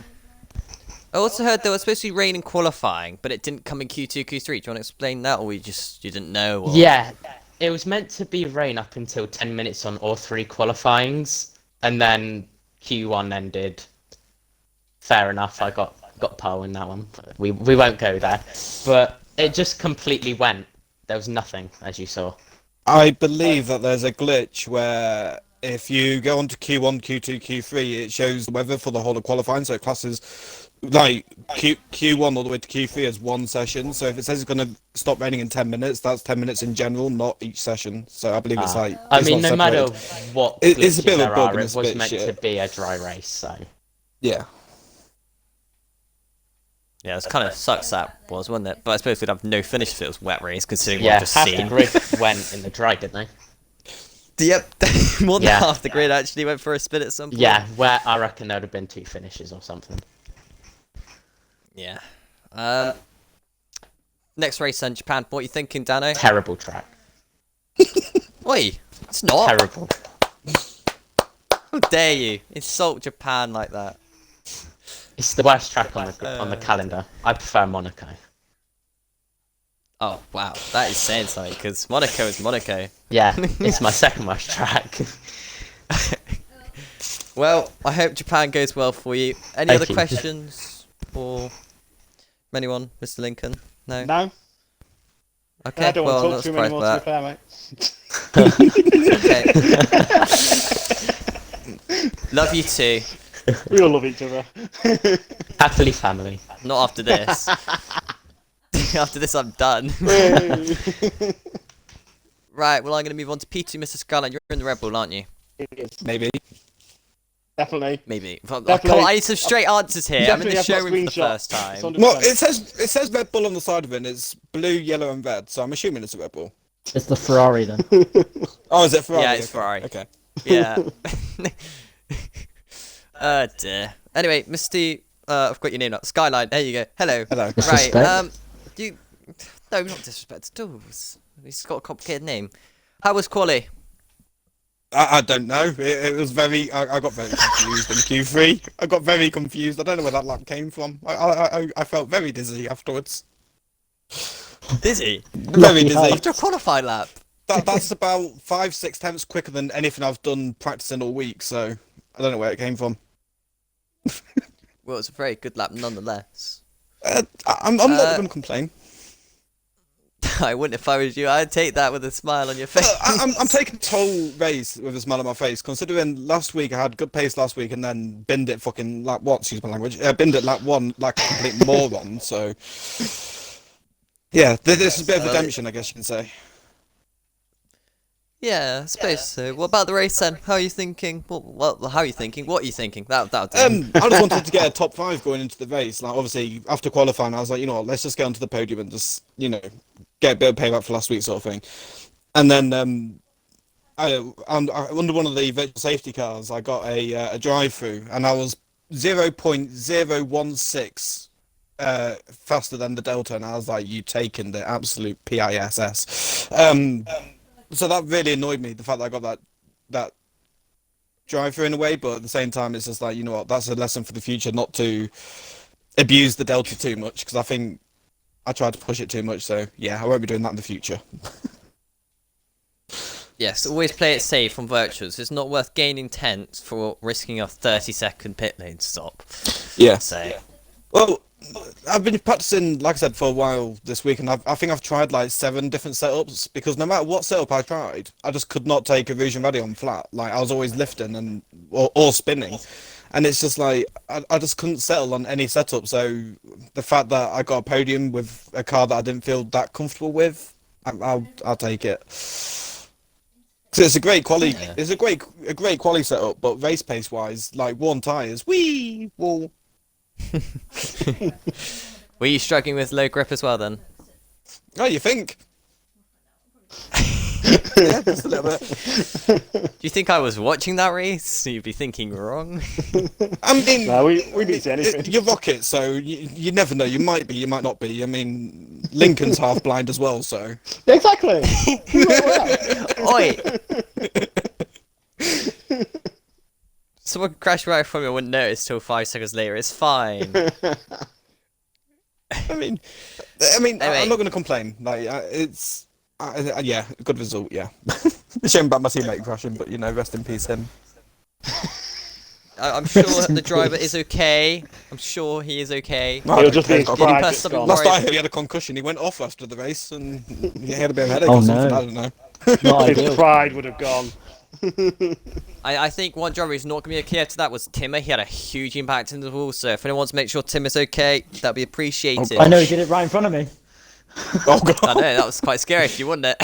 I also heard there was supposed to be rain in qualifying, but it didn't come in Q2, Q3. Do you want to explain that, or you didn't know? Or... Yeah, it was meant to be rain up until 10 minutes on all 3 qualifyings, and then Q1 ended. Fair enough, I got pole in that one. We won't go there, but it just completely went. There was nothing, as you saw. I believe that there's a glitch where if you go onto Q1, Q2, Q3, it shows the weather for the whole of qualifying, so it classes like Q1 all the way to Q3 as one session. So if it says it's going to stop raining in 10 minutes, that's 10 minutes in general, not each session. So I believe it's like I it's mean, not no matter separated. what It's a bit of a there bug are, and it it's a was bit meant to shit. be a dry race, so... Yeah. Yeah, it kind of sucks that was, wasn't it? But I suppose we'd have no finish if it was wet race, considering what Yeah, I've just half seen. the grid went in the dry, didn't they? Yep, more than Yeah. half the grid actually went for a spin at some point. Yeah, where I reckon there would have been 2 finishes or something. Yeah. Next race in Japan. What are you thinking, Dano? Terrible track. Oi, it's not. Terrible. How dare you insult Japan like that? It's the worst track on the calendar. I prefer Monaco. Oh wow, that is saying something because Monaco is Monaco. Yeah, it's my second worst track. Well, I hope Japan goes well for you. Any Thank other you. questions for anyone, Mr. Lincoln? No. No, Okay. I don't well, want to I'm talk not to him surprised anymore, to by be fair, mate. that. Okay. Love you too. We all love each other. Happily family. Not after this. After this, I'm done. Hey. Right. Well, I'm going to move on to P2, Mr. Skyline. You're in the Red Bull, aren't you? Maybe. Definitely. Maybe. Definitely. I need some straight answers here. I'm in the Definitely, I've got showroom for the screenshots. first time. It's 100%. Well, it says Red Bull on the side of it, and it's blue, yellow, and red. So I'm assuming it's a Red Bull. It's the Ferrari then. Oh, is it Ferrari? Yeah, it's Okay. Ferrari. Okay. Yeah. Dear. Anyway, Mr. I've got your name now. Skyline. There you go. Hello. Hello. Right. Disrespect. You. No, not disrespect. He's got a complicated name. How was quali? I don't know. It was very. I got very confused in Q3. I got very confused. I don't know where that lap came from. I felt very dizzy afterwards. Dizzy. Very Lucky dizzy. height. After a qualified lap. That's about 5-6 tenths quicker than anything I've done practicing all week. So I don't know where it came from. Well, it's a very good lap nonetheless. I'm not going to complain. I wouldn't if I was you. I'd take that with a smile on your face. I'm taking the whole race with a smile on my face, considering last week I had good pace last week and then binned it fucking lap what? Excuse my language. Binned it lap 1 like a complete moron. So yeah, this is a bit of redemption, I guess you can say. Yeah, I suppose so. What about the race then? How are you thinking? How are you thinking? What are you thinking? That'll do. I just wanted to get a top 5 going into the race. Like obviously after qualifying, I was like, you know what, let's just get onto the podium and just get a bit of payback for last week sort of thing. And then I under one of the virtual safety cars, I got a drive-through, and I was 0.016 faster than the Delta, and I was like, you taking the absolute piss. So that really annoyed me, the fact that I got that drive-through in a way, but at the same time, it's just like, you know what, that's a lesson for the future, not to abuse the Delta too much, because I think I tried to push it too much, so yeah, I won't be doing that in the future. Yes, always play it safe on virtuals. It's not worth gaining tenths for risking a 30-second pit lane stop. Yeah. So. Well, I've been practicing, like I said, for a while this week, and I think I've tried like 7 different setups, because no matter what setup I tried, I just could not take a Rouge and Ready on flat. Like, I was always lifting or spinning, and it's just like, I just couldn't settle on any setup, so the fact that I got a podium with a car that I didn't feel that comfortable with, I'll take it. Because it's a great quality, it's a great quality setup, but race pace wise, like worn tyres, wee, wall. Were you struggling with low grip as well then? Oh, you think? Yeah, just a little bit. Do you think I was watching that race? You'd be thinking wrong. I mean, No, we didn't see anything. You're Rocket, so you never know. You might be, you might not be. I mean, Lincoln's half blind as well, so. Exactly. Oi! Someone could crash right from me, I wouldn't notice till 5 seconds later. It's fine. I mean, Anyway. I'm not going to complain. Like, it's, yeah, good result. Yeah. Shame about my teammate crashing, but rest in peace him. I'm sure the driver is okay. I'm sure he is okay. He'll just be Did he surprised press it's something gone. Last I heard, he had a concussion. He went off after the race, and he had a bit of a headache Oh, or something. no. I don't know. Not His ideal. pride would have gone. I think one driver who's not going to be okay to that was Timmer. He had a huge impact in the wall, so if anyone wants to make sure Tim is okay, that'd be appreciated. I know he did it right in front of me. Oh god. I know, that was quite scary if you wouldn't it?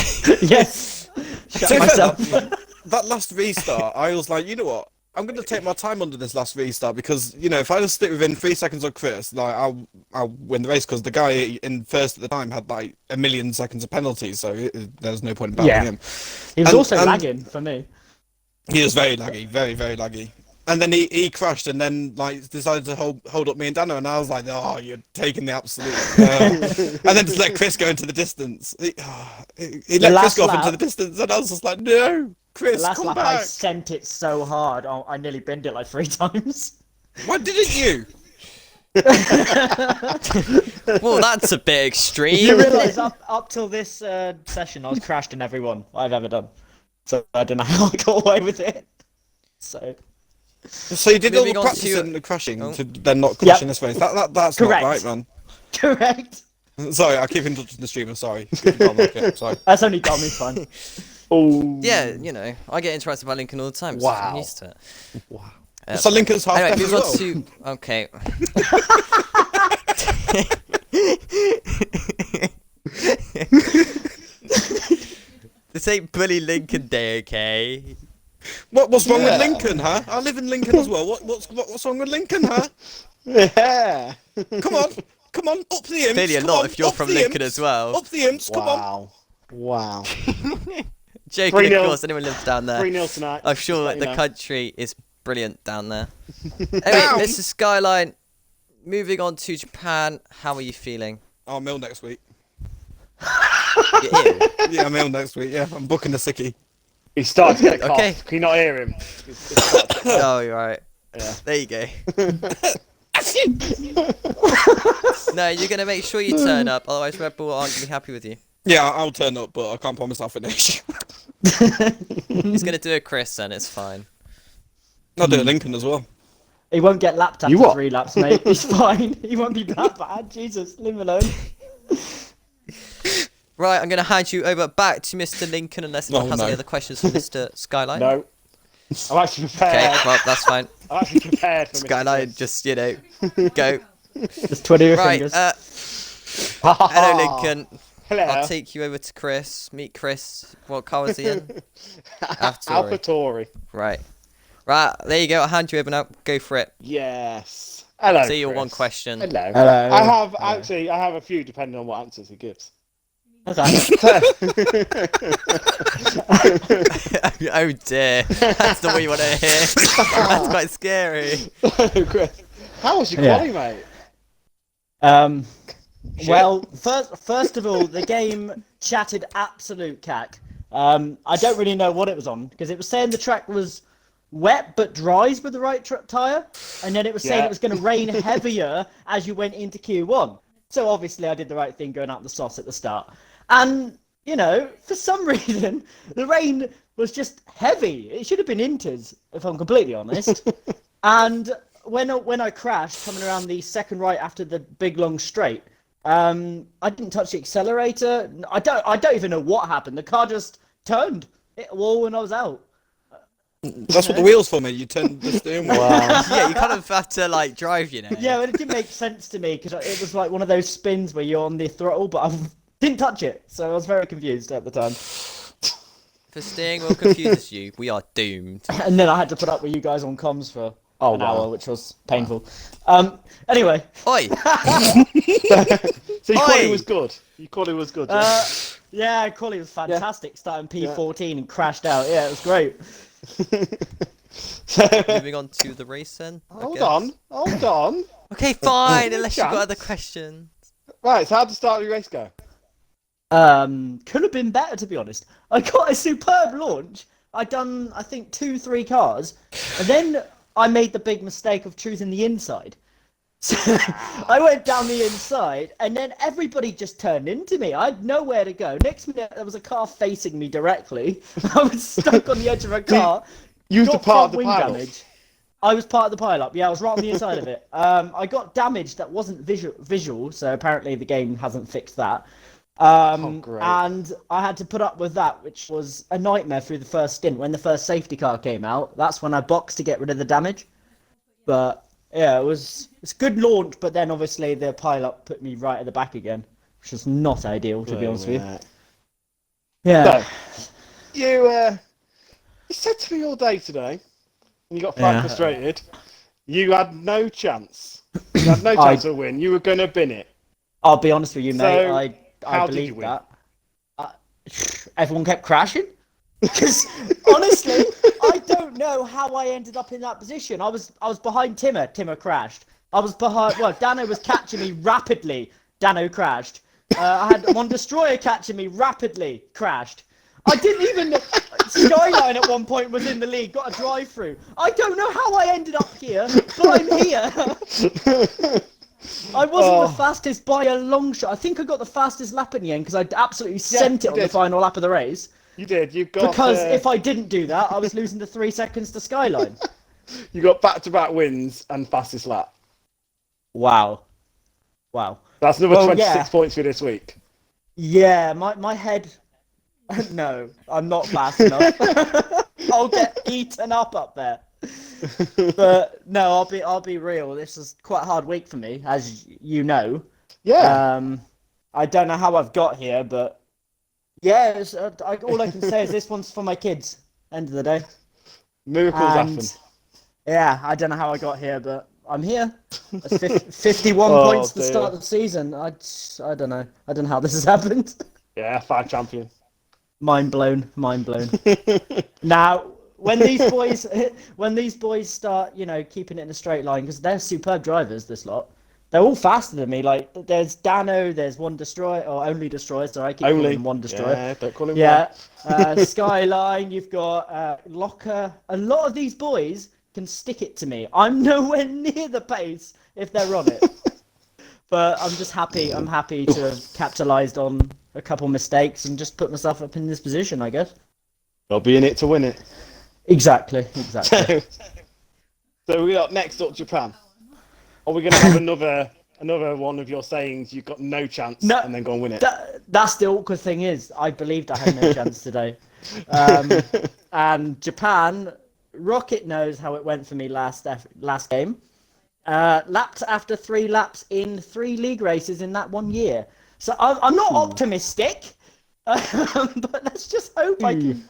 Yes. To Shut be fair, myself. that last restart, I was like, you know what? I'm going to take my time under this last restart because, if I just stick within 3 seconds of Chris, like, I'll win the race because the guy in first at the time had like 1 million seconds of penalties, so there's no point in battling him. He was And- also and- lagging for me. He was very laggy, very, very laggy. And then he crashed and then like decided to hold up me and Dano, and I was like, oh, you're taking the absolute. And then just let Chris go into the distance. He let Chris last go off lap- into the distance, and I was just like, no, The Chris, last come lap I back. sent it so hard, I nearly binned it like 3 times. Why didn't you? Well, that's a bit extreme. You realise up till this session, I was crashed in every one I've ever done. So I don't know how I got away with it. So So you did all Moving the on practicing to- and the crashing Oh. to then not crash in this race. That's Correct. not right, man. correct. Sorry, I keep interrupting the streamer. Sorry. Okay, sorry. That's only Tommy's fun. Oh. Yeah, you know, I get interrupted by Lincoln all the time. So I'm Wow. used to it. Wow. So Lincoln's half Anyway, deaf move as on well. to okay. This ain't Bully Lincoln Day, okay? What's wrong Yeah. with Lincoln, huh? I live in Lincoln as well. What's wrong with Lincoln, huh? Yeah. Come on, up the imps. Clearly a come lot on, if you're up from the Lincoln imps, as well. Up the imps, come on. Wow. Wow. Joking, 3-0. of course. Anyone lives down there? 3-0 tonight. I'm just sure let you the know. country is brilliant down there. Anyway, Down. Mr. Skyline, moving on to Japan. How are you feeling? I'm ill next week. You're ill. Yeah, I'm ill next week. Yeah, I'm booking a sickie. He's starting to get a cough. Okay. Can you not hear him? It's Oh, you're right. Yeah. There you go. No, you're going to make sure you turn up, otherwise Red Bull aren't going to be happy with you. Yeah, I'll turn up, but I can't promise I'll finish. He's going to do a Chris and it's fine. I'll do it Lincoln as well. He won't get lapped You after what? 3 laps, mate. He's fine. He won't be that bad. Jesus, leave him alone. Right, I'm going to hand you over back to Mr. Lincoln unless anyone Oh, has no. any other questions for Mr. Skyline. No. I'm actually prepared. Okay, well, that's fine. I'm actually prepared for Mr. Skyline, Chris. just, you know, go. Just twiddle your Right, fingers. hello, Lincoln. Hello. I'll take you over to Chris. Meet Chris. What car was he in? Alpha Alpha Tauri. Right. Right, there you go. I'll hand you over now. Go for it. Yes. Hello. See your Chris. one question. Hello. Hello. I have a few depending on what answers he gives. Okay. Oh dear. That's not what you want to hear. That's quite scary. Chris, how was your Yeah. quali, mate? Well, first of all, the game chatted absolute cack. I don't really know what it was on because it was saying the track was wet but dries with the right tyre, and then it was saying Yeah. it was going to rain heavier as you went into Q1. So obviously I did the right thing going out the softs at the start. And, you know, for some reason, the rain was just heavy. It should have been inters, if I'm completely honest. And when I crashed coming around the second right after the big long straight, I didn't touch the accelerator. I don't even know what happened. The car just turned, hit a wall, and I was out. That's what the wheel's for, mate. You turn the steering wheel. Yeah, you kind of have to, like, drive, you know. Yeah, but it didn't make sense to me because it was like one of those spins where you're on the throttle, but I didn't touch it, so I was very confused at the time. If the steering wheel confuses you, we are doomed. And then I had to put up with you guys on comms for an wow. hour, which was painful. Anyway, Oi! So your quali Oi! was good. Your quali was good. Yeah? yeah, quality was fantastic. Starting P14 and crashed out. Yeah, it was great. Moving on to the race then. I Hold guess. on. Okay, fine, unless you've got Chance. other questions. Right, so how did the start of your race go? Could have been better, to be honest. I got a superb launch. I done, I think, 2-3 cars, and then I made the big mistake of choosing the inside. So I went down the inside, and then everybody just turned into me. I had nowhere to go. Next minute, there was a car facing me directly. I was stuck on the edge of a car. You was the Got part of front the wing pile. damage. I was part of the pile-up. Yeah, I was right on the inside of it. I got damage that wasn't visual, so apparently the game hasn't fixed that. Great. And I had to put up with that, which was a nightmare through the first stint. When the first safety car came out, that's when I boxed to get rid of the damage. But yeah, it's a good launch, but then obviously the pile-up put me right at the back again, which was not ideal, to be honest with you. Yeah. So, you said to me all day today, and you got frustrated, you had no chance. You had no chance to win. You were going to bin it. I'll be honest with you, mate. So, I how did you believe win? that. Everyone kept crashing. Because honestly, I don't know how I ended up in that position. I was behind Timmer. Timmer crashed. I was behind. Well, Dano was catching me rapidly. Dano crashed. I had one destroyer catching me rapidly. Crashed. I didn't even. Skyline at one point was in the lead. Got a drive through. I don't know how I ended up here, but I'm here. I wasn't the fastest by a long shot. I think I got the fastest lap in the end because I absolutely sent it on the final lap of the race. You did. You got Because if I didn't do that, I was losing the 3 seconds to Skyline. You got back-to-back wins and fastest lap. Wow. That's another 26 points for this week. Yeah, my head. No, I'm not fast enough. I'll get eaten up there. But no, I'll be real. This is quite a hard week for me, as you know. Yeah. I don't know how I've got here, but yeah, all I can say is this one's for my kids. End of the day. Miracles happen. Yeah, I don't know how I got here, but I'm here. 51 points to start the season. I don't know. I don't know how this has happened. Yeah, 5 champion. Mind blown. Now, when these boys start, keeping it in a straight line, because they're superb drivers, this lot. They're all faster than me. Like, there's Dano, there's One Destroyer, or Only Destroyer, so I keep calling him One Destroyer. Yeah, don't call him one. Skyline, you've got Locker. A lot of these boys can stick it to me. I'm nowhere near the pace if they're on it. But I'm just happy. I'm happy to have capitalised on a couple mistakes and just put myself up in this position, I guess. They'll be in it to win it. Exactly. So we got next up Japan. Are we going to have another one of your sayings? You've got no chance, and then go and win it. That's the awkward thing is, I believed I had no chance today. And Japan, Rocket knows how it went for me last game. Lapped after 3 laps in 3 league races in that 1 year. So I'm not optimistic, but let's just hope I can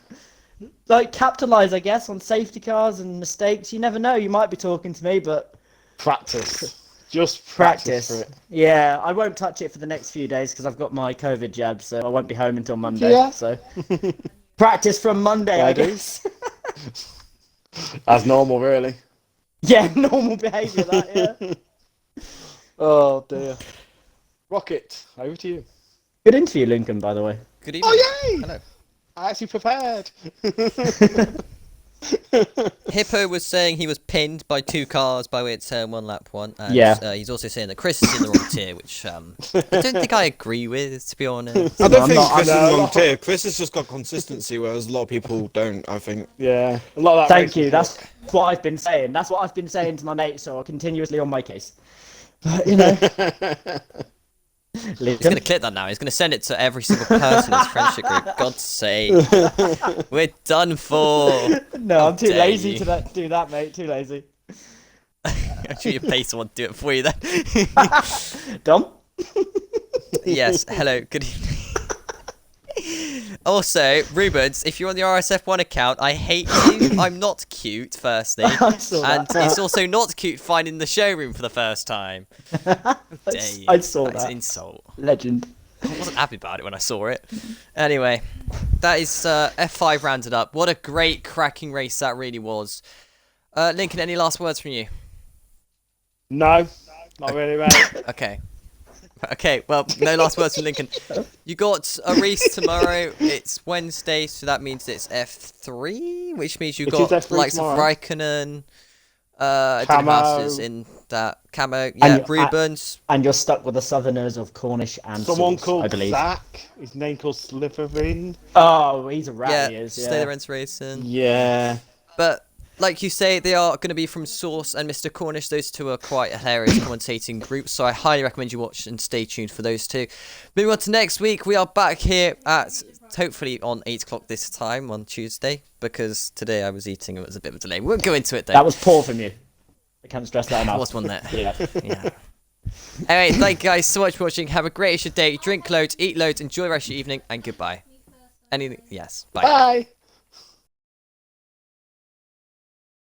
capitalise, I guess, on safety cars and mistakes. You never know. You might be talking to me, but practice. Just practice for it. Yeah, I won't touch it for the next few days because I've got my COVID jab, so I won't be home until Monday. Yeah. So practice from Monday, I guess. As normal, really. Yeah, normal behaviour, that, yeah. Oh, dear. Rocket, over to you. Good interview, Lincoln, by the way. Good evening. Oh, yay! Hello. I actually prepared. Hippo was saying he was pinned by 2 cars by way of turn 1, lap 1. And, he's also saying that Chris is in the wrong tier, which I don't think I agree with, to be honest. I don't think Chris is in the wrong tier. Chris has just got consistency, whereas a lot of people don't, I think. Yeah, a lot of that. Thank you. That's what I've been saying. That's what I've been saying to my mates, so I'm continuously on my case. But, He's going to clip that now. He's going to send it to every single person in his friendship group. God's sake. We're done for. No, I'm too lazy to do that, mate. Too lazy. Actually, you pay someone to do it for you then. Dom? Yes, hello, good evening. Also, Rubens, if you're on the RSF1 account, I hate you. I'm not cute, firstly. I saw and that. it's also not cute finding the showroom for the first time. I saw that. That's an insult. Legend. I wasn't happy about it when I saw it. Anyway, that is F5 rounded up. What a great, cracking race that really was. Lincoln, any last words from you? No, not really, mate. Okay, well, no last words from Lincoln. You got a race tomorrow. It's Wednesday, so that means it's F3, which means you got the likes of Raikkonen, Masters in that Camo, Rubens. And you're stuck with the Southerners of Cornish and someone Sauce, called I believe. Zach. His name called Sliverin. Oh, he's a rat. He is. Yeah. Stay the Rents Racing. Yeah. But like you say, they are going to be from Source and Mr. Cornish. Those two are quite a hilarious commentating groups, so I highly recommend you watch and stay tuned for those two. Moving on to next week, we are back here at, hopefully on 8 o'clock this time on Tuesday, because today I was eating, it was a bit of a delay. We won't go into it though. That was poor from you. I can't stress that enough. It was one there. Yeah. Anyway, thank you guys so much for watching. Have a great day. Drink loads, eat loads, enjoy the rest of your evening, and goodbye. Anything? Yes. Bye. Bye.